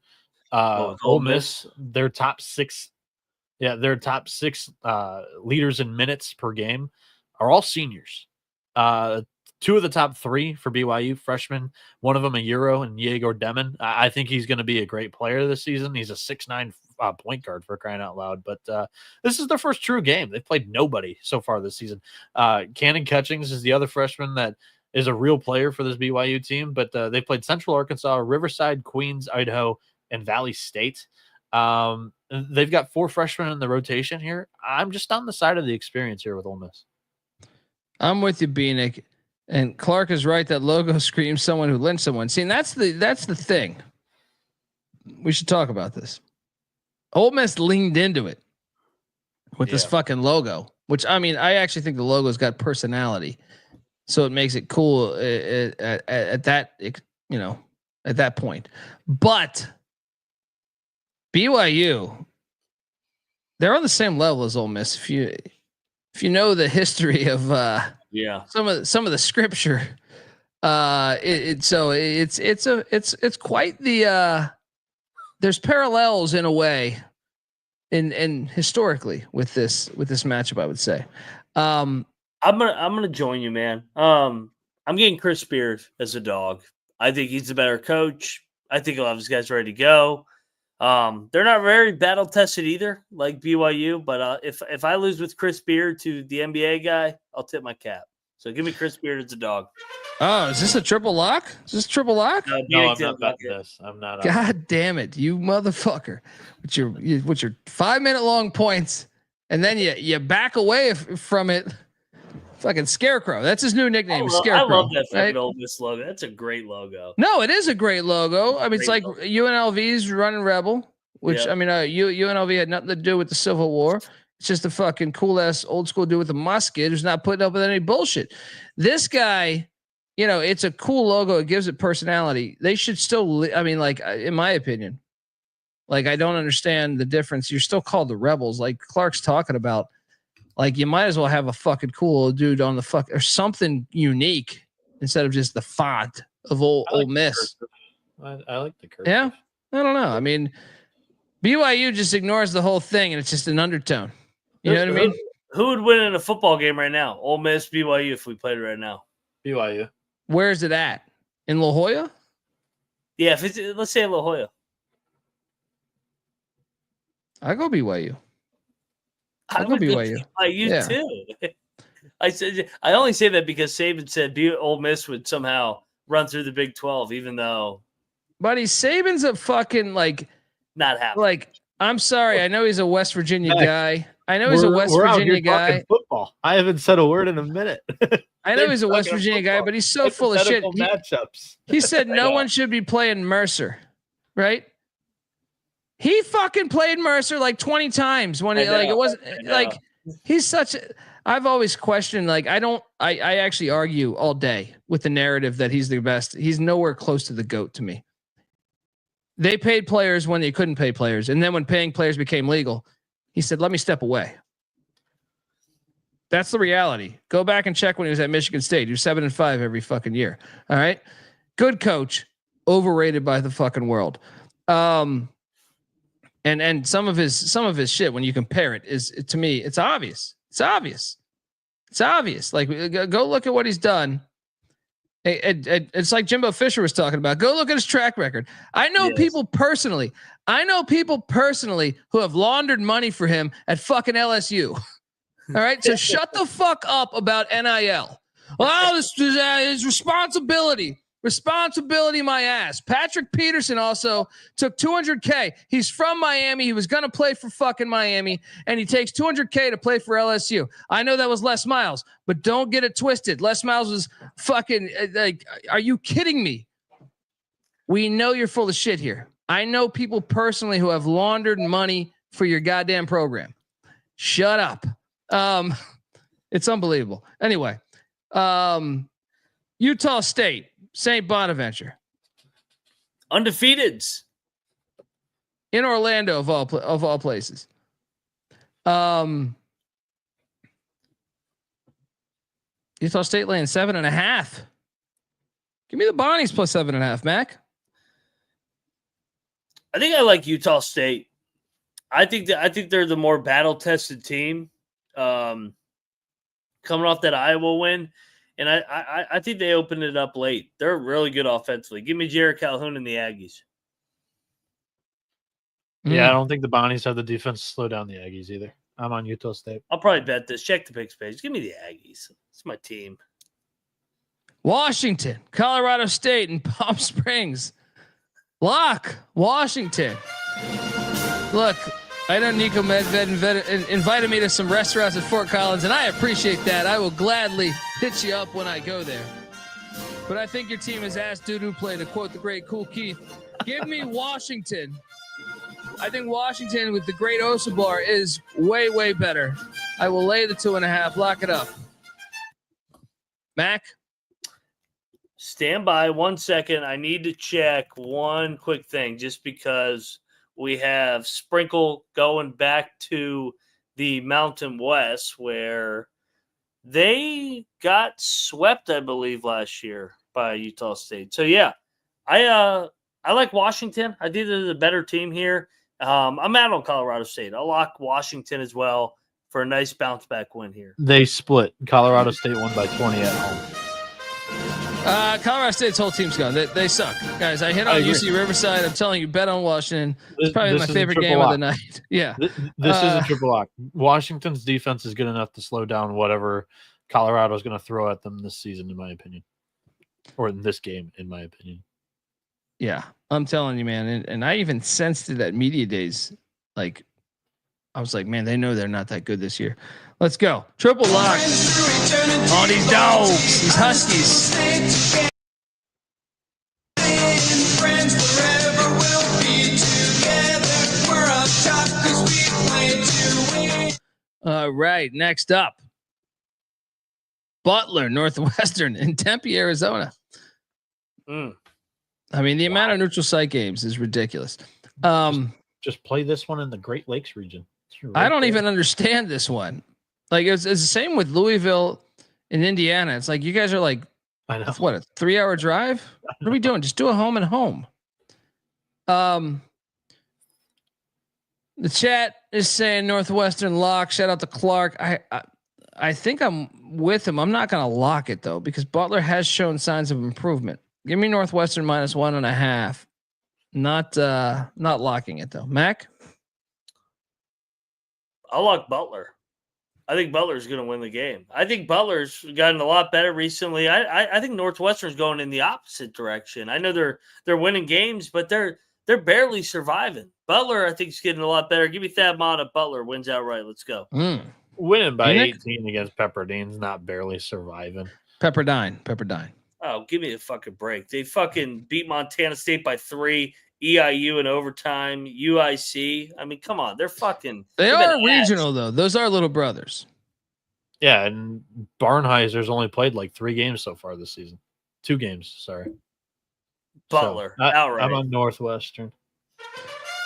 Ole Miss, their top 6 leaders in minutes per game are all seniors. 2 of the top 3 for BYU freshmen, one of them a Euro, and Yegor Demon. I think he's going to be a great player this season. He's a 6'9" point guard, for crying out loud. But this is their first true game. They've played nobody so far this season. Cannon Cutchings is the other freshman that is a real player for this BYU team, but they played Central Arkansas, Riverside, Queens, Idaho, and Valley State. They've got 4 freshmen in the rotation here. I'm just on the side of the experience here with Ole Miss. I'm with you, Bieniek. And Clark is right. That logo screams someone who lynched someone. See, and that's the thing. We should talk about this. Ole Miss leaned into it with this fucking logo, which, I mean, I actually think the logo's got personality, so it makes it cool at that, you know, at that point. But BYU, they're on the same level as Ole Miss. If you know the history of some of the scripture, it's quite the there's parallels in a way in historically with this matchup, I would say. I'm gonna join you, man. I'm getting Chris Beard as a dog. I think he's a better coach. I think he'll have his guys ready to go. They're not very battle tested either, like BYU. But if I lose with Chris Beard to the NBA guy, I'll tip my cap. So give me Chris Beard as a dog. Oh, is this a triple lock? Is this triple lock? No, I'm not betting this. I'm not. God damn it, you motherfucker! With your 5-minute long points, and then you back away from it. Fucking Scarecrow. That's his new nickname. Scarecrow. I love that fucking Ole Miss logo. That's a great logo. No, it is a great logo. I mean, it's like UNLV's running Rebel, which I mean, UNLV had nothing to do with the Civil War. It's just a fucking cool ass old school dude with a musket who's not putting up with any bullshit. This guy, you know, it's a cool logo. It gives it personality. They should still, I mean, like, in my opinion, like, I don't understand the difference. You're still called the Rebels. Like Clark's talking about. Like, you might as well have a fucking cool dude on the or something unique instead of just the font of Ole Miss. I like the curve. Yeah, I don't know. I mean, BYU just ignores the whole thing, and it's just an undertone. You know what I mean? Who would win in a football game right now? Ole Miss, BYU, if we played it right now. BYU. Where's it at? In La Jolla? Yeah, if it's, let's say La Jolla. I go BYU. I would BYU too. I only say that because Saban said Ole Miss would somehow run through the Big 12, even though. Buddy, Saban's a fucking not happening. Like, I'm sorry, I know he's a West Virginia guy. I know he's a West Virginia guy. Football. I haven't said a word in a minute. I know he's a West Virginia guy, but he's so full of shit. Matchups. He said no one should be playing Mercer, right? He fucking played Mercer like 20 times when it wasn't like he's such a, I've always questioned, like, I actually argue all day with the narrative that he's the best. He's nowhere close to the GOAT to me. They paid players when they couldn't pay players. And then when paying players became legal, he said, let me step away. That's the reality. Go back and check when he was at Michigan State. He was 7-5 every fucking year. All right. Good coach, overrated by the fucking world. And some of his shit, when you compare it, is, to me, it's obvious. It's obvious. Like, go look at what he's done. It's like Jimbo Fisher was talking about. Go look at his track record. I know people personally who have laundered money for him at fucking LSU. All right. So shut the fuck up about NIL. Well, this is responsibility. Responsibility, my ass. Patrick Peterson also took $200K. He's from Miami. He was going to play for fucking Miami, and he takes $200K to play for LSU. I know that was Les Miles, but don't get it twisted. Les Miles was fucking like, are you kidding me? We know you're full of shit here. I know people personally who have laundered money for your goddamn program. Shut up. It's unbelievable. Anyway, Utah State. St. Bonaventure, undefeateds in Orlando of all places. Utah State laying 7.5. Give me the Bonnies plus 7.5, Mac. I think I like Utah State. I think they're the more battle tested team. Coming off that Iowa win. And I think they opened it up late. They're really good offensively. Give me Jared Calhoun and the Aggies. Yeah, I don't think the Bonnies have the defense to slow down the Aggies either. I'm on Utah State. I'll probably bet this. Check the picks page. Give me the Aggies. It's my team. Washington, Colorado State, and Palm Springs. Lock, Washington. Look, I know Nico Medved invited me to some restaurants at Fort Collins, and I appreciate that. I will gladly hit you up when I go there. But I think your team is ass doo-doo play, to quote the great Cool Keith. Give me Washington. I think Washington with the great Osabar is way, way better. I will lay the 2.5. Lock it up. Mac? Stand by 1 second. I need to check one quick thing just because we have Sprinkle going back to the Mountain West where they got swept, I believe, last year by Utah State. So, yeah, I like Washington. I think they're the better team here. I'm out on Colorado State. I'll lock Washington as well for a nice bounce back win here. They split. Colorado State won by 20 at home. Colorado State's whole team's gone. They suck, guys. I hit on UC Riverside. I'm telling you, bet on Washington. It's probably my favorite game of the night. Yeah, this is a triple lock. Washington's defense is good enough to slow down whatever Colorado is going to throw at them this season, in my opinion, or in this game, in my opinion. Yeah, I'm telling you, man. And I even sensed it at media days. Like, I was like, man, they know they're not that good this year. Let's go. Triple lock. All these dogs, these Huskies. All right, next up. Butler, Northwestern in Tempe, Arizona. I mean, the amount of neutral site games is ridiculous. Just play this one in the Great Lakes region. I don't even understand this one. Like it's the same with Louisville in Indiana. It's like you guys are like, I know, what, a 3-hour drive? What are we doing? Just do a home and home. The chat is saying Northwestern lock. Shout out to Clark. I think I'm with him. I'm not going to lock it though because Butler has shown signs of improvement. Give me Northwestern minus 1.5. Not locking it though. Mac? I'll lock Butler. I think Butler's going to win the game. I think Butler's gotten a lot better recently. I think Northwestern's going in the opposite direction. I know they're winning games, but they're barely surviving. Butler, I think, is getting a lot better. Give me Thad Mata. Butler wins outright. Let's go. Winning by 18 against Pepperdine's not barely surviving. Pepperdine. Oh, give me a fucking break. They fucking beat Montana State by 3. EIU in overtime, UIC. I mean, come on. They are regional, though. Those are little brothers. Yeah, and Barnheiser's only played like 3 games so far this season. 2 games, sorry. Butler, outright. I'm on Northwestern.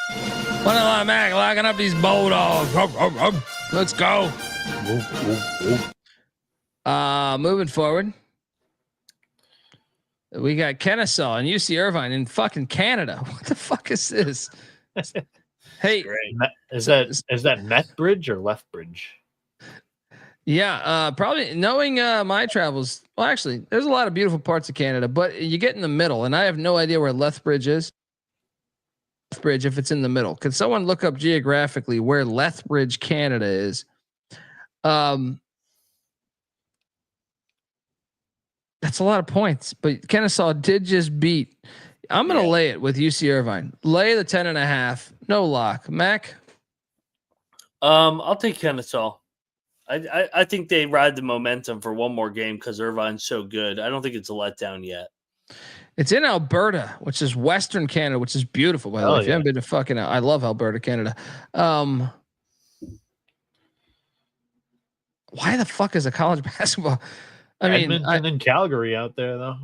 What a lot, Mac. Locking up these Bulldogs. Let's go. Moving forward. We got Kennesaw and UC Irvine in fucking Canada. What the fuck is this? Hey, is that Methbridge or Lethbridge? Yeah, probably knowing my travels. Well, actually, there's a lot of beautiful parts of Canada, but you get in the middle, and I have no idea where Lethbridge is. Lethbridge, if it's in the middle, can someone look up geographically where Lethbridge, Canada is? That's a lot of points, but Kennesaw did just beat. I'm going to lay it with UC Irvine. Lay the 10.5. No lock. Mac? I'll take Kennesaw. I think they ride the momentum for one more game because Irvine's so good. I don't think it's a letdown yet. It's in Alberta, which is Western Canada, which is beautiful. By the way, if you haven't been to fucking, I love Alberta, Canada. Why the fuck is a college basketball? I mean, Edmonton and Calgary out there though.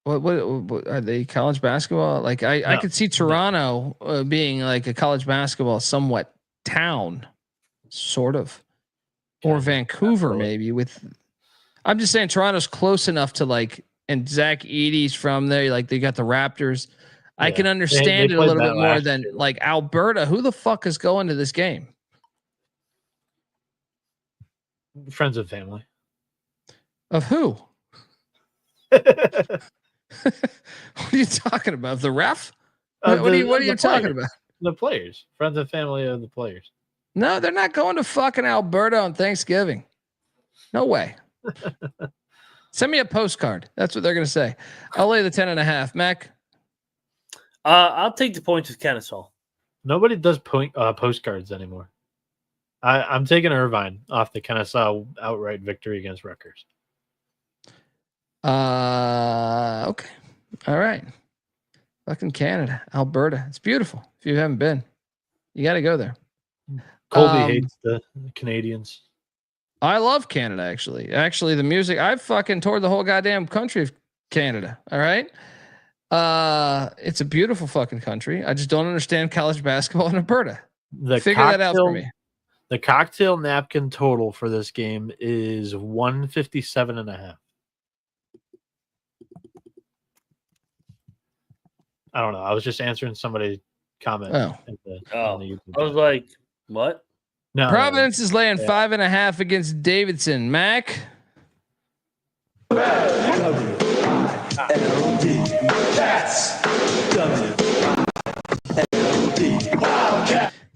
What are they? College basketball? Like I could see Toronto being like a college basketball somewhat town, sort of, or Vancouver maybe. I'm just saying Toronto's close enough to like, and Zach Edey's from there. Like they got the Raptors. Yeah. I can understand it a little bit more than like Alberta. Who the fuck is going to this game? Friends and family. Of who? What are you talking about? The ref? What are you talking about? The players, friends and family of the players. No, they're not going to fucking Alberta on Thanksgiving. No way. Send me a postcard. That's what they're going to say. I'll lay the 10.5. Mac? I'll take the points with Kennesaw. Nobody does postcards anymore. I'm taking Irvine off the Kennesaw outright victory against Rutgers. Okay. All right. Fucking Canada, Alberta. It's beautiful. If you haven't been, you got to go there. Colby hates the Canadians. I love Canada, actually. Actually, the music, I've fucking toured the whole goddamn country of Canada. All right. It's a beautiful fucking country. I just don't understand college basketball in Alberta. Figure that out for me. The cocktail napkin total for this game is 157.5. I don't know. I was just answering somebody's comment. I was like, what? No. Providence is laying 5.5 against Davidson. Mac? Give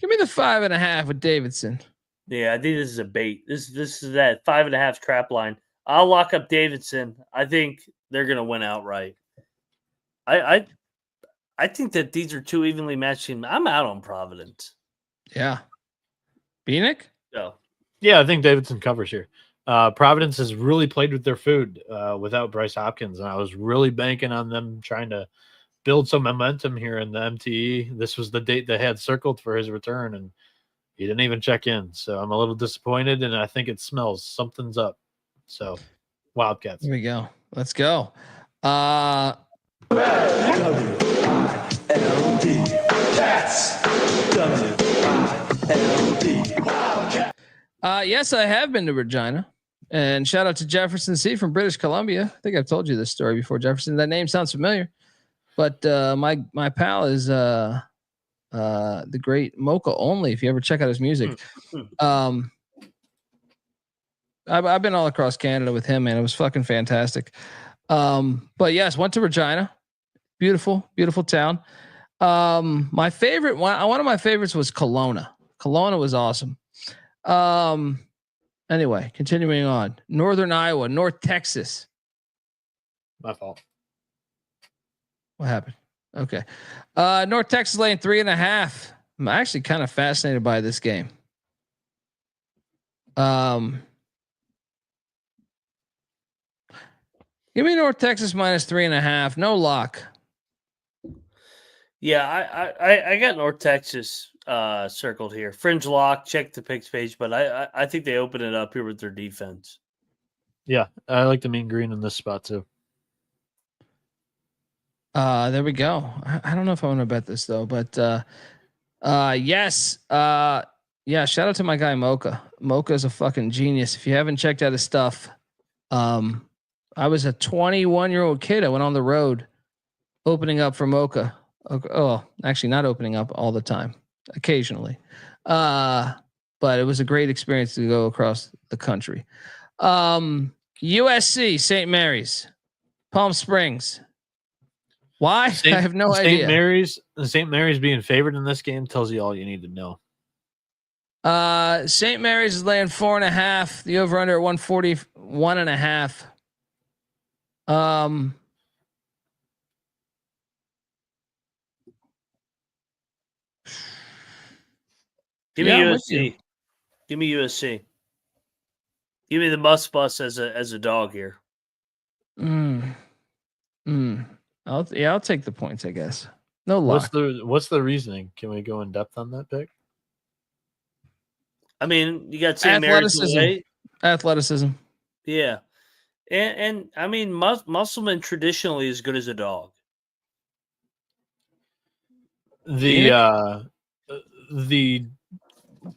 me the 5.5 with Davidson. Yeah, I think this is a bait. This is that 5.5 trap line. I'll lock up Davidson. I think they're gonna win outright. I think that these are two evenly matched teams. I'm out on Providence. Yeah. Bieniek? No. Yeah, I think Davidson covers here. Providence has really played with their food without Bryce Hopkins, and I was really banking on them trying to build some momentum here in the MTE. This was the date they had circled for his return, and he didn't even check in. So I'm a little disappointed, and I think it smells something's up. So Wildcats. Here we go. Let's go. Yes, I have been to Regina, and shout out to Jefferson C from British Columbia. I think I've told you this story before, Jefferson. That name sounds familiar, but my pal is the great Mocha Only. If you ever check out his music, I've been all across Canada with him, man. It was fucking fantastic. But yes, went to Regina. Beautiful, beautiful town. My favorite one of my favorites was Kelowna. Kelowna was awesome. Anyway, continuing on. Northern Iowa, North Texas. My fault. What happened? Okay. North Texas laying 3.5. I'm actually kind of fascinated by this game. Give me North Texas minus 3.5. No lock. Yeah, I got North Texas circled here. Fringe lock, check the picks page, but I think they open it up here with their defense. Yeah, I like the mean green in this spot too. There we go. I don't know if I want to bet this though, but yes. Yeah, shout out to my guy Mocha. Mocha is a fucking genius. If you haven't checked out his stuff, I was a 21-year-old kid. I went on the road opening up for Mocha. Oh, actually not opening up all the time, occasionally. But it was a great experience to go across the country. USC, St. Mary's, Palm Springs. Why? I have no idea. St. Mary's being favored in this game tells you all you need to know. St. Mary's is laying 4.5. The over under at 141.5. Give me USC. Give me USC. Give me the must bus as a dog here. I'll take the points, I guess. No lock. What's the reasoning? Can we go in depth on that pick? I mean, you got St. Mary's away. Athleticism. Yeah. And I mean, Musselman traditionally is good as a dog. The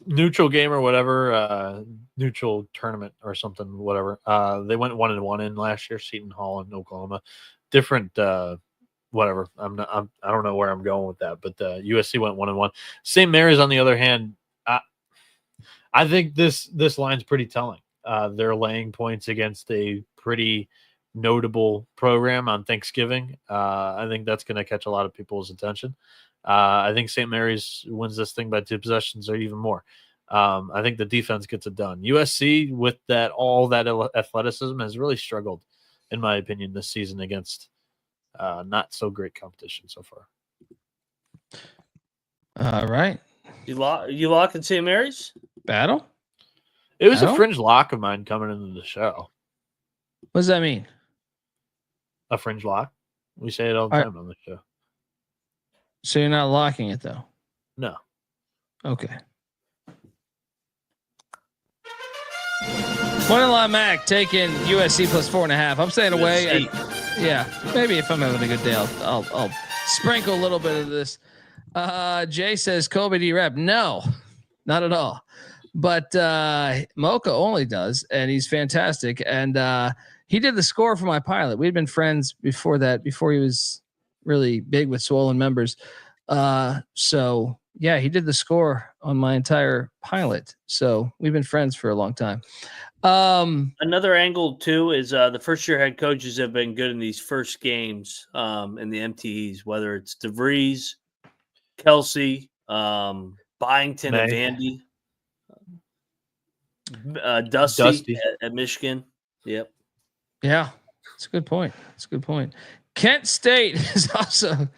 neutral game or whatever, neutral tournament or something, whatever. They went 1-1 in last year, Seton Hall in Oklahoma. Different, whatever. I don't know where I'm going with that, but USC went 1-1. St. Mary's, on the other hand, I think this line's pretty telling. They're laying points against a pretty notable program on Thanksgiving. I think that's going to catch a lot of people's attention. I think St. Mary's wins this thing by 2 possessions or even more. I think the defense gets it done. USC, with all that athleticism, has really struggled, in my opinion, this season against not so great competition so far. All right. You lock in St. Mary's? Battle? It was a fringe lock of mine coming into the show. What does that mean? A fringe lock? We say it all the time on the show. So you're not locking it, though? No. Okay. Moneyline Mac taking USC plus 4.5. I'm staying away. Yeah, maybe if I'm having a good day, I'll sprinkle a little bit of this. Jay says, Colby, do you rep? No, not at all. But Mocha only does, and he's fantastic. And he did the score for my pilot. We'd been friends before that, before he was really big with Swollen members. So yeah, he did the score on my entire pilot. So we've been friends for a long time. Another angle too is the first-year head coaches have been good in these first games in the MTEs, whether it's DeVries, Kelsey, Byington at Vandy, Dusty. At Michigan. Yep. Yeah, that's a good point. That's a good point. Kent State is also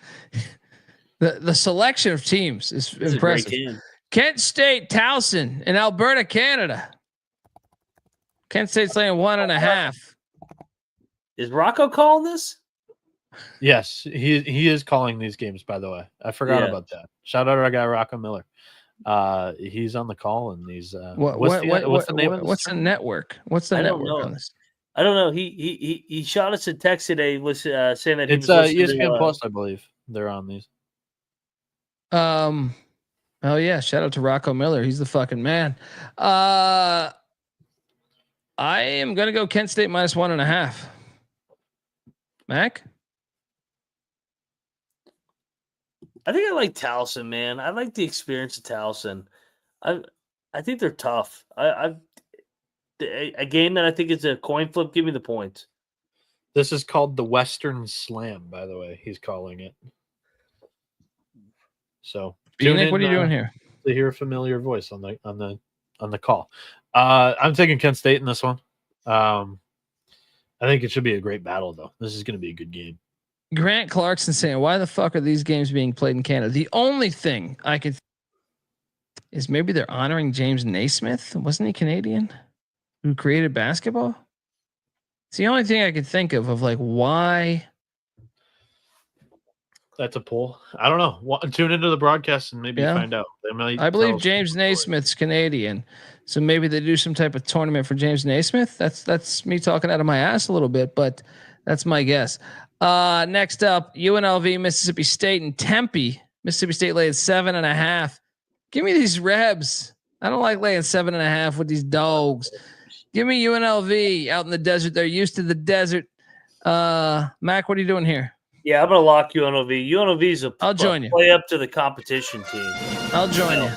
the selection of teams is impressive. Kent State, Towson in Alberta, Canada. Kent State's laying 1.5. Is Rocco calling this? Yes, he is calling these games, by the way. I forgot about that. Shout out to our guy Rocco Miller. He's on the call, and he's what's the name of this? What's the network? What's the network on this? I don't know. He shot us a text today saying that it's ESPN Plus, I believe. They're on these. Oh yeah, shout out to Rocco Miller. He's the fucking man. I am gonna go Kent State minus 1.5. Mac? I think I like Towson, man. I like the experience of Towson. I think they're tough. A game that I think is a coin flip. Give me the points. This is called the Western Slam, by the way. He's calling it. So, Bieniek, what are you doing here? To hear a familiar voice on the call. I'm taking Kent State in this one. I think it should be a great battle, though. This is going to be a good game. Grant Clarkson saying, why the fuck are these games being played in Canada? The only thing I could is maybe they're honoring James Naismith. Wasn't he Canadian who created basketball? It's the only thing I could think of like why. That's a pull. I don't know. Tune into the broadcast and maybe find out. I believe James Naismith's Canadian, so maybe they do some type of tournament for James Naismith. That's me talking out of my ass a little bit, but that's my guess. Next up, UNLV, Mississippi State, and Tempe. Mississippi State laying 7.5. Give me these Rebs. I don't like laying 7.5 with these dogs. Give me UNLV out in the desert. They're used to the desert. Mac, what are you doing here? Yeah, I'm gonna lock UNLV. UNLV's I'll join you. Play up to the competition team. I'll join you.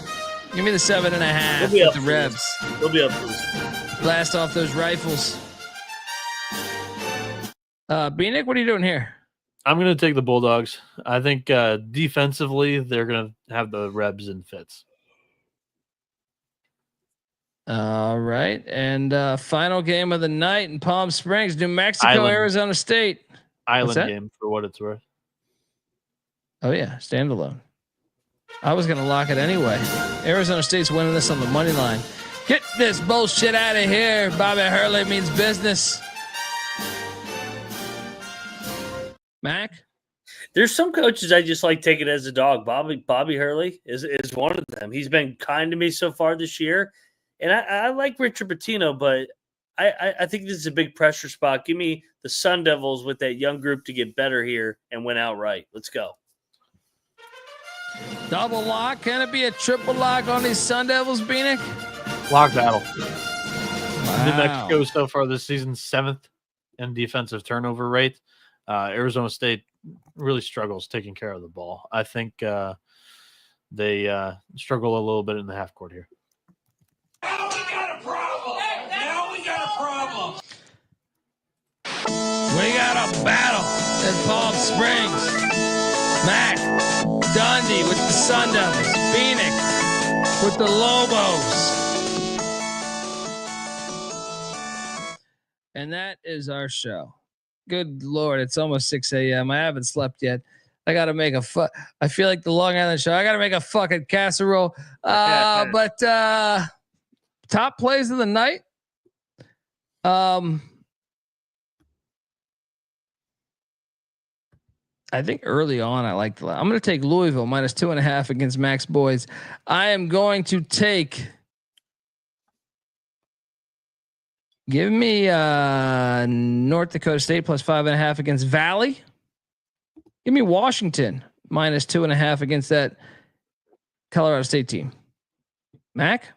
Give me the 7.5 with the Rebs. They'll be up for this. Blast off those rifles. Bieniek, what are you doing here? I'm going to take the Bulldogs. I think defensively they're going to have the Rebs in fits. All right, and final game of the night in Palm Springs, New Mexico, Arizona State. Island game for what it's worth. Oh yeah, standalone. I was going to lock it anyway. Arizona State's winning this on the money line. Get this bullshit out of here. Bobby Hurley means business. Mac? There's some coaches I just like taking as a dog. Bobby Hurley is one of them. He's been kind to me so far this year. And I like Richard Pitino, but I think this is a big pressure spot. Give me the Sun Devils with that young group to get better here and win outright. Let's go. Double lock. Can it be a triple lock on these Sun Devils, Bieniek? Lock battle. Wow. New Mexico so far this season 7th in defensive turnover rate. Arizona State really struggles taking care of the ball. I think they struggle a little bit in the half court here. Now we got a problem. Palm Springs. Mac, Dundee with the Sun Devils. Bieniek with the Lobos. And that is our show. Good Lord, it's almost 6 a.m. I haven't slept yet. I got to make I feel like the Long Island show. I got to make a fucking casserole. But top plays of the night. I think early on, I'm going to take Louisville -2.5 against Max Boys. I am going to take. Give me North Dakota State +5.5 against Valley. Give me Washington -2.5 against that Colorado State team. Mac?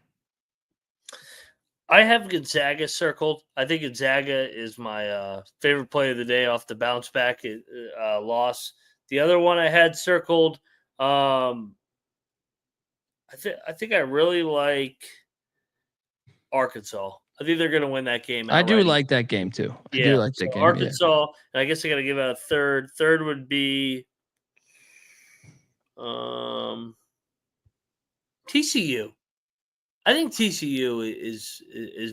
I have Gonzaga circled. I think Gonzaga is my favorite play of the day off the bounce back loss. The other one I had circled, I think I really like Arkansas. I think they're going to win that game. I do like that game too. I do like that game. Arkansas, and I guess I got to give out a third. Third would be TCU. I think TCU is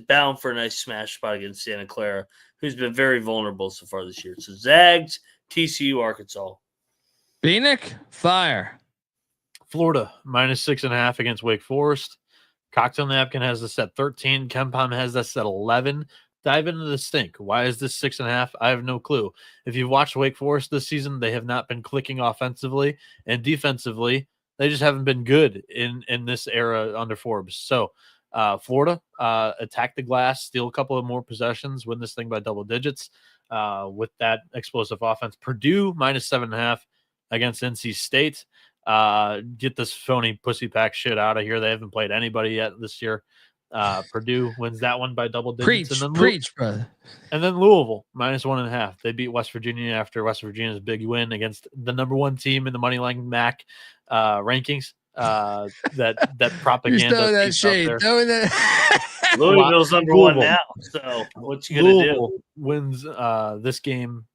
bound for a nice smash spot against Santa Clara, who's been very vulnerable so far this year. So Zags, TCU, Arkansas. Bieniek, fire. Florida -6.5 against Wake Forest. Cocktail Napkin has this at 13. KenPom has this at 11. Dive into the stink. Why is this 6.5? I have no clue. If you've watched Wake Forest this season, they have not been clicking offensively, and defensively, they just haven't been good in this era under Forbes. So Florida, attack the glass, steal a couple of more possessions, win this thing by double digits with that explosive offense. Purdue -7.5 against NC State. Get this phony pussy pack shit out of here. They haven't played anybody yet this year. Purdue wins that one by double digits. Preach, brother. And then Louisville -1.5. They beat West Virginia after West Virginia's big win against the number one team in the Moneyline MAC rankings. That propaganda. You that shade. That. Louisville's number one now. So what you gonna do? Wins this game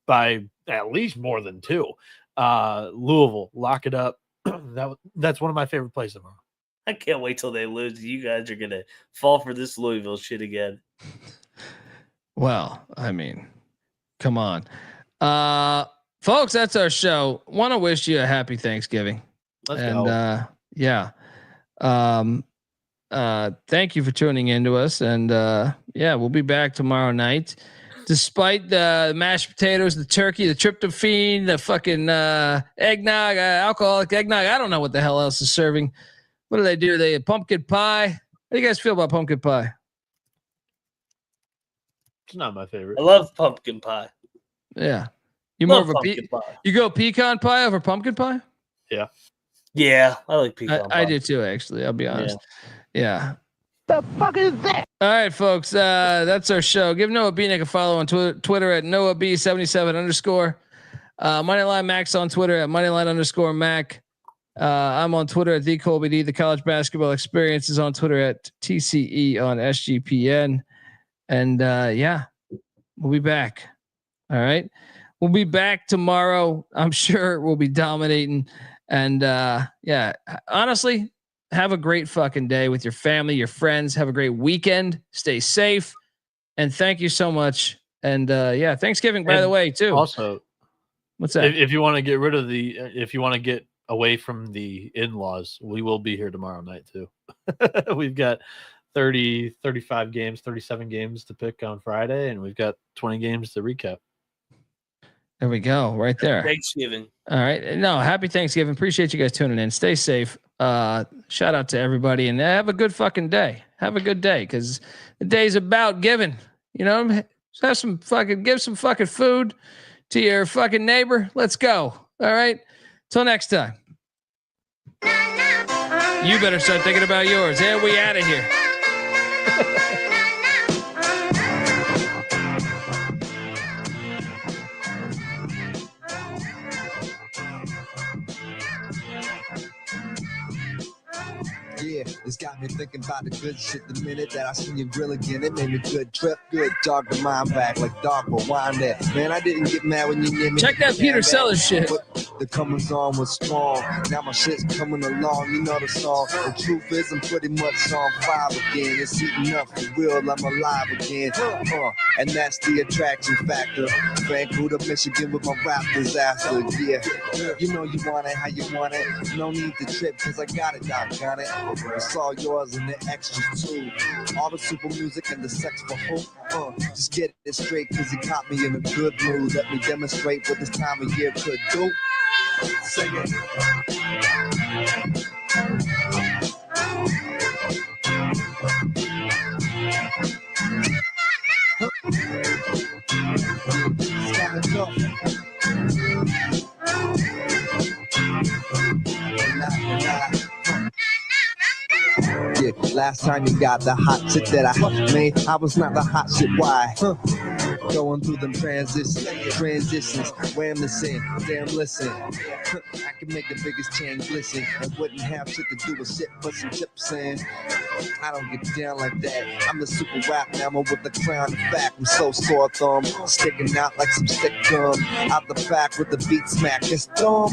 by at least more than 2. Louisville, lock it up. That's one of my favorite plays tomorrow. I can't wait till they lose. You guys are gonna fall for this Louisville shit again. Well, I mean, come on, folks. That's our show. Want to wish you a happy Thanksgiving. Let's go. Yeah. Thank you for tuning in to us, and we'll be back tomorrow night. Despite the mashed potatoes, the turkey, the tryptophan, the fucking eggnog, alcoholic eggnog. I don't know what the hell else is serving. What do? They have pumpkin pie. How do you guys feel about pumpkin pie? It's not my favorite. I love pumpkin pie. Yeah. You more of a you go pecan pie over pumpkin pie? Yeah. Yeah, I like pecan pie. I do too, actually. I'll be honest. Yeah. The fuck is that? All right, folks. That's our show. Give Noah Bieniek a follow on Twitter at NoahB77_. Moneyline Max on Twitter at Moneyline_Mac. I'm on Twitter at the Colby D. The College Basketball Experience is on Twitter at TCE on SGPN. And we'll be back. All right. We'll be back tomorrow. I'm sure we'll be dominating. And honestly, have a great fucking day with your family, your friends. Have a great weekend. Stay safe. And thank you so much. And Thanksgiving, by the way, too. Also, what's that? If you want to get rid of if you want to get away from the in-laws, we will be here tomorrow night too. We've got 35 games, 37 games to pick on Friday, and we've got 20 games to recap. There we go. Right there. Thanksgiving. All right. No, happy Thanksgiving. Appreciate you guys tuning in. Stay safe. Shout out to everybody and have a good fucking day. Have a good day. Cause the day's about giving, give some fucking food to your fucking neighbor. Let's go. All right. Till next time. You better start thinking about yours. Yeah, we out of here. Yeah, it's got me thinking about the good shit the minute that I seen your grill again. It made me good trip, good dog the mind back like dog but wine there. Man, I didn't get mad when you near me. Check that Peter Sellers shit. But the comings on was strong. Now my shit's coming along, you know the song. The truth is I'm pretty much on 5 again. It's heating up for real, I'm alive again. And that's the attraction factor. Vancouver, Michigan with my rap disaster. Yeah, you know you want it how you want it. No need to trip cause I got it, doggone it. It's all yours and the extras too. All the super music and the sex for hope. Just get it straight cause it got me in a good mood. Let me demonstrate what this time of year could do. Sing it. Yeah, last time you got the hot shit that I made, I was not the hot shit. Why? Going through them transitions, wham the sin, damn listen. I can make the biggest chain glisten and wouldn't have shit to do with shit but some chips in. I don't get down like that. I'm the super rap mammal with the crown and back. I'm so sore thumb, sticking out like some stick gum. Out the back with the beat smack. It's dumb,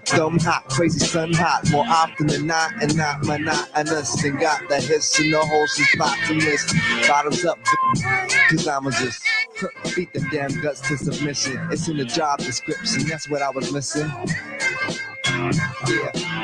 dumb hot, crazy sun hot. More often than not, and not monotonous. And got the hiss in the whole spot to miss. Bottoms up, cause I'ma just beat them damn guts to submission. It's in the job description, that's what I was missing. Yeah.